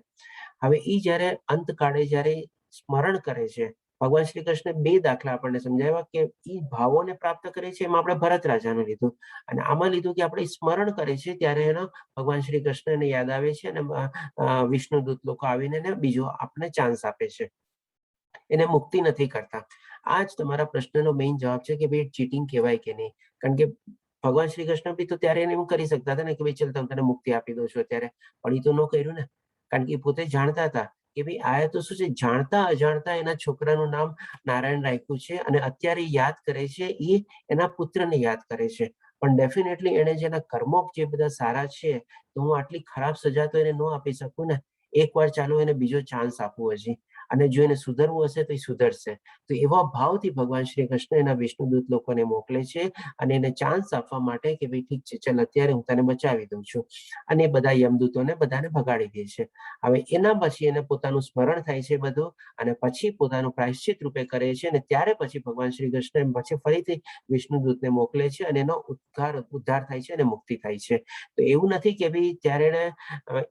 હવે એ જયારે અંતકાળે જયારે સ્મરણ કરે છે, ભગવાન શ્રી કૃષ્ણ બે દાખલા આપણને સમજાવ્યા કે એ ભાવોને પ્રાપ્ત કરે છે. એમાં આપણે ભરત રાજાનું લીધું અને આમાં લીધું કે આપણે સ્મરણ કરે છે ત્યારે એનો ભગવાન શ્રી કૃષ્ણને યાદ આવે છે અને વિષ્ણુદૂત લોકો આવીને એને બીજો આપણે ચાન્સ આપે છે, એને મુક્તિ નથી કરતા. આ જ તમારા પ્રશ્નનો મેઇન જવાબ છે કે ભાઈ ચીટિંગ કહેવાય કે નહીં. કારણ કે ભગવાન શ્રી કૃષ્ણ બી તો ત્યારે એને એવું કરી શકતા હતા ને કે ભાઈ ચલ તને મુક્તિ આપી દઉં છું અત્યારે, પણ એ તો ન કર્યું ને. કારણ કે એ પોતે જાણતા હતા કે ભાઈ આ તો શું છે, જાણતા અજાણતા એના છોકરાનું નામ નારાયણ રાખ્યું છે અને અત્યારે યાદ કરે છે, એ એના પુત્રને યાદ કરે છે. પણ ડેફિનેટલી એને જેના કર્મો જે બધા સારા છે, તો હું આટલી ખરાબ સજા તો એને ન આપી શકું ને. એકવાર ચાલો એને બીજો ચાન્સ આપવો હજી, અને જો એને સુધરવું હશે તો એ સુધરશે. તો એવા ભાવથી ભગવાન શ્રી કૃષ્ણ એના વિષ્ણુદૂત લોકોને મોકલે છે અને એને ચાન્સ આપવા માટે કે ભાઈ ઠીક છે, ચાલ અત્યારે હું તને બચાવી દઉં છું. અને એ બધા યમદૂતોને બધાને ભગાડી દે છે. હવે એના પછી એને પોતાનું સ્મરણ થાય છે બધું, અને પછી પોતાનું પ્રાયશ્ચિત રૂપે કરે છે. અને ત્યારે પછી ભગવાન શ્રી કૃષ્ણ પછી ફરીથી વિષ્ણુદૂતને મોકલે છે અને એનો ઉદ્ધાર થાય છે અને મુક્તિ થાય છે. તો એવું નથી કે ભાઈ ત્યારે એને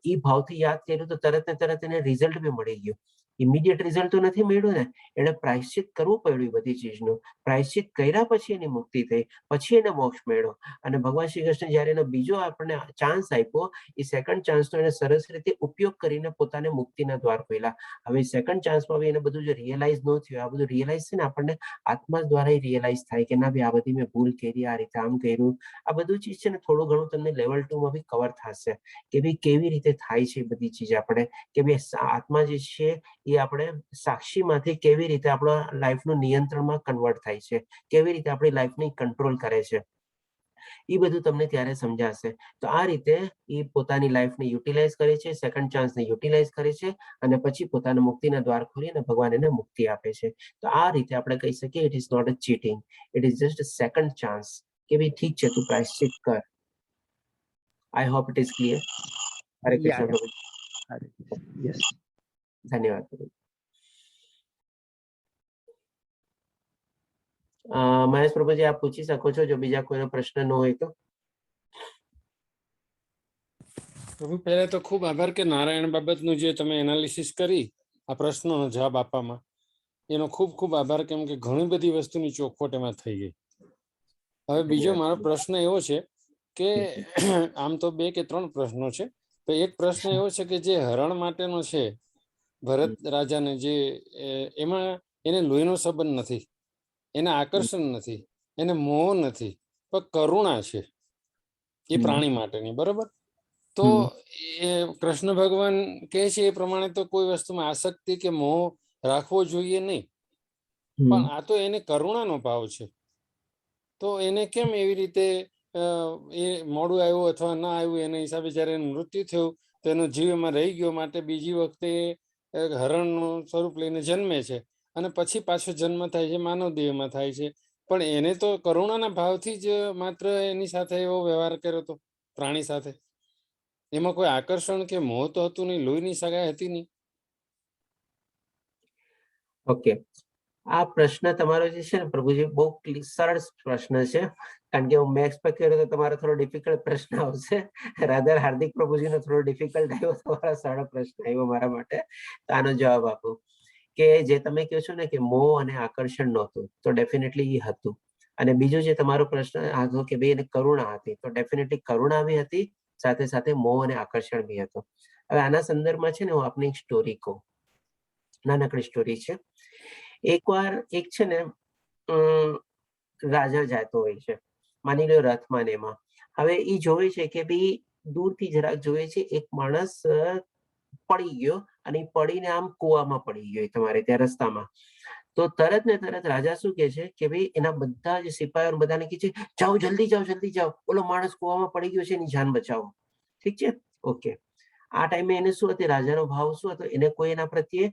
એ ભાવથી યાદ કર્યું તો તરત ને તરત એને રિઝલ્ટ બી મળી ગયું. ઇમિડિયેટ રિઝલ્ટ તો નથી મળ્યું ને, એને પ્રાયશ્ચિત કરવું પડ્યું બધી ચીજનું. પ્રાયશ્ચિત કર્યા પછી એની મુક્તિ થઈ, પછી એને મોક્ષ મળ્યો. અને ભગવાન શ્રી કૃષ્ણ જયારે એનો બીજો આપણને ચાન્સ આપ્યો, એ સેકન્ડ ચાન્સનો એને સરસ રીતે ઉપયોગ કરીને પોતાને મુક્તિના દ્વાર ખોલ્યા. હવે સેકન્ડ ચાન્સમાં બી એને બધું જે રિયલાઇઝ ન થયું, આ બધું રિયલાઇઝ છે ને આપણને આત્મા દ્વારા રિયલાઇઝ થાય કે ના ભાઈ આ બધી મેં ભૂલ કરી, આ રીતે આમ કર્યું. આ બધું ચીજ છે ને થોડું ઘણું તમને લેવલ 2 માં બી કવર થશે કે ભાઈ કેવી રીતે થાય છે એ બધી ચીજ. આપણે કે ભાઈ આત્મા જે છે એ આપણે સાક્ષીમાંથી કેવી રીતે આપણા લાઈફનું નિયંત્રણમાં કન્વર્ટ થાય છે, કેવી રીતે આપણી લાઈફને કંટ્રોલ કરે છે, એ બધું તમને ત્યારે સમજાશે. તો આ રીતે એ પોતાની લાઈફને યુટિલાઇઝ કરે છે, સેકન્ડ ચાન્સને યુટિલાઇઝ કરે છે, અને પછી પોતાના મુક્તિના દ્વાર ખોલી અને ભગવાન એને મુક્તિ આપે છે. તો આ રીતે આપણે કહી શકીએ it is not a cheating, it is just a second chance કે ભાઈ ઠીક છે તું પ્રાયશ્ચિત કર. I hope it is clear. Hare Krishna પ્રભુ. યસ. ધન્યવાદ પ્રભુ. મહેશ પ્રભુજી આપ પૂછી શકો છો જો બીજા કોઈનો પ્રશ્ન ન હોય તો. પ્રભુ પહેલા તો ખૂબ આભાર કે નારાયણ બાબતનું જે તમે એનાલિસિસ કરી આ પ્રશ્નોનો જવાબ આપવામાં, એનો ખૂબ ખૂબ આભાર, કેમ કે ઘણી બધી વસ્તુની ચોખવટ એમાં થઈ ગઈ. હવે બીજો મારો પ્રશ્ન એવો છે કે આમ તો 2 કે 3 પ્રશ્નો છે. તો એક પ્રશ્ન એવો છે કે જે હરણ માટેનો છે ભરત રાજાને, જે એમાં એને લોહીનો સંબંધ નથી, એને આકર્ષણ નથી, એને મોહ નથી, પણ કરુણા છે એ પ્રાણી માટેની, બરોબર? તો એ કૃષ્ણ ભગવાન કહે છે એ પ્રમાણે તો કોઈ વસ્તુમાં આસક્તિ કે મોહ રાખવો જોઈએ નહીં, પણ આ તો એને કરુણાનો ભાવ છે. તો એને કેમ એવી રીતે એ મોડું આવ્યું અથવા ના આવ્યું એના હિસાબે જ્યારે એનું મૃત્યુ થયું તો એનો જીવ એમાં રહી ગયો, માટે બીજી વખતે હરણનું સ્વરૂપ લઈને જન્મે છે અને પછી પાછો જન્મ થાય છે, માનવ દેહમાં થાય છે. પણ એને તો કરુણાના ભાવથી જ માત્ર એની સાથે એવો વ્યવહાર કર્યો હતો પ્રાણી સાથે. એમાં કોઈ આકર્ષણ કે મોહ તો હતું નહીં, લોહીની સગાઈ હતી નહીં. ઓકે, આ પ્રશ્ન તમારો જે છે ને પ્રભુજી બહુ સરળ પ્રશ્ન છે, કારણ કે હું એક્સપેક્ટ કર્યો તો તમારો થોડો ડિફિકલ્ટ પ્રશ્ન આવશે. રાધર હાર્દિક પ્રભુજીનો થોડો ડિફિકલ્ટ આવ્યો, તમારો સરળ પ્રશ્ન આવ્યો મારા માટે. તો આનો જવાબ આપો કે જે તમે કહો છો ને કે મોહ અને આકર્ષણ નહોતું, તો ડેફિનેટલી એ હતું. અને બીજો જે તમારો પ્રશ્ન હતો કે ભાઈ એને કરુણા હતી, તો ડેફિનેટલી કરુણા બી હતી, સાથે સાથે મોહ અને આકર્ષણ બી હતો. હવે આના સંદર્ભમાં છે ને હું આપની એક સ્ટોરી કહું, નાનકડી સ્ટોરી છે. એકવાર એક છે ને રાજા જાતો હોય છે, માની લો રથમાં ને એમાં. હવે એ જોવે છે કે ભાઈ દૂરથી જરાક જોવે છે એક માણસ પડી ગયો, અને પડીને આમ કૂવામાં પડી ગયો તમારે ત્યાં રસ્તામાં. તો તરત ને તરત રાજા શું કે છે કે ભાઈ એના બધા જ સિપાહીઓ બધાને કહે છે જાઓ જલ્દી જાઓ જલ્દી જાઓ, ઓલો માણસ કૂવામાં પડી ગયો છે એની જાન બચાવો. ઠીક છે, ઓકે. આ ટાઈમે એને શું હતું, રાજાનો ભાવ શું હતો, એને કોઈ એના પ્રત્યે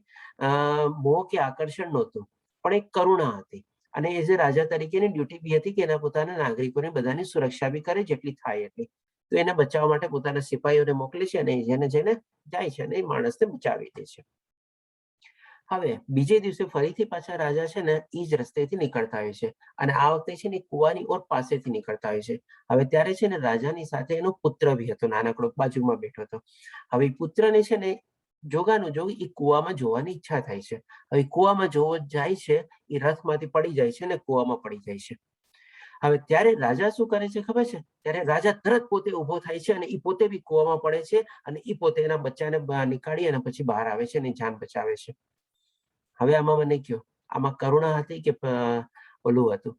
મોહ કે આકર્ષણ નહોતું, પણ એક કરુણા હતી. અને એઝ એ રાજા તરીકેની ડ્યુટી બી હતી કે એના પોતાના નાગરિકોને બધાની સુરક્ષા બી કરે જેટલી થાય એટલી. તો એને બચાવવા માટે પોતાના સિપાહીઓને મોકલે છે અને જેને જેને જાય છે અને એ માણસને બચાવી દે છે. હવે બીજે દિવસે ફરીથી પાછા રાજા છે ને એ જ રસ્તેથી નીકળતા હોય છે, અને આ વખતે છે ને કુવાની ઓર પાસેથી નીકળતા હોય છે. હવે ત્યારે છે ને રાજાની સાથે એનો પુત્ર બી હતો, નાનકડો બાજુમાં બેઠો હતો. હવે પુત્રને છે ને જોગાનું જોગ એ કુવામાં જોવાની ઈચ્છા થાય છે. હવે કુવામાં જોવો જાય છે, એ રથમાંથી પડી જાય છે અને કુવામાં પડી જાય છે. હવે ત્યારે રાજા શું કરે છે ખબર છે, ત્યારે રાજા તરત પોતે ઉભો થાય છે અને એ પોતે બી કુવામાં પડે છે, અને એ પોતે એના બચ્ચાને બહાર નીકાળી અને પછી બહાર આવે છે અને જાન બચાવે છે. હવે આમાં મને કયો, આમાં કરુણા હતી કે ઓલું હતું,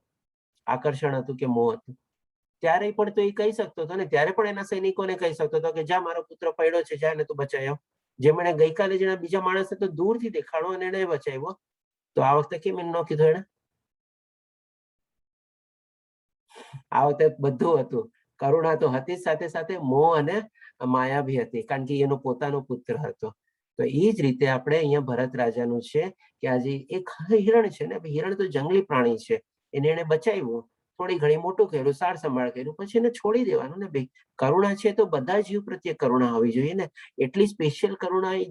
આકર્ષણ હતું કે મોહ હતું? ત્યારે પણ તો એ કહી શકતો હતો ને, ત્યારે પણ એના સૈનિકોને કહી શકતો હતો કે જા મારો પુત્ર પડ્યો છે, જા ને તું બચાયો. જેમ એણે ગઈકાલે જેના બીજા માણસને તો દૂરથી દેખાડો અને એને બચાવ્યો, તો આ વખતે કેમ એને ન કીધું એને? આ વખતે બધું હતું, કરુણા તો હતી, સાથે સાથે મોહ અને માયા બી હતી, કારણ કે એનો પોતાનો પુત્ર હતો. તો એ જ રીતે આપણે અહીંયા ભરત રાજાનું છે કે આજે એક હિરણ છે ને, હિરણ તો જંગલી પ્રાણી છે, એને બચાવ્યું, થોડી ઘણી મોટું કર્યું, સાર સંભાળ કર્યું, પછી એને છોડી દેવાનું ને ભાઈ. કરુણા છે તો બધા જીવ પ્રત્યે કરુણા હોવી જોઈએ ને. એટલી સ્પેશિયલ કરુણા એ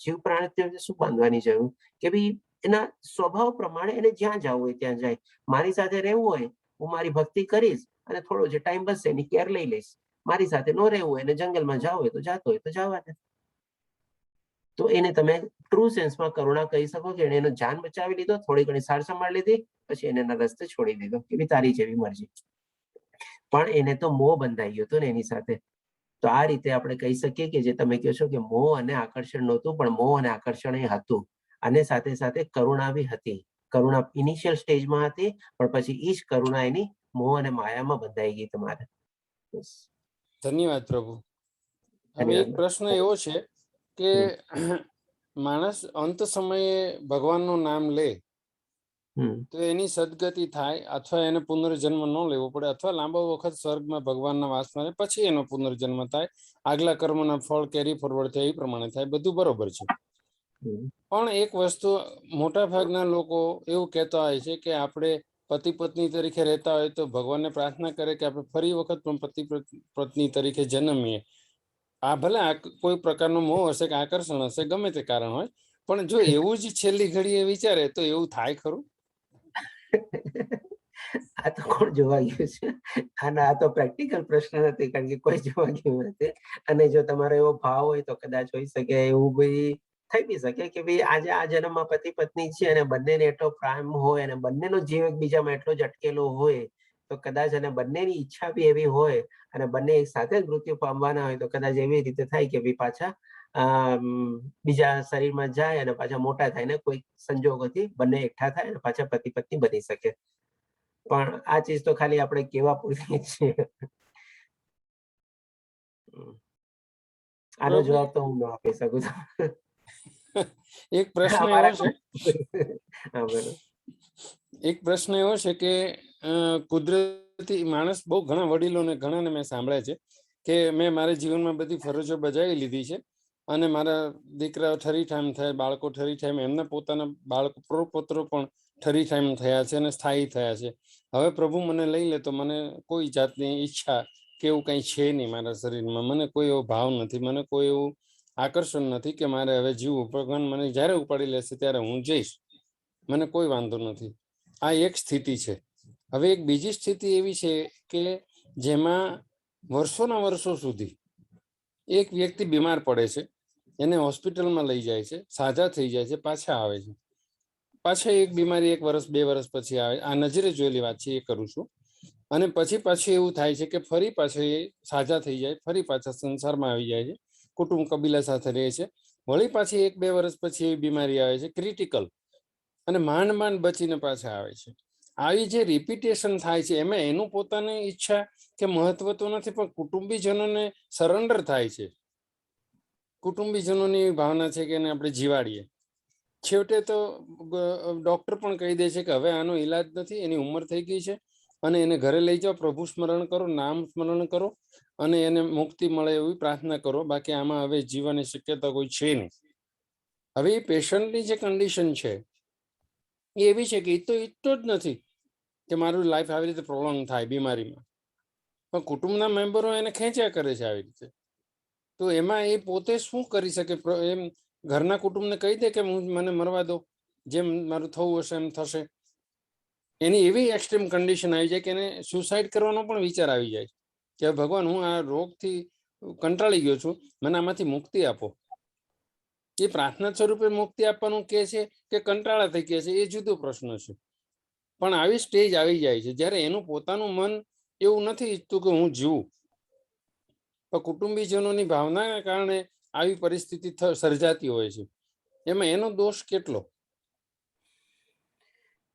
જીવ પ્રાણી શું બાંધવાની જરૂર કે ભાઈ એના સ્વભાવ પ્રમાણે એને જ્યાં જવું હોય ત્યાં જાય. મારી સાથે રહેવું હોય, હું મારી ભક્તિ કરીશ અને થોડો જે ટાઈમ બચશે એની કેર લઈ લઈશ. મારી સાથે ન રહેવું હોય, એને જંગલમાં જવું હોય તો જાતો હોય તો જવા દે. તો એને તમે ટ્રુ સેન્સમાં કરુણા કહી શકો કે એને એનો જાન બચાવી લીધો, થોડી ઘણી સાર સંભાળ લીધી, પછી એને એના રસ્તે છોડી દીધો કે તારી જેવી મરજી. પણ એને તો મોહ બંધાઈ ગયો હતો ને એની સાથે. તો આ રીતે આપણે કહી શકીએ કે જે તમે કહો છો કે મોહ અને આકર્ષણ નહોતું, પણ મોહ અને આકર્ષણ એ હતું. અને સાથે સાથે કરુણા બી હતી. કરુણા ઇનિશિયલ સ્ટેજમાં હતી, પણ પછી ઈ જ કરુણા એની મોહ અને માયામાં બંધાઈ ગઈ તમારે. ધન્યવાદ પ્રભુ. હવે એક પ્રશ્ન એવો છે કે માણસ અંત સમયે ભગવાનનું નામ લે તો એની સદગતિ થાય, અથવા એને પુનર્જન્મ ન લેવો પડે, અથવા લાંબો વખત સ્વર્ગમાં ભગવાનના વાસમાં રહે, પછી એનો પુનર્જન્મ થાય, આગલા કર્મના ફળ કેરી ફોરવર્ડ થાય, એ પ્રમાણે થાય, બધું બરોબર છે. પણ એક વસ્તુ મોટા ભાગના લોકો એવું કહેતા હોય છે કે આપણે પતિ પત્ની તરીકે રહેતા હોય તો ભગવાનને પ્રાર્થના કરે કે આપણે ફરી વખત પણ પતિ પત્ની તરીકે જન્મીએ. આ ભલે કોઈ પ્રકારનો મોહ હશે કે આકર્ષણ હશે, ગમે તે કારણ હોય, પણ જો એવું જ છેલ્લી ઘડીએ વિચારે તો એવું થાય ખરું? આ તો કોણ જોવા ગયું છે? આ તો પ્રેક્ટિકલ પ્રશ્ન નથી, કારણ કે કોઈ જોવા ગયું નથી. અને જો તમારો એવો ભાવ હોય તો કદાચ હોઈ શકે, એવું ભાઈ થઈ બી શકે કે ભાઈ આજે આ જન્મમાં પતિ પત્ની છે અને બંનેને એટલો પ્રેમ હોય અને બંનેનો જીવ એકબીજામાં એટલો જ અટકેલો હોય, તો કદાચ અને બંનેની ઈચ્છા બી એવી હોય અને બંને એક સાથે જ મૃત્યુ પામવાના હોય, તો કદાચ એવી રીતે થાય કે ભાઈ પાછા બીજા શરીરમાં જાય અને પાછા મોટા થાય ને કોઈ સંજોગોથી બંને એકઠા થાય અને પાછા પતિ પત્ની બની શકે. પણ આ ચીજ તો ખાલી આપણે કેવા પૂરતી છે. આનો જવાબ તો હું ન આપી શકું. એક પ્રશ્ન એવો છે એક પ્રશ્ન એવો છે કે કુદરતી માણસ બહુ ઘણા વડીલોને ઘણાને મેં સાંભળ્યા છે કે મેં મારા જીવનમાં બધી ફરજો બજાવી લીધી છે અને મારા દીકરાઓ ઠરીઠામ થાય, બાળકો ઠરીઠામ, એમના પોતાના બાળકો પ્રપુત્રો પણ ઠરીઠામ થયા છે અને સ્થાયી થયા છે. હવે પ્રભુ મને લઈ લે તો મને કોઈ જાતની ઈચ્છા કે એવું કંઈ છે નહીં મારા શરીરમાં, મને કોઈ એવો ભાવ નથી, મને કોઈ એવું આકર્ષણ નથી કે મારે હવે જીવવું. ભગવાન મને જ્યારે ઉપાડી લેશે ત્યારે હું જઈશ, મને કોઈ વાંધો નથી. આ એક સ્થિતિ છે. હવે એક બીજી સ્થિતિ એવી છે કે જેમાં વર્ષોના વર્ષો સુધી એક વ્યક્તિ બીમાર પડે છે, એને હોસ્પિટલમાં લઈ જાય છે, સાજા થઈ જાય છે, પાછા આવે છે, પાછા એક બીમારી 1 વર્ષ 2 વર્ષ પછી આવે. આ નજરે જોયેલી વાત છે, એ કરું છું. અને પછી પાછું એવું થાય છે કે ફરી પાછા એ સાજા થઈ જાય, ફરી પાછા સંસારમાં આવી જાય છે, કુટુંબ કબીલા સાથે રહે છે, વળી પાછી 1-2 વર્ષ પછી એવી બીમારી આવે છે ક્રિટિકલ, અને માંડ માંડ બચીને પાછા આવે છે. આવી જે રિપીટેશન થાય છે એમાં એનું પોતાની ઈચ્છા કે મહત્વ તો નથી, પણ કુટુંબીજનોને સરેન્ડર થાય છે. કુટુંબીજનોની ભાવના છે કે એને આપણે જીવાડીએ. છેવટે તો ડોક્ટર પણ કહી દે છે કે હવે આનો ઈલાજ નથી, એની ઉંમર થઈ ગઈ છે અને એને ઘરે લઈ જાઓ, પ્રભુ સ્મરણ કરો, નામ સ્મરણ કરો અને એને મુક્તિ મળે એવી પ્રાર્થના કરો, બાકી આમાં હવે જીવવાની શક્યતા કોઈ છે નહીં. હવે એ પેશન્ટની જે કન્ડિશન છે એ એવી છે કે ઈચ્છતો જ નથી કે મારું લાઈફ આવી રીતે પ્રોલોંગ થાય બીમારીમાં, પણ કુટુંબના મેમ્બરો એને ખેંચ્યા કરે છે આવી રીતે. તો એમાં એ પોતે શું કરી શકે? એમ ઘરના કુટુંબને કહી દે કે મને મરવા દો, જેમ મારું થવું હશે એમ થશે. એની એવી એક્સ્ટ્રીમ કન્ડિશન આવી જાય કે એને સુસાઇડ કરવાનો પણ વિચાર આવી જાય કે ભગવાન, હું આ રોગથી કંટાળી ગયો છું, મને આમાંથી મુક્તિ આપો. એ પ્રાર્થના સ્વરૂપે મુક્તિ આપવાનું કે છે કે કંટાળા થઈ ગયા છે, એ જુદો પ્રશ્ન છે. પણ આવી સ્ટેજ આવી જાય છે જ્યારે એનું પોતાનું મન એવું નથી ઈચ્છતું કે હું જીવું, પણ કુટુંબીજનોની ભાવનાના કારણે આવી પરિસ્થિતિ સર્જાતી હોય છે. એમાં એનો દોષ કેટલો?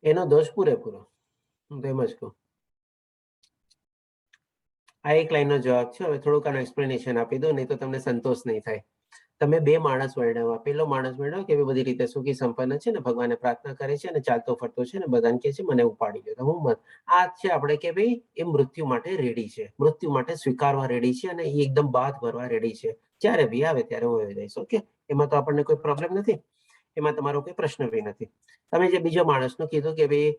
એનો દોષ પૂરેપૂરો, હું તો એમ જ કહું. આ એક લાઈનનો જવાબ છે. હવે થોડુંક આનું એક્સપ્લેનેશન આપી દો, નહીં તો તમને સંતોષ નહીં થાય. તમે બે માણસ વર્ણવ્યા. પેલો માણસ વર્ણવ્યો કેવી બધી રીતે સુખી સંપન્ન છે ને ભગવાનને પ્રાર્થના કરે છે અને ચાલતો ફરતો છે ને બધાને કહે છે મને ઉપાડી લો. તો હું આ છે આપણે કે ભાઈ એ મૃત્યુ માટે રેડી છે, મૃત્યુ માટે સ્વીકારવા રેડી છે અને એ એકદમ બાદ ભરવા રેડી છે. જ્યારે બી આવે ત્યારે હું આવી જઈશ. ઓકે, એમાં તો આપણને કોઈ પ્રોબ્લેમ નથી, એમાં તમારો કોઈ પ્રશ્ન બી નથી. તમે જે બીજો માણસનું કીધું કે ભાઈ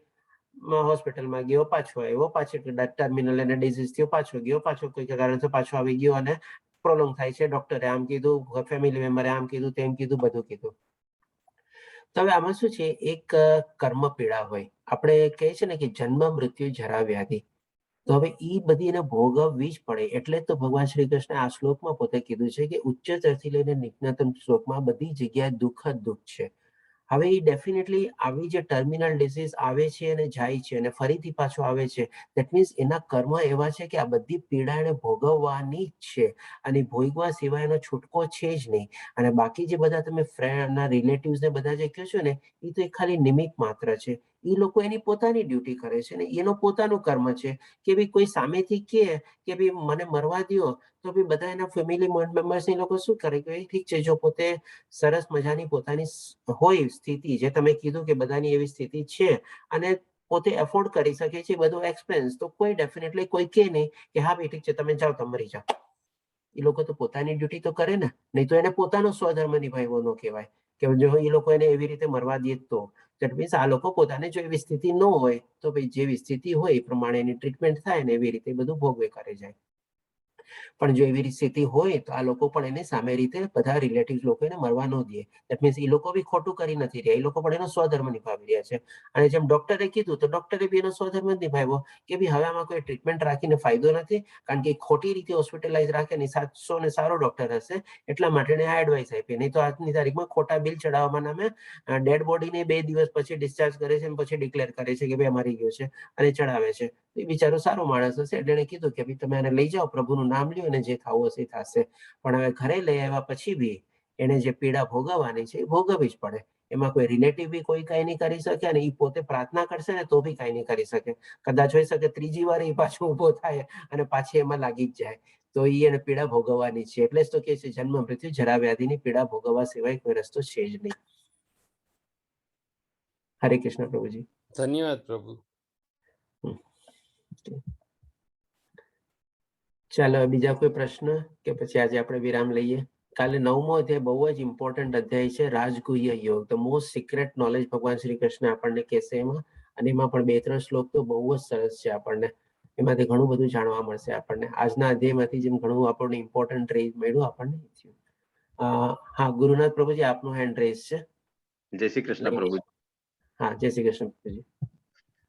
હોસ્પિટલમાં ગયો, પાછો આવ્યો, પાછો ટર્મિનલ અને ડિઝીઝ થયો, પાછો ગયો, પાછો કોઈ કારણથી પાછો આવી ગયો અને પ્રોલોંગ થાય છે. ડોક્ટરે આમ કીધું, ફેમિલી મેમ્બરે આમ કીધું, તેમ કીધું, બધું કીધું. તો હવે આમાં શું છે, એક કર્મ પીડા હોય. આપણે કહે છે ને કે જન્મ મૃત્યુ જરા વ્યાધિ. તો હવે એ બધી એને ભોગવવી જ પડે. એટલે તો ભગવાન શ્રી કૃષ્ણ આ શ્લોકમાં પોતે કીધું છે કે ઉચ્ચતરથી લઈને નિમ્નતમ શ્લોકમાં બધી જગ્યાએ દુઃખ જ દુઃખ છે. હવે એ ડેફિનેટલી આવી જે ટર્મિનલ ડિસીઝ આવે છે અને જાય છે અને ફરીથી પાછો આવે છે, દેટ મીન્સ એના કર્મ એવા છે કે આ બધી પીડા એને ભોગવવાની જ છે અને ભોગવા સિવાય એનો છૂટકો છે જ નહીં. અને બાકી જે બધા તમે ફ્રેન્ડ, રિલેટિવ્સ ને બધા જે કહો છો ને, એ તો ખાલી નિમિત્ત માત્ર છે. એ લોકો એની પોતાની ડ્યુટી કરે છે ને એનો પોતાનું કર્મ છે કે ભાઈ કોઈ સામેથી કહે કે ભાઈ મને મરવા દો, તો ભાઈ બધા એના ફેમિલી મેમ્બર્સ એ લોકો શું કરે કે ઠીક છે, જો પોતે સરસ મજાની પોતાની હોય સ્થિતિ, જે તમે કીધું કે બધાની એવી સ્થિતિ છે અને પોતે એફોર્ડ કરી શકે છે બધું એક્સપેન્સ, તો કોઈ ડેફિનેટલી કોઈ કહે નહીં કે હા ભાઈ ઠીક છે તમે જાઓ, તમે મરી જાઓ. એ લોકો તો પોતાની ડ્યુટી તો કરે ને, નહીં તો એને પોતાનો સ્વધર્મ નિભાવ્યો ન કહેવાય કે જો એ લોકો એને એવી રીતે મરવા દે તો. દેટ મીન્સ આ લોકો પોતાને જો એવી સ્થિતિ ન હોય તો ભાઈ જેવી સ્થિતિ હોય એ પ્રમાણે એની ટ્રીટમેન્ટ થાય ને એવી રીતે બધું ભોગવે કરે જાય. પણ જો એવી સ્થિતિ હોય તો આ લોકો પણ એને સામે રીતે બધા રિલેટિવ લોકો એને મરવા ન દે. દેટ મીન્સ એ લોકો બી ખોટું કરી નથી રહ્યા, એ લોકો પણ એનો સ્વધર્મ નિભાવી રહ્યા છે. અને જેમ ડોક્ટરે કીધું તો ડોક્ટરે બી એનો સ્વધર્મ જ નિભાવ્યો કે ભાઈ હવે આમાં કોઈ ટ્રીટમેન્ટ રાખીને ફાયદો નથી, કારણ કે ખોટી રીતે હોસ્પિટલાઇઝ રાખે ને 700 ને સારો ડોક્ટર હશે એટલા માટે એને આ એડવાઇસ આપી. નહીં તો આજની તારીખમાં ખોટા બિલ ચડાવવા નામે ડેડ બોડીને 2 દિવસ પછી ડિસ્ચાર્જ કરે છે અને પછી ડિક્લેર કરે છે કે ભાઈ મરી ગયો છે અને ચડાવે છે. એ બિચારો સારો માણસ હશે એટલે એને કીધું કે ભાઈ તમે આને લઈ જાઓ, પ્રભુનું નામ લ્યો અને જે થવું હશે એ થશે. પણ હવે ઘરે લઈ આવ્યા પછી બી એને જે પીડા ભોગવવાની છે એ ભોગવવી જ પડે. એમાં કોઈ રિલેટિવ બી કોઈ કઈ નહીં કરી શકે અને એ પોતે પ્રાર્થના કરશે ને તો બી કઈ નહીં કરી શકે. કદાચ હોઈ શકે ત્રીજી વાર એ પાછો ઉભો થાય અને પાછી એમાં લાગી જ જાય, તો એ એને પીડા ભોગવવાની છે. એટલે જ તો કે છે જન્મ મૃત્યુ જરા વ્યાધિની પીડા ભોગવવા સિવાય કોઈ રસ્તો છે જ નહીં. હરે કૃષ્ણ પ્રભુજી. ધન્યવાદ પ્રભુ. ચાલો બીજા કોઈ પ્રશ્ન કે પછી આજે આપણે વિરામ લઈએ. કાલે 9મો અધ્યાય બહુ જ ઇમ્પોર્ટન્ટ અધ્યાય છે, રાજગુહ્ય યોગ, ધ મોસ્ટ સિક્રેટ નોલેજ ભગવાન શ્રી કૃષ્ણ આપણને કહેશે એમાં. અને એમાં પણ 2-3 શ્લોક તો બહુ જ સરસ છે. આપણને એમાંથી ઘણું બધું જાણવા મળશે. આપણને આજના અધ્યાયમાંથી જેમ ઘણું આપણને ઇમ્પોર્ટન્ટ રેઝ મળ્યું આપણને. હા ગુરુનાથ પ્રભુજી, આપનો હેન્ડ રેઝ છે. જય શ્રી કૃષ્ણ પ્રભુ. હા, જય શ્રી કૃષ્ણ પ્રભુજી.